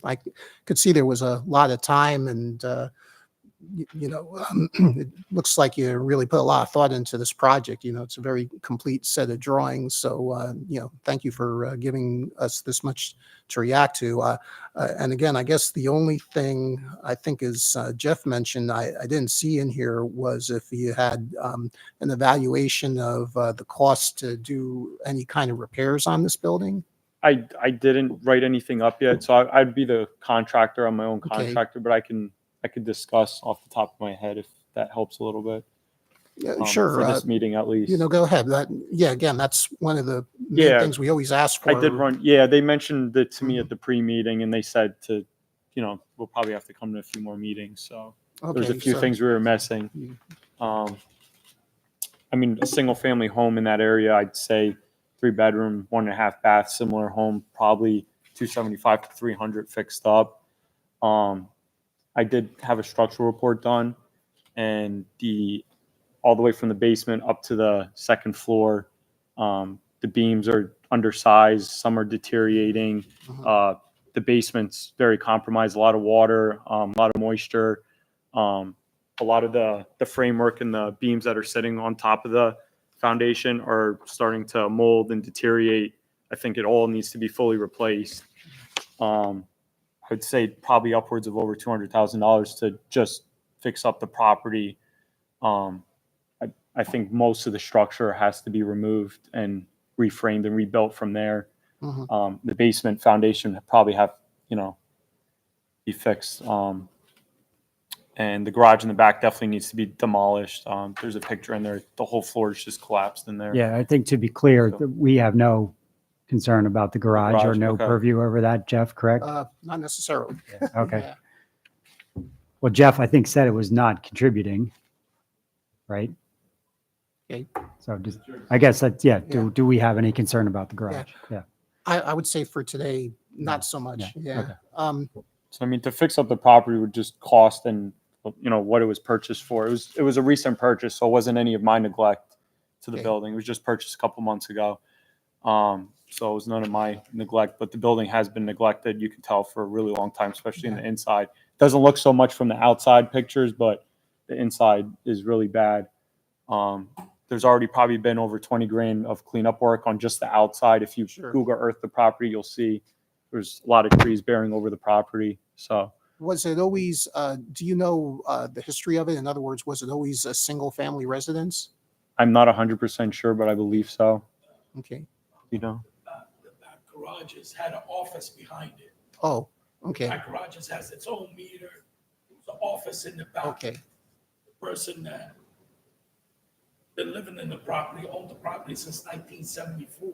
I could see there was a lot of time and, it looks like you really put a lot of thought into this project. It's a very complete set of drawings. So, thank you for giving us this much to react to. And again, I guess the only thing I think is Jeff mentioned, I didn't see in here was if you had an evaluation of the cost to do any kind of repairs on this building. I didn't write anything up yet, so I'd be the contractor. I'm my own Okay. contractor, but I could discuss off the top of my head if that helps a little bit. Yeah, sure. For this meeting, at least. Go ahead. Again, that's one of the main things we always ask for. I did run. Yeah, they mentioned it to me at the pre-meeting, and they said we'll probably have to come to a few more meetings. So there's a Okay, few so- things we were missing. I mean, a single-family home in that area, I'd say 3-bedroom, 1.5 bath, similar home, probably 275 to 300 fixed up. I did have a structural report done, and all the way from the basement up to the second floor, the beams are undersized, some are deteriorating. The basement's very compromised, a lot of water, a lot of moisture. A lot of the framework and the beams that are sitting on top of the foundation are starting to mold and deteriorate. I think it all needs to be fully replaced. I'd say probably upwards of over $200,000 to just fix up the property. I think most of the structure has to be removed and reframed and rebuilt from there. The basement foundation probably have, be fixed. And the garage in the back definitely needs to be demolished. There's a picture in there. The whole floor is just collapsed in there. Yeah, I think to be clear, we have no concern about the garage or Garage, no okay. purview over that, Jeff, correct? Not necessarily. Okay. Well, Jeff, I think said it was not contributing, right? Okay. So just, I guess that's, do we have any concern about the garage? Yeah. I would say for today, not so much. Yeah. Okay. So, I mean, to fix up the property would just cost and, what it was purchased for. It was a recent purchase, so it wasn't any of my neglect to the Okay. building. It was just purchased a couple months ago. So it was none of my neglect, but the building has been neglected. You can tell for a really long time, especially in the inside. Doesn't look so much from the outside pictures, but the inside is really bad. There's already probably been over 20 grand of cleanup work on just the outside. If you Google Earth the property, you'll see there's a lot of trees bearing over the property. So Was it always, do you know the history of it? In other words, was it always a single family residence? I'm not 100% sure, but I believe so. Okay. You know? The back garages had an office behind it. Oh, okay. Back garages has its own meter, the office in the back. Okay. The person that been living in the property, owned the property since 1974.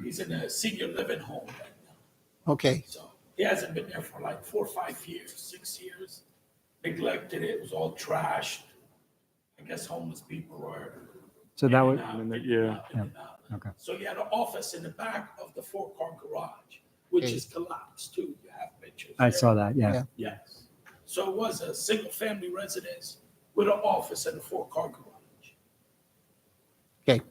He's in a senior living home right now. Okay. So he hasn't been there for like 4 or 5 years, 6 years. Neglected it, it was all trashed. I guess homeless people were. So that would, yeah. Okay. So you had an office in the back of the 4-car garage, which Okay. is collapsed too. You have pictures. I there. saw that, yeah. Yes. So it was a single family residence with an office and a 4-car garage. Okay.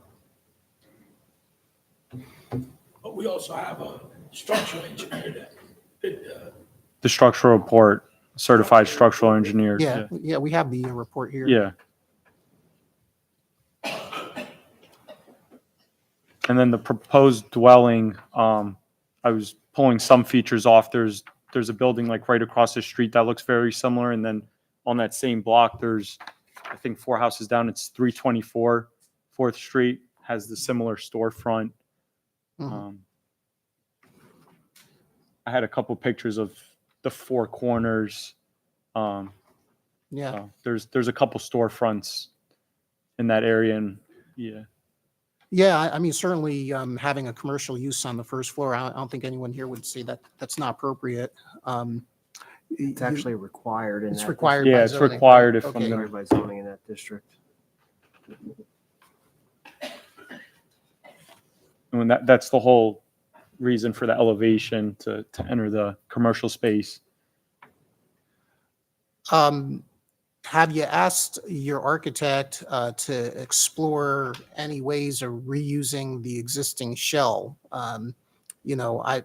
But we also have a structural engineer that did The structural report certified structural engineer. Yeah, we have the report here. Yeah. And then the proposed dwelling, I was pulling some features off. There's a building like right across the street that looks very similar. And then on that same block, there's, I think 4 houses down, it's 324 4th Street, has the similar storefront. I had a couple pictures of the 4 corners. Yeah. There's a couple storefronts in that area, and Yeah, I mean, certainly having a commercial use on the first floor, I don't think anyone here would say that that's not appropriate. It's actually required in It's that required district. by it's zoning. required if Okay. I'm Required by zoning in that district. I mean, that's the whole reason for the elevation to enter the commercial space. Have you asked your architect to explore any ways of reusing the existing shell? You know, I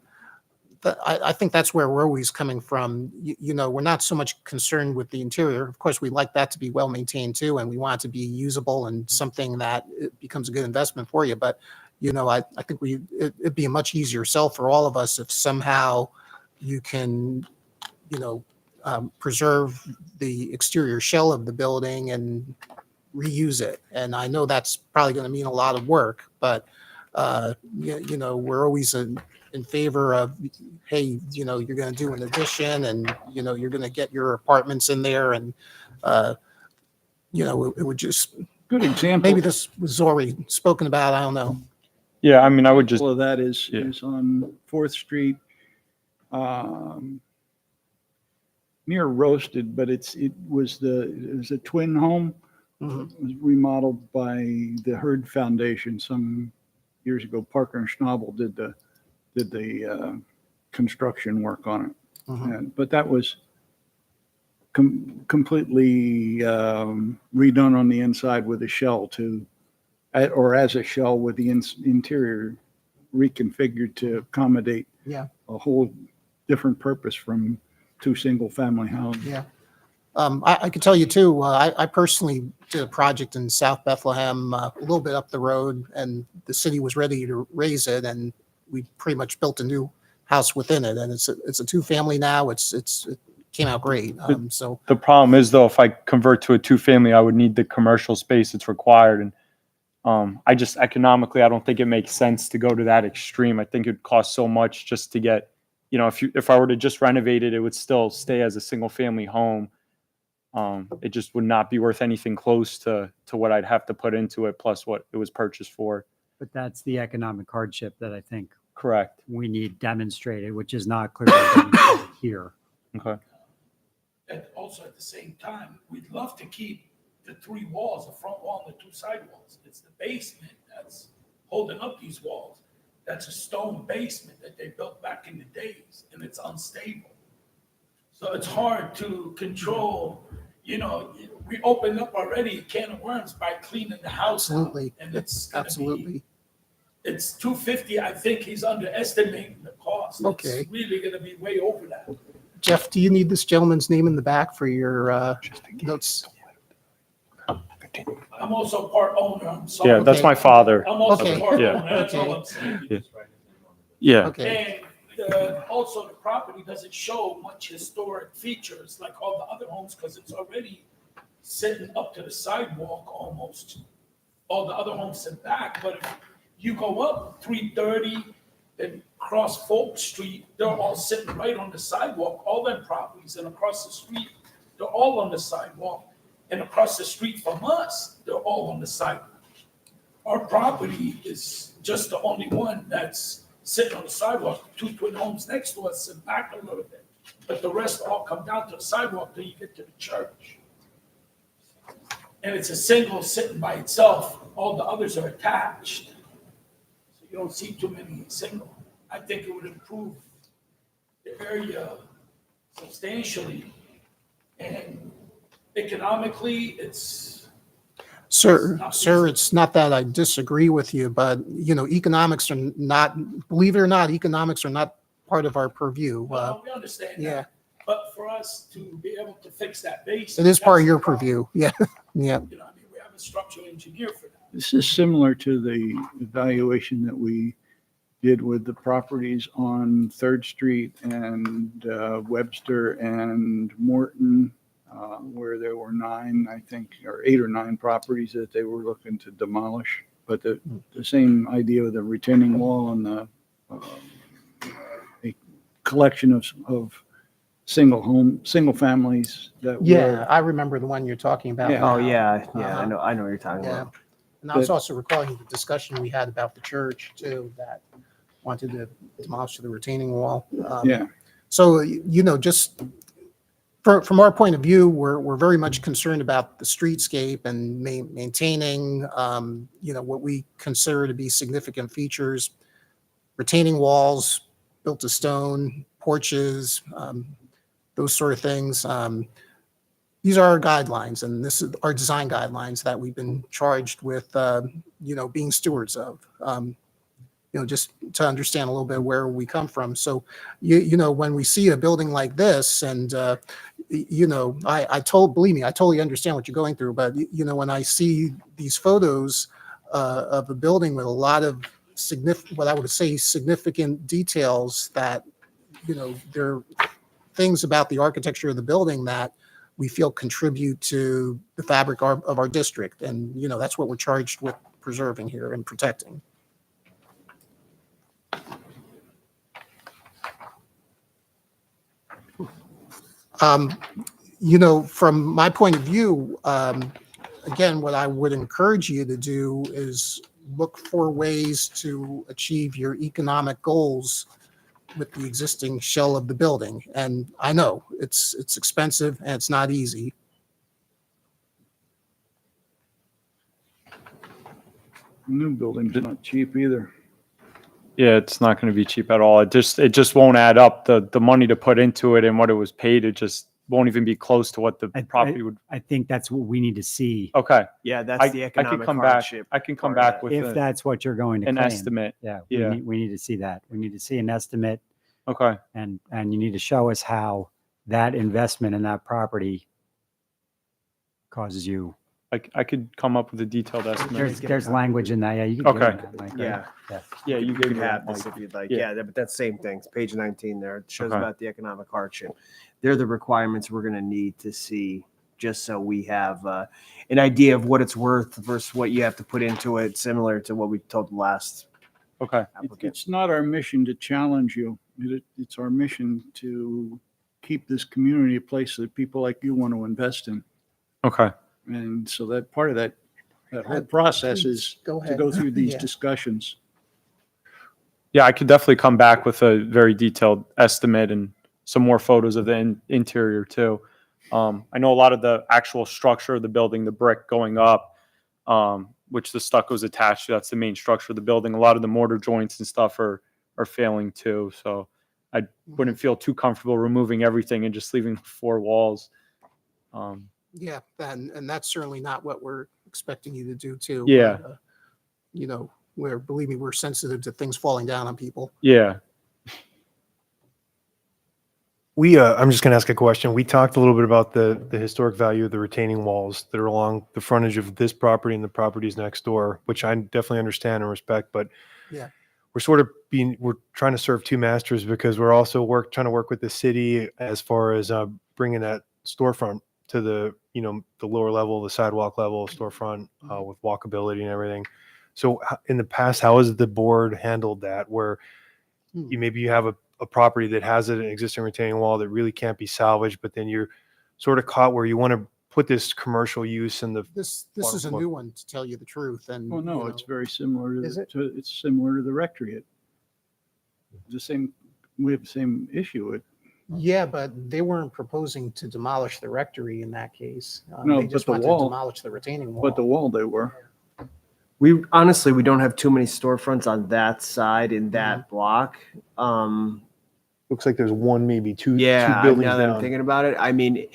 think that's where we're always coming from. You know, we're not so much concerned with the interior. Of course, we like that to be well maintained too, and we want it to be usable and something that it becomes a good investment for you. But, you know, I think it'd be a much easier sell for all of us if somehow you can, you know, preserve the exterior shell of the building and reuse it. And I know that's probably going to mean a lot of work, but you know, we're always in favor of, hey, you know, you're going to do an addition, and you know, you're going to get your apartments in there, and you know, it would just Good example. maybe this was already spoken about. I don't know. Yeah, I mean, I would just Well, that is on 4th Street, near Roasted, but it was a twin home. Mhm. It was remodeled by the Hurd Foundation some years ago. Parker and Schnabel did the construction work on it. But that was completely redone on the inside with a shell as a shell with the interior reconfigured to accommodate Yeah. a whole different purpose from 2 single-family houses. Yeah. I could tell you too, I personally did a project in South Bethlehem, a little bit up the road, and the city was ready to raise it, and we pretty much built a new house within it, and it's a 2-family now. It came out great. So the problem is though, if I convert to a 2-family, I would need the commercial space that's required, and I just economically, I don't think it makes sense to go to that extreme. I think it'd cost so much just to get, you know, if I were to just renovate it, it would still stay as a single-family home. It just would not be worth anything close to what I'd have to put into it, plus what it was purchased for. But that's the economic hardship that I think Correct. we need demonstrated, which is not clearly demonstrated here. Okay. And also at the same time, we'd love to keep the 3 walls, the front wall and the 2 side walls. It's the basement that's holding up these walls. That's a stone basement that they built back in the days, and it's unstable. So it's hard to control. You know, we opened up already a can of worms by cleaning the house out, absolutely, and it's gonna absolutely. it's $250. I think he's underestimating the cost. Okay. It's really going to be way over that. Jeff, do you need this gentleman's name in the back for your notes? I'm also part owner. I'm sorry. Yeah, that's my father. I'm also Okay. part Yeah. owner. That's all Okay. I'm saying. Yeah. Yeah. Okay. And also the property doesn't show much historic features like all the other homes because it's already sitting up to the sidewalk almost. All the other homes sit back, but if you go up 330 and cross Folk Street, they're all sitting right on the sidewalk, all them properties, and across the street, they're all on the sidewalk. And across the street from us, they're all on the sidewalk. Our property is just the only one that's sitting on the sidewalk. 2 twin homes next to us sit back a little bit, but the rest all come down to the sidewalk till you get to the church. And it's a single sitting by itself. All the others are attached. So you don't see too many single. I think it would improve the area substantially. And economically, it's Sir, it's not that I disagree with you, but you know, economics are not, believe it or not, economics are not part of our purview. we understand that. Yeah. But for us to be able to fix that base. It is part of that's your the problem. purview. Yeah, yeah. You know, I mean, we have a structural engineer for that. This is similar to the evaluation that we did with the properties on Third Street and Webster and Morton, where there were 9, I think, or 8 or 9 properties that they were looking to demolish. But the same idea of the retaining wall and the a collection of single families that Yeah, were. I remember the one you're talking about. Yeah. now. Oh, yeah, yeah, Uh-huh. I know what you're talking Yeah. about. And I was also recalling the discussion we had about the church too, that wanted to demolish the retaining wall. Yeah. So, you know, just from our point of view, we're very much concerned about the streetscape and maintaining, you know, what we consider to be significant features, retaining walls built to stone, porches, those sort of things. These are our guidelines, and this is our design guidelines that we've been charged with, you know, being stewards of. You know, just to understand a little bit where we come from. So, you know, when we see a building like this, and you know, believe me, I totally understand what you're going through. But you know, when I see these photos of a building with a lot of what I would say significant details, that you know, there are things about the architecture of the building that we feel contribute to the fabric of our district, and you know, that's what we're charged with preserving here and protecting. You know, from my point of view, again, what I would encourage you to do is look for ways to achieve your economic goals with the existing shell of the building. And I know it's expensive and it's not easy. New building's not cheap either. Yeah, it's not going to be cheap at all. It just won't add up. The money to put into it and what it was paid, it just won't even be close to what the property would. I think that's what we need to see. Okay. Yeah, that's the economic I can come hardship. back. I can come part of back that. with If that's what you're going to an claim. estimate. Yeah, Yeah. we need to see that. We need to see an estimate, Okay. and you need to show us how that investment in that property causes you. I could come up with a detailed estimate. There's language in that. Yeah, you can. give Okay. me that, Mike, right? Yeah. Yeah. Yeah, you You gave could me have that, this Mike. if you'd like. Yeah. Yeah, but that's same thing. It's page 19 there. It shows Okay. about the economic hardship. They're the requirements we're going to need to see, just so we have an idea of what it's worth versus what you have to put into it, similar to what we told the last Okay. applicant. It's not our mission to challenge you. It's our mission to keep this community a place that people like you want to invest in. Okay. And so that part of that whole process is Go to ahead. go through these Yeah. discussions. Yeah, I could definitely come back with a very detailed estimate and some more photos of the interior too. I know a lot of the actual structure of the building, the brick going up, which the stucco is attached to. That's the main structure of the building. A lot of the mortar joints and stuff are failing too. So I wouldn't feel too comfortable removing everything and just leaving 4 walls. Yeah, and that's certainly not what we're expecting you to do too. Yeah. But, you know, believe me, we're sensitive to things falling down on people. Yeah. I'm just going to ask a question. We talked a little bit about the historic value of the retaining walls that are along the frontage of this property and the properties next door, which I definitely understand and respect, but Yeah. we're trying to serve 2 masters, because we're also trying to work with the city as far as bringing that storefront to the lower level, the sidewalk level storefront with walkability and everything. So in the past, how has the board handled that, where maybe you have a property that has an existing retaining wall that really can't be salvaged, but then you're sort of caught where you want to put this commercial use in the This is a new one, to tell you the truth. And Well, no, you it's know, very similar Is it? it's similar to the rectory. We have the same issue. yeah, but they weren't proposing to demolish the rectory in that case. No, They but just the wanted wall- to demolish the retaining wall. But the wall they were. We honestly, we don't have too many storefronts on that side in that block. looks like there's one, maybe two Yeah, buildings now that I'm down. thinking about it, I mean,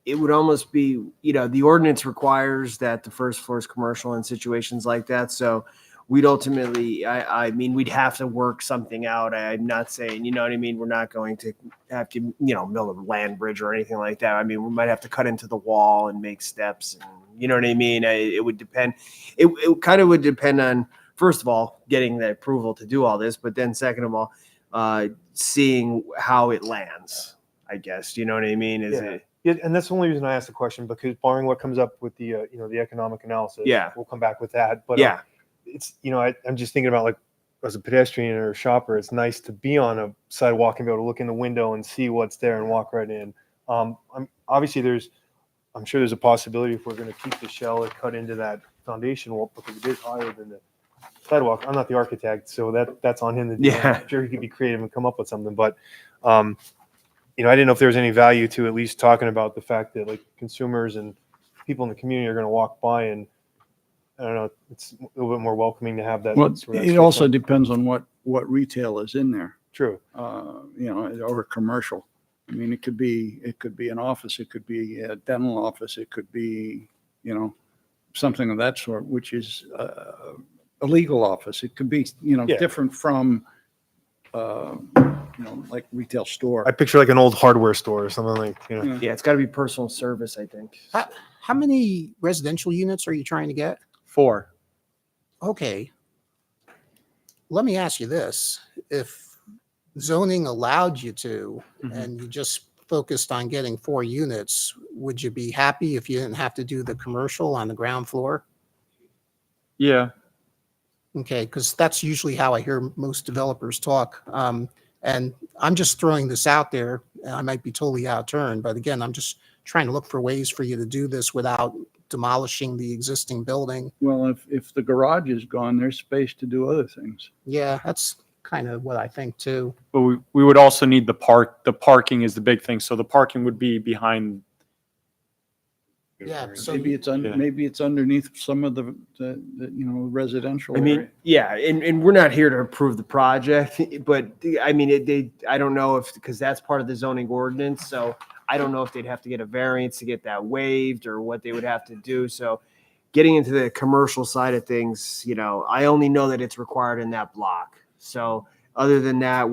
it would almost be, the ordinance requires that the first floor is commercial in situations like that. So we'd ultimately, I mean, we'd have to work something out. I'm not saying, you know what I mean? We're not going to have to, you know, build a land bridge or anything like that. I mean, we might have to cut into the wall and make steps. And, you know what I mean? It would depend. It kind of would depend on, first of all, getting the approval to do all this, but then second of all, seeing how it lands, I guess. You know what I mean? Is it? Yeah, and that's the only reason I asked the question, because barring what comes up with the, you know, the economic analysis, Yeah. we'll come back with that. But Yeah. it's, you know, I'm just thinking about, like, as a pedestrian or a shopper, it's nice to be on a sidewalk and be able to look in the window and see what's there and walk right in. Obviously I'm sure there's a possibility if we're going to keep the shell and cut into that foundation wall, because it is higher than the sidewalk. I'm not the architect, so that's on him to do. Yeah. I'm sure he could be creative and come up with something, but you know, I didn't know if there was any value to at least talking about the fact that, like, consumers and people in the community are going to walk by, and I don't know, it's a little bit more welcoming to have that. Well, sort of it also depends on what retail is in there. True. You know, or commercial. I mean, it could be an office, it could be a dental office, it could be, you know, something of that sort, which is a legal office. It could be, you know, Yeah. different from, you know, like retail store. I picture like an old hardware store or something, like, you know. Yeah, it's got to be personal service, I think. How many residential units are you trying to get? 4. Okay. Let me ask you this. If zoning allowed you to, and you just focused on getting 4 units, would you be happy if you didn't have to do the commercial on the ground floor? Yeah. Okay, because that's usually how I hear most developers talk. And I'm just throwing this out there. And I might be totally out of turn, but again, I'm just trying to look for ways for you to do this without demolishing the existing building. Well, if the garage is gone, there's space to do other things. Yeah, that's kind of what I think too. But we would also need the park. The parking is the big thing. So the parking would be behind. Yeah, so Maybe it's underneath some of the you know, residential I mean, area. yeah, and we're not here to approve the project, but I mean, I don't know if, because that's part of the zoning ordinance, so I don't know if they'd have to get a variance to get that waived or what they would have to do. So getting into the commercial side of things, you know, I only know that it's required in that block. So other than that,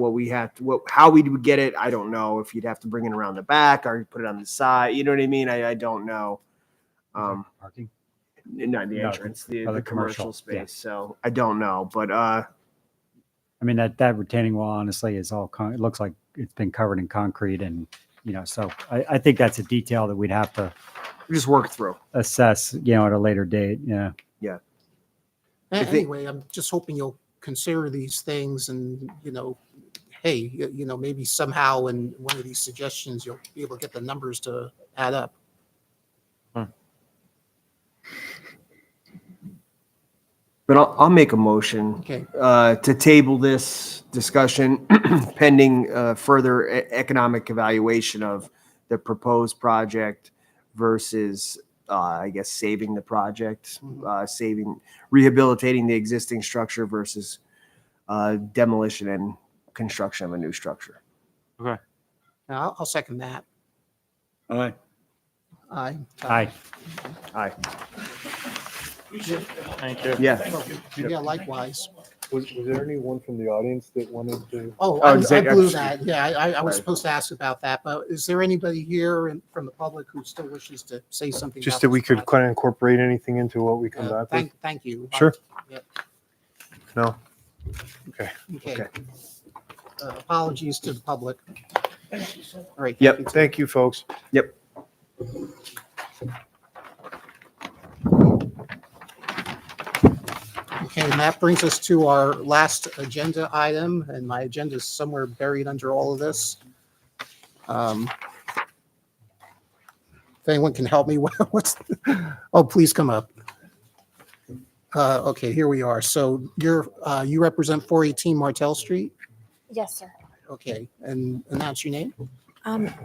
how we would get it, I don't know. If you'd have to bring it around the back or put it on the side, you know what I mean? I don't know. Parking? Not the No, entrance, the the commercial commercial, space. yeah. So I don't know, but I mean, that retaining wall honestly is all, it looks like it's been covered in concrete, and, you know, so I think that's a detail that we'd have to just work through. assess, you know, at a later date. Yeah. Yeah. Anyway, I'm just hoping you'll consider these things and, you know, hey, you know, maybe somehow in one of these suggestions, you'll be able to get the numbers to add up. But I'll make a motion Okay. To table this discussion pending further economic evaluation of the proposed project versus, I guess, saving the project, rehabilitating the existing structure versus demolition and construction of a new structure. Okay. I'll second that. Aye. Aye. Aye. Aye. Thank you. Yeah. Yeah, likewise. Was there anyone from the audience that wanted to? Oh, Oh, I exactly. blew that. Yeah, I was Right. supposed to ask about that, but is there anybody here from the public who still wishes to say something? Just about that we this could project? kind of incorporate anything into what we come back with? Thank you. Sure. Yep. No? Okay. Okay. Apologies to the public. All right. Yep. Thank you, folks. Yep. Okay, and that brings us to our last agenda item, and my agenda is somewhere buried under all of this. If anyone can help me, oh, please come up. Okay, here we are. So you represent 418 Martell Street? Yes, sir. Okay, and announce your name.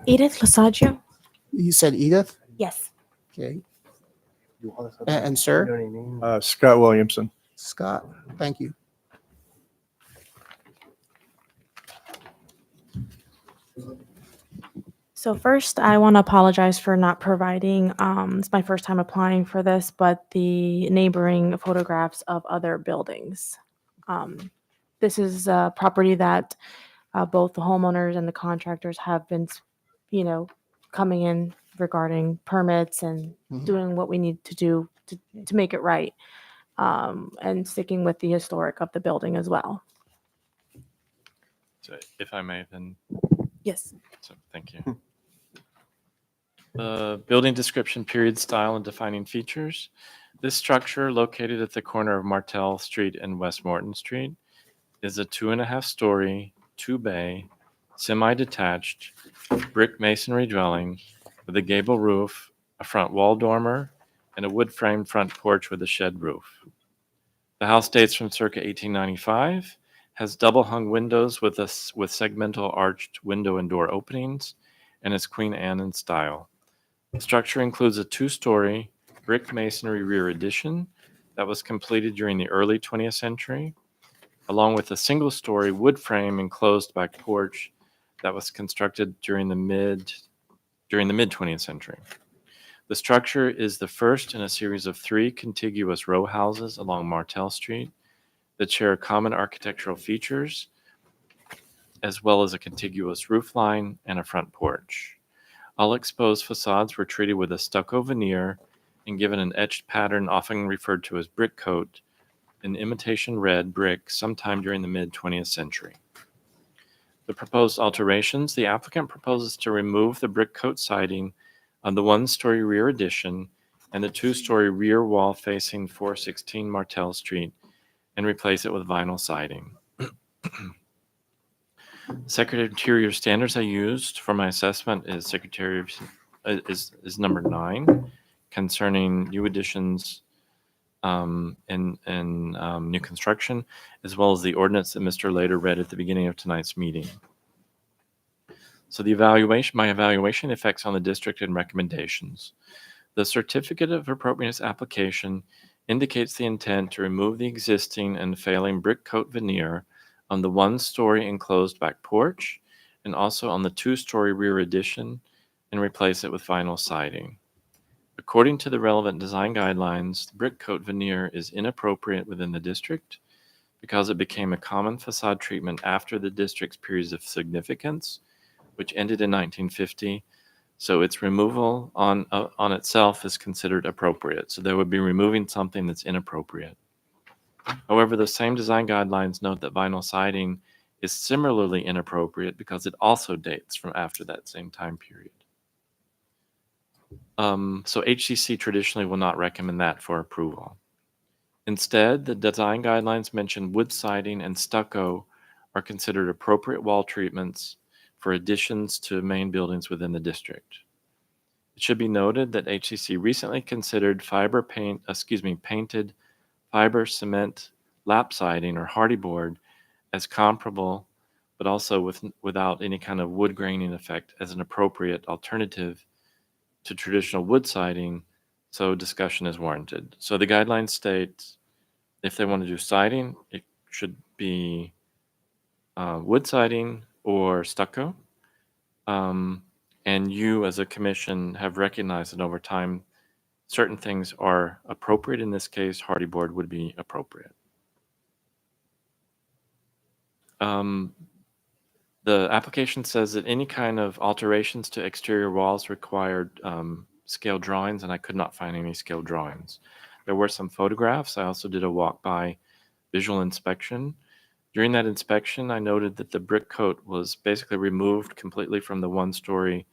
Edith Lasaggio. You said Edith? Yes. Okay. And sir? Scott Williamson. Scott, thank you. So first, I want to apologize for not providing, it's my first time applying for this, but the neighboring photographs of other buildings. This is a property that both the homeowners and the contractors have been, coming in regarding permits and doing what we need to do to make it right, and sticking with the historic of the building as well. So if I may, then. Yes. So, thank you. Building description, period, style, and defining features. This structure, located at the corner of Martell Street and West Morton Street, is a 2.5-story, 2-bay, semi-detached brick masonry dwelling with a gable roof, a front wall dormer, and a wood-framed front porch with a shed roof. The house dates from circa 1895, has double-hung windows with segmental arched window and door openings, and is Queen Anne in style. The structure includes a 2-story brick masonry rear addition that was completed during the early 20th century, along with a single-story wood frame enclosed back porch that was constructed during the mid 20th century. The structure is the first in a series of 3 contiguous row houses along Martell Street that share common architectural features, as well as a contiguous roof line and a front porch. All exposed facades were treated with a stucco veneer and given an etched pattern often referred to as brick coat, an imitation red brick sometime during the mid-20th century. The proposed alterations, the applicant proposes to remove the brick coat siding on the 1-story rear addition and the 2-story rear wall facing 416 Martell Street and replace it with vinyl siding. Secretary of Interior standards I used for my assessment is is number 9, concerning new additions and new construction, as well as the ordinance that Mr. Later read at the beginning of tonight's meeting. So my evaluation effects on the district and recommendations. The certificate of appropriateness application indicates the intent to remove the existing and failing brick coat veneer on the 1-story enclosed back porch and also on the 2-story rear addition and replace it with vinyl siding. According to the relevant design guidelines, the brick coat veneer is inappropriate within the district because it became a common facade treatment after the district's periods of significance, which ended in 1950. So its removal on itself is considered appropriate. So they would be removing something that's inappropriate. However, the same design guidelines note that vinyl siding is similarly inappropriate because it also dates from after that same time period. So HCC traditionally will not recommend that for approval. Instead, the design guidelines mention wood siding and stucco are considered appropriate wall treatments for additions to main buildings within the district. It should be noted that HCC recently considered painted fiber cement lap siding or hardy board as comparable, but also without any kind of wood graining effect as an appropriate alternative to traditional wood siding, so discussion is warranted. So the guidelines state if they want to do siding, it should be wood siding or stucco. And you as a commission have recognized that over time, certain things are appropriate. In this case, hardy board would be appropriate. The application says that any kind of alterations to exterior walls required scale drawings, and I could not find any scale drawings. There were some photographs. I also did a walk-by visual inspection. During that inspection, I noted that the brick coat was basically removed completely from the 1-story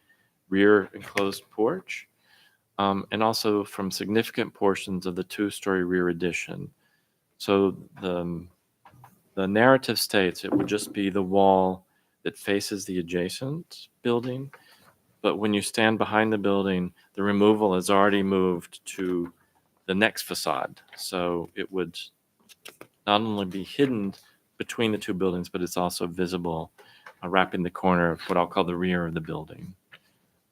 rear enclosed porch, and also from significant portions of the 2-story rear addition. So the narrative states it would just be the wall that faces the adjacent building, but when you stand behind the building, the removal has already moved to the next facade. So it would not only be hidden between the two buildings, but it's also visible wrapping the corner of what I'll call the rear of the building.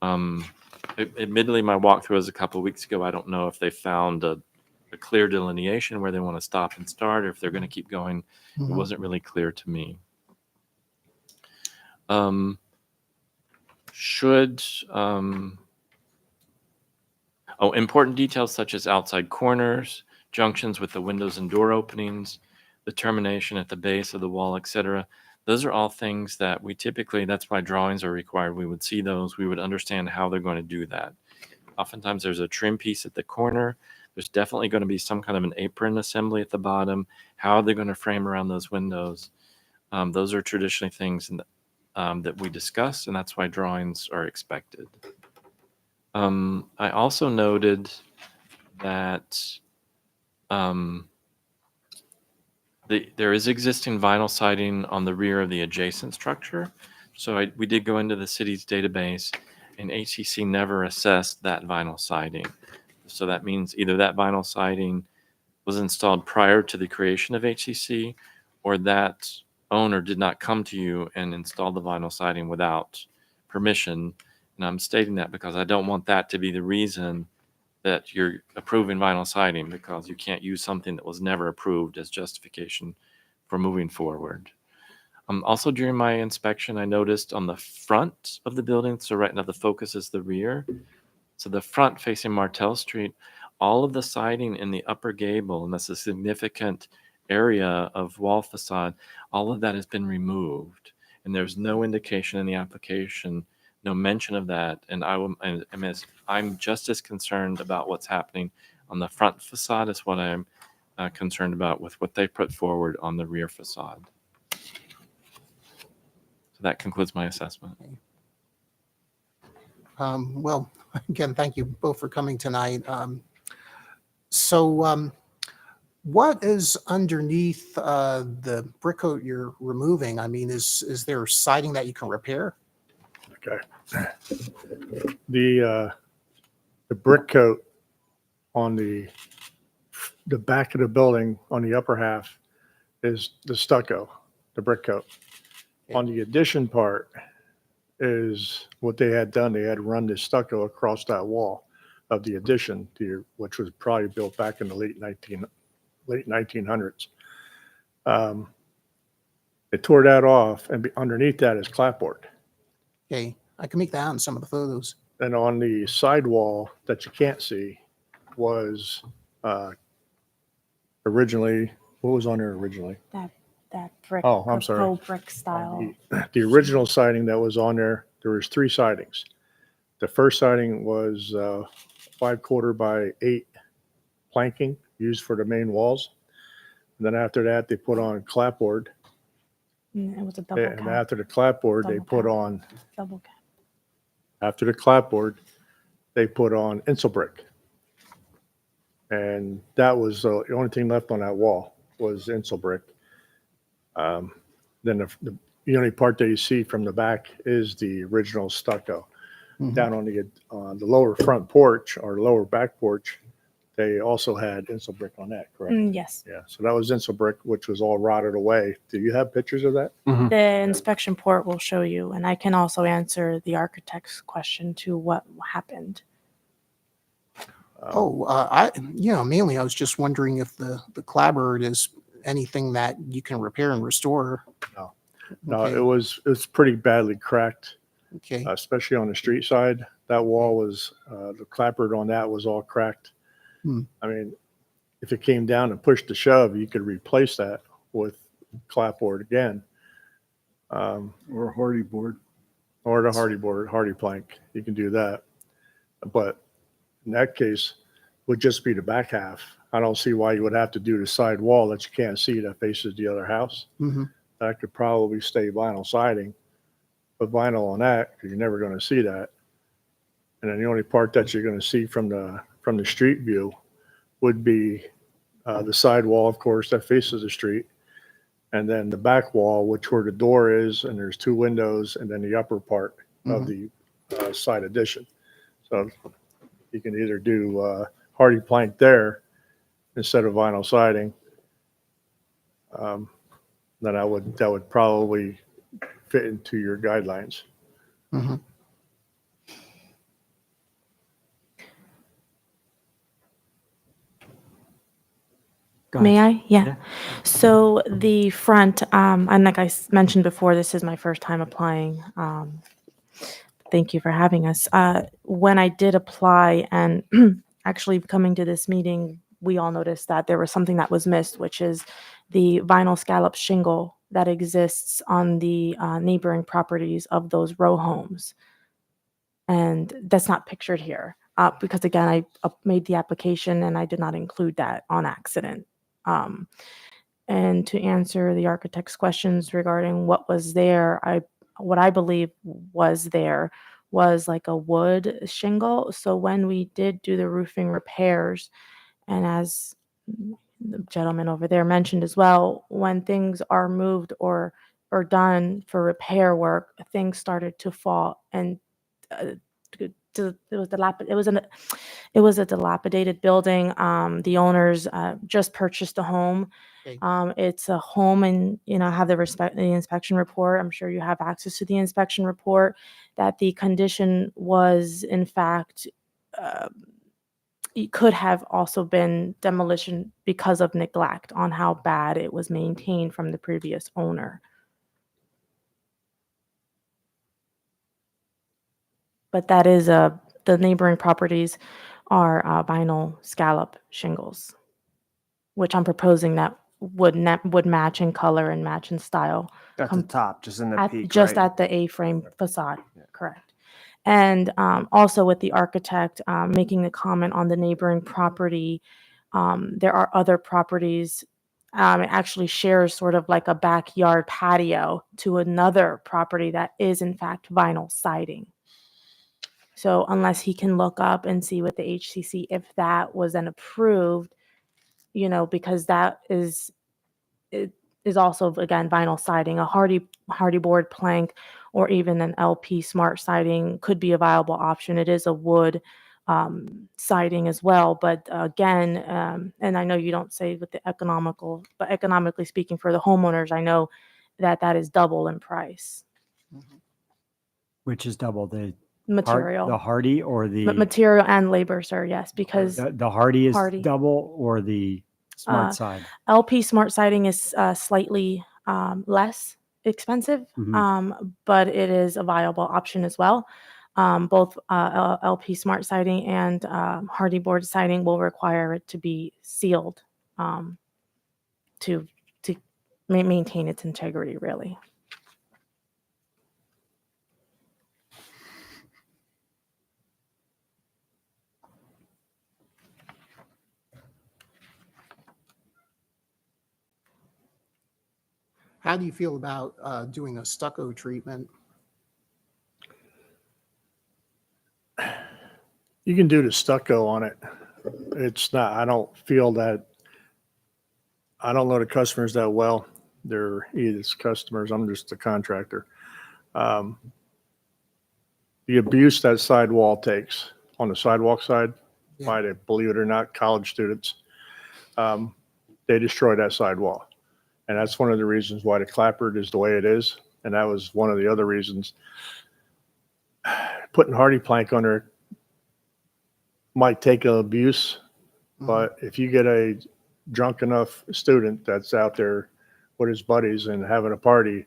Admittedly, my walkthrough was a couple of weeks ago. I don't know if they found a clear delineation where they want to stop and start, or if they're going to keep going. It wasn't really clear to me. should, important details such as outside corners, junctions with the windows and door openings, the termination at the base of the wall, etc. Those are all things that we typically, that's why drawings are required. We would see those, we would understand how they're going to do that. Oftentimes there's a trim piece at the corner. There's definitely going to be some kind of an apron assembly at the bottom. How are they going to frame around those windows? Those are traditionally things that we discuss, and that's why drawings are expected. I also noted that there is existing vinyl siding on the rear of the adjacent structure. So we did go into the city's database, and HCC never assessed that vinyl siding. So that means either that vinyl siding was installed prior to the creation of HCC, or that owner did not come to you and install the vinyl siding without permission. And I'm stating that because I don't want that to be the reason that you're approving vinyl siding, because you can't use something that was never approved as justification for moving forward. Also, during my inspection, I noticed on the front of the building, so right now the focus is the rear. So the front facing Martell Street, all of the siding in the upper gable, and that's a significant area of wall facade, all of that has been removed. And there's no indication in the application, no mention of that. And I'm just as concerned about what's happening on the front facade as what I'm concerned about with what they put forward on the rear facade. So that concludes my assessment. Well, again, thank you both for coming tonight. What is underneath the brick coat you're removing? I mean, is there siding that you can repair? Okay. The brick coat on the back of the building on the upper half is the stucco, the brick coat. On the addition part is what they had done. They had run the stucco across that wall of the addition, which was probably built back in the late 1900s. They tore that off, and underneath that is clapboard. Okay, I can make that out in some of the photos. And on the sidewall that you can't see was originally, what was on there originally? That brick. Oh, I'm sorry. Faux brick style. The original siding that was on there, there was 3 sidings. The first siding was 5/4 by 8 planking used for the main walls. And then after that, they put on clapboard. It was a double And cap. after the clapboard, they Double put cap. on, Double cap. after the clapboard, they put on insul brick. And that was the only thing left on that wall was insul brick. Then the only part that you see from the back is the original stucco. Down on the lower front porch or lower back porch, they also had insul brick on that, correct? Yes. Yeah, so that was insul brick, which was all rotted away. Do you have pictures of that? The inspection report will show you, and I can also answer the architect's question to what happened. Mainly I was just wondering if the clapboard is anything that you can repair and restore. No, Okay. it's pretty badly cracked. Okay. Especially on the street side. That wall was, the clapboard on that was all cracked. I mean, if it came down and pushed to shove, you could replace that with clapboard again. Or a hardy board. Or the hardy board, hardy plank. You can do that. But in that case, would just be the back half. I don't see why you would have to do the side wall that you can't see that faces the other house. That could probably stay vinyl siding. Put vinyl on that, because you're never going to see that. And then the only part that you're going to see from the street view would be the side wall, of course, that faces the street. And then the back wall, which where the door is, and there's 2 windows, and then the upper part of the side addition. So you can either do hardy plank there instead of vinyl siding. Then that would probably fit into your guidelines. May I? Yeah. So the front, and like I mentioned before, this is my first time applying. Thank you for having us. When I did apply and actually coming to this meeting, we all noticed that there was something that was missed, which is the vinyl scallop shingle that exists on the neighboring properties of those row homes. And that's not pictured here because, again, I made the application and I did not include that on accident. And to answer the architect's questions regarding what was there, what I believe was there was like a wood shingle. So when we did do the roofing repairs, and as the gentleman over there mentioned as well, when things are moved or done for repair work, things started to fall, and it was a dilapidated building. The owners just purchased a home. Okay. It's a home, and I have the inspection report. I'm sure you have access to the inspection report. That the condition was, in fact, it could have also been demolition because of neglect on how bad it was maintained from the previous owner. But that is the neighboring properties are vinyl scallop shingles, which I'm proposing that would match in color and match in style. At the top, just in the peak, Just right? at the A-frame facade, correct. And also with the architect making the comment on the neighboring property, there are other properties. It actually shares sort of like a backyard patio to another property that is in fact vinyl siding. So unless he can look up and see with the HCC if that was then approved, because that is also, again, vinyl siding, a hardy board plank, or even an LP smart siding could be a viable option. It is a wood siding as well, but again, and I know you don't say with the economical, but economically speaking for the homeowners, I know that is double in price. Which is double the Material. the hardy or the Material and labor, sir, yes, because the hardy is hardy. double or the smart Uh, side. LP smart siding is slightly less expensive, but it is a viable option as well. Both LP smart siding and hardy board siding will require it to be sealed to maintain its integrity, really. How do you feel about doing a stucco treatment? You can do the stucco on it. It's not, I don't feel that, I don't know the customers that well. They're Edith's customers. I'm just a contractor. The abuse that sidewall takes on the sidewalk side by the, believe it or not, college students, they destroy that sidewall. And that's one of the reasons why the clapboard is the way it is. And that was one of the other reasons. Putting hardy plank under it might take an abuse, but if you get a drunk enough student that's out there with his buddies and having a party,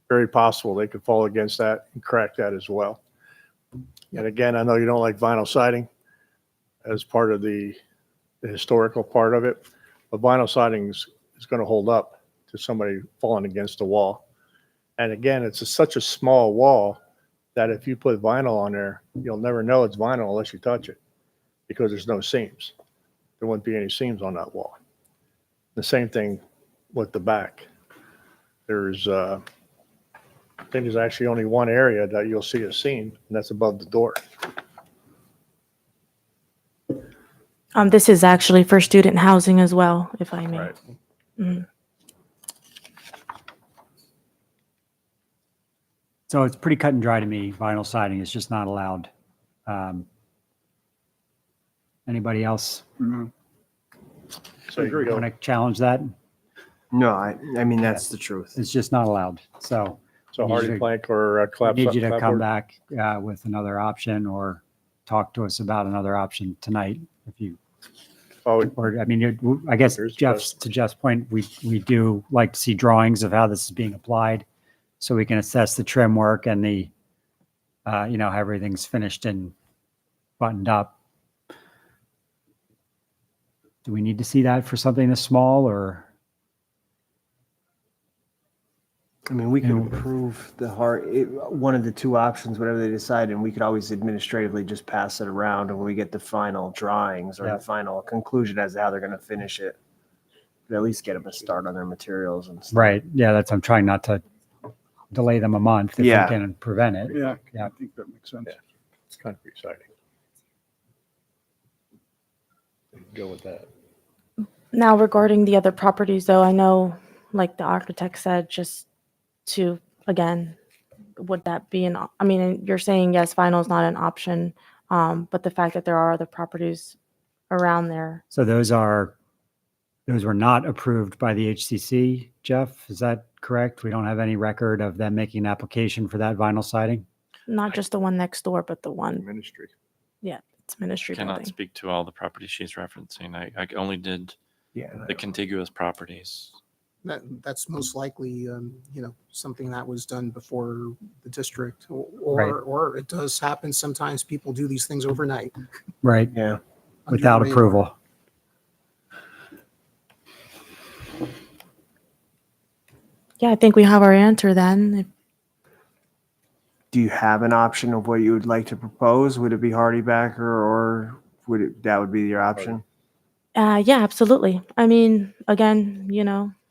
very possible they could fall against that and crack that as well. And again, I know you don't like vinyl siding as part of the historical part of it, but vinyl siding is going to hold up to somebody falling against the wall. And again, it's such a small wall that if you put vinyl on there, you'll never know it's vinyl unless you touch it, because there's no seams. There wouldn't be any seams on that wall. The same thing with the back. There's, I think there's actually only one area that you'll see a seam, and that's above the door. This is actually for student housing as well, if I may. Right. Mhm. So it's pretty cut and dry to me. Vinyl siding is just not allowed. Anybody else So you go, want to challenge that? No, I mean, that's the truth. It's just not allowed. So so we hardy need you plank or to- we need you to come clapboard? back with another option or talk to us about another option tonight. If you, Oh, or I mean, I guess to Jeff's point, we do like to see drawings of how this is being applied, so we can assess the trim work and the how everything's finished and buttoned up. Do we need to see that for something this small, or? I mean, we can approve one of the two options, whatever they decide, and we could always administratively just pass it around, and when we get the final drawings or Yeah. the final conclusion as to how they're going to finish it, but at least get them a start on their materials and stuff. Right. Yeah, I'm trying not to delay them a month if Yeah. we can prevent it. Yeah, Yeah. I think that makes sense. It's kind of exciting. Go with that. Now regarding the other properties though, I know like the architect said, just to, again, would that be I mean, you're saying yes, final is not an option, but the fact that there are other properties around there. So those were not approved by the HCC, Jeff, is that correct? We don't have any record of them making an application for that vinyl siding? Not just the one next door, but the one, Ministry. yeah, it's Ministry Cannot Building. speak to all the properties she's referencing. I only did the contiguous properties. That's most likely, something that was done before the district, Right. or it does happen. Sometimes people do these things overnight. Right. Yeah. Without Under the approval. Yeah, I think we have our answer then. Do you have an option of what you would like to propose? Would it be Hardy Backer, or that would be your option? Yeah, absolutely. I mean, again,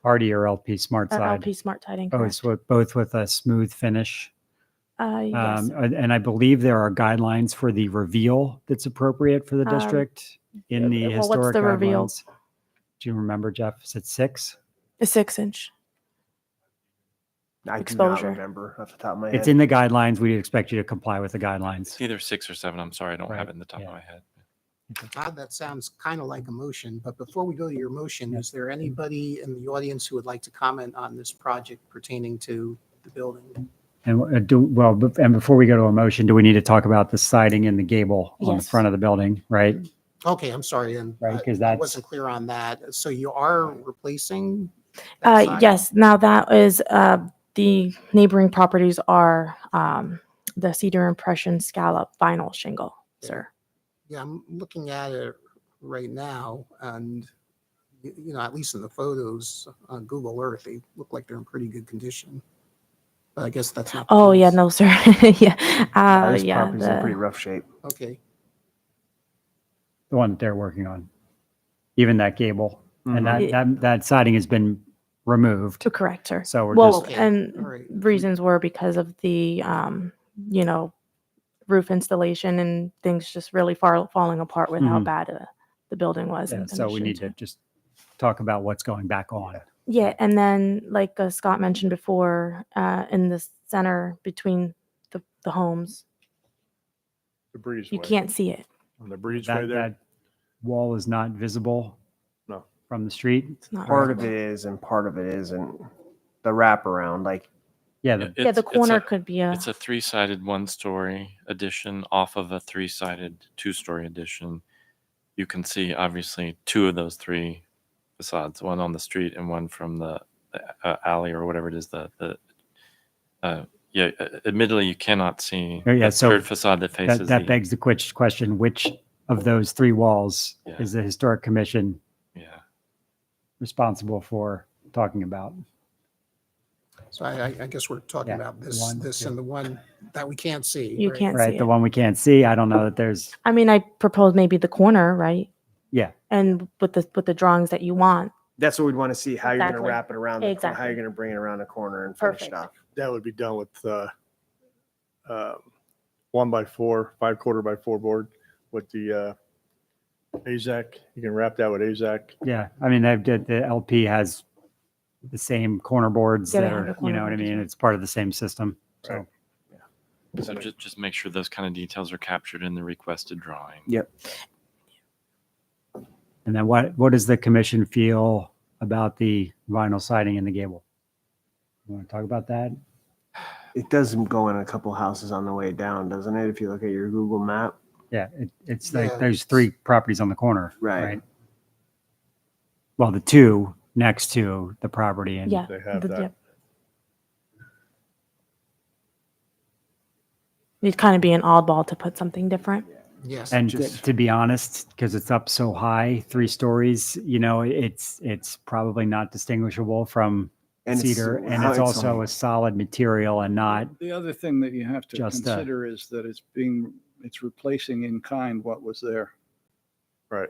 Hardy or LP Smart our Side? LP Smart Siding. Both with a smooth finish. Yes. And I believe there are guidelines for the reveal that's appropriate for the Um, district in the well, what's historic the reveal? guidelines. Do you remember, Jeff? Is it 6? A 6-inch. I do Exposure. not remember off the top of my head. It's in the guidelines. We expect you to comply with the guidelines. It's either 6 or 7. I'm sorry, I don't Right, have it in the top yeah. of my head. God, that sounds kind of like a motion, but before we go to your motion, is there anybody in the audience who would like to comment on this project pertaining to the building? And and before we go to a motion, do we need to talk about the siding and the gable on the Yes. front of the building, right? Okay, I'm sorry, and Right, 'cause I that's- wasn't clear on that. So you are replacing? that siding? Yes, now that is, the neighboring properties are the Cedar Impression Scallop Vinyl Shingle, sir. Yeah, I'm looking at it right now, and at least in the photos on Google Earth, they look like they're in pretty good condition. But I guess that's not. the Oh, yeah, case. no, sir. Yeah. This Yeah. property's in pretty rough shape. Okay. The one that they're working on. Even that gable. And Mhm. that siding has been removed. Correct, sir. So we're Well, just, and all right. reasons were because of the, roof installation and things just really falling apart with how Mhm. bad the building was. yeah, and so we condition, need to just talk about what's going back on. Yeah, and then like Scott mentioned before, in the center between the homes, The breezeway. you can't see it. On the breezeway That, there. that wall is not visible No. from the street. It's not Part of visible. it is, and part of it isn't. The wraparound, like Yeah, Yeah, the It's corner a- could be a. It's a 3-sided 1-story addition off of a 3-sided 2-story addition. You can see obviously 2 of those 3 facades, one on the street and one from the alley or whatever it is. Admittedly, you cannot see Oh, yeah, the so third facade that faces that the. begs the question, which of those 3 walls Yeah. is the historic commission Yeah. responsible for talking about? So I guess we're talking Yeah, about the this, one- and the one that we can't see. You right? can't Right, see the it. one we can't see. I don't know that there's, I mean, I propose maybe the corner, right? yeah. And with the drawings that you want. that's what we'd want to see, how you're going to Exactly. wrap it around, how Exactly. you're going to bring it around the corner and finish it Perfect. off. That would be done with 1x4, 5/4x4 board with the AZAC. You can wrap that with AZAC. Yeah, I mean, the LP has the same corner boards Yeah, they that have are, the you corner know what I boards as mean? well. It's part of the same system. So, So just make sure those kind of details are captured in the requested drawing. Yep. and then what does the commission feel about the vinyl siding in the gable? You want to talk about that? It does go in a couple houses on the way down, doesn't it? If you look at your Google map. Yeah, it's Yeah, like there's 3 properties on the corner, Right. right? Well, the 2 next to the property and Yeah. They have the- that. yep. You'd kind of be an oddball to put something different. Yes. And just- to be honest, because it's up so high, 3 stories, it's probably not distinguishable from And it's- cedar, and how it's it's also only- a solid material and not The other thing that you have to Just, consider is that it's replacing in kind what was there. Right.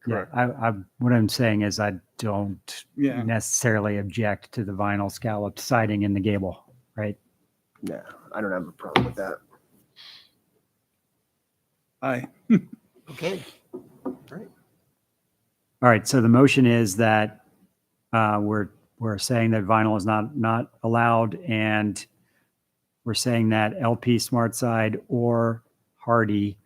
Yeah, Correct. what I'm saying is I don't Yeah. necessarily object to the vinyl scalloped siding in the gable, right? No, I don't have a problem with that. Aye. Okay. All right, so the motion is that we're saying that vinyl is not allowed, and we're saying that LP Smart Side or Hardy,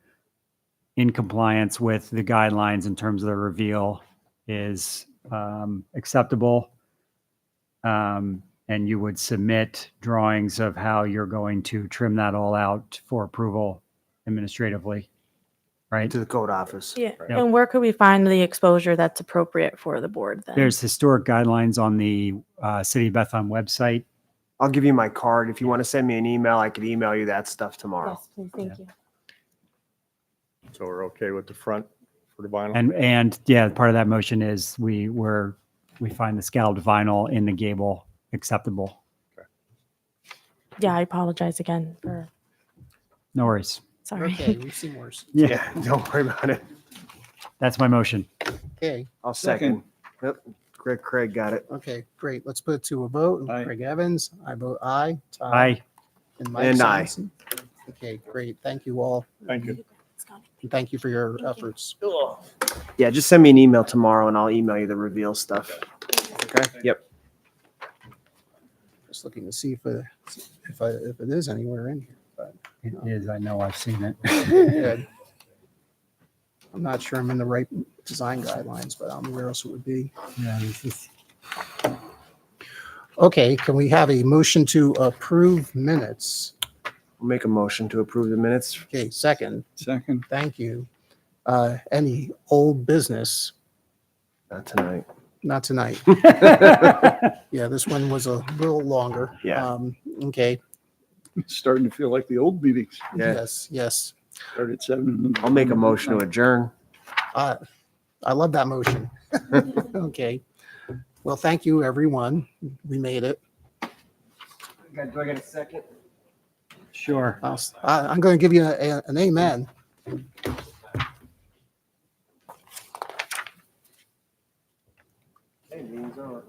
in compliance with the guidelines in terms of the reveal, is acceptable. And you would submit drawings of how you're going to trim that all out for approval administratively, right? To the code office. Yeah. Yep. And where could we find the exposure that's appropriate for the board then? There's historic guidelines on the City of Bethlehem website. I'll give you my card. If you want to send me an email, I could email you that stuff tomorrow. Yes, please. Thank you. So we're okay with the front for the vinyl? And yeah, part of that motion is we find the scalloped vinyl in the gable acceptable. Yeah, I apologize again for, No worries. sorry. Okay, we've seen worse. Yeah, Don't worry about it. that's my motion. Okay, I'll second. Yep. Craig got it. okay, great. Let's put it to a vote. Aye. Craig Evans, I vote aye. Tom, Aye. And Mike And aye. Simonson. Okay, great. Thank you all. Thank you. And thank you for your efforts. Yeah, just send me an email tomorrow and I'll email you the reveal stuff. Okay? Yep. Just looking to see if it is anywhere in here, but It is, I know, I've seen it. good. I'm not sure I'm in the right design guidelines, but I don't know where else it would be. Yeah, this is, Okay, can we have a motion to approve minutes? I'll make a motion to approve the minutes. Okay, second. Second. Thank you. Any old business? Not tonight. Not tonight. Yeah, this one was a little longer. Yeah. Okay, It's starting to feel like the old meetings. Yeah. yes. Started at 7. I'll make a motion to adjourn. I love that motion. Okay. Well, thank you, everyone. We made it. Do I get a second? sure. I'm going to give you an amen. Hey, meeting's over.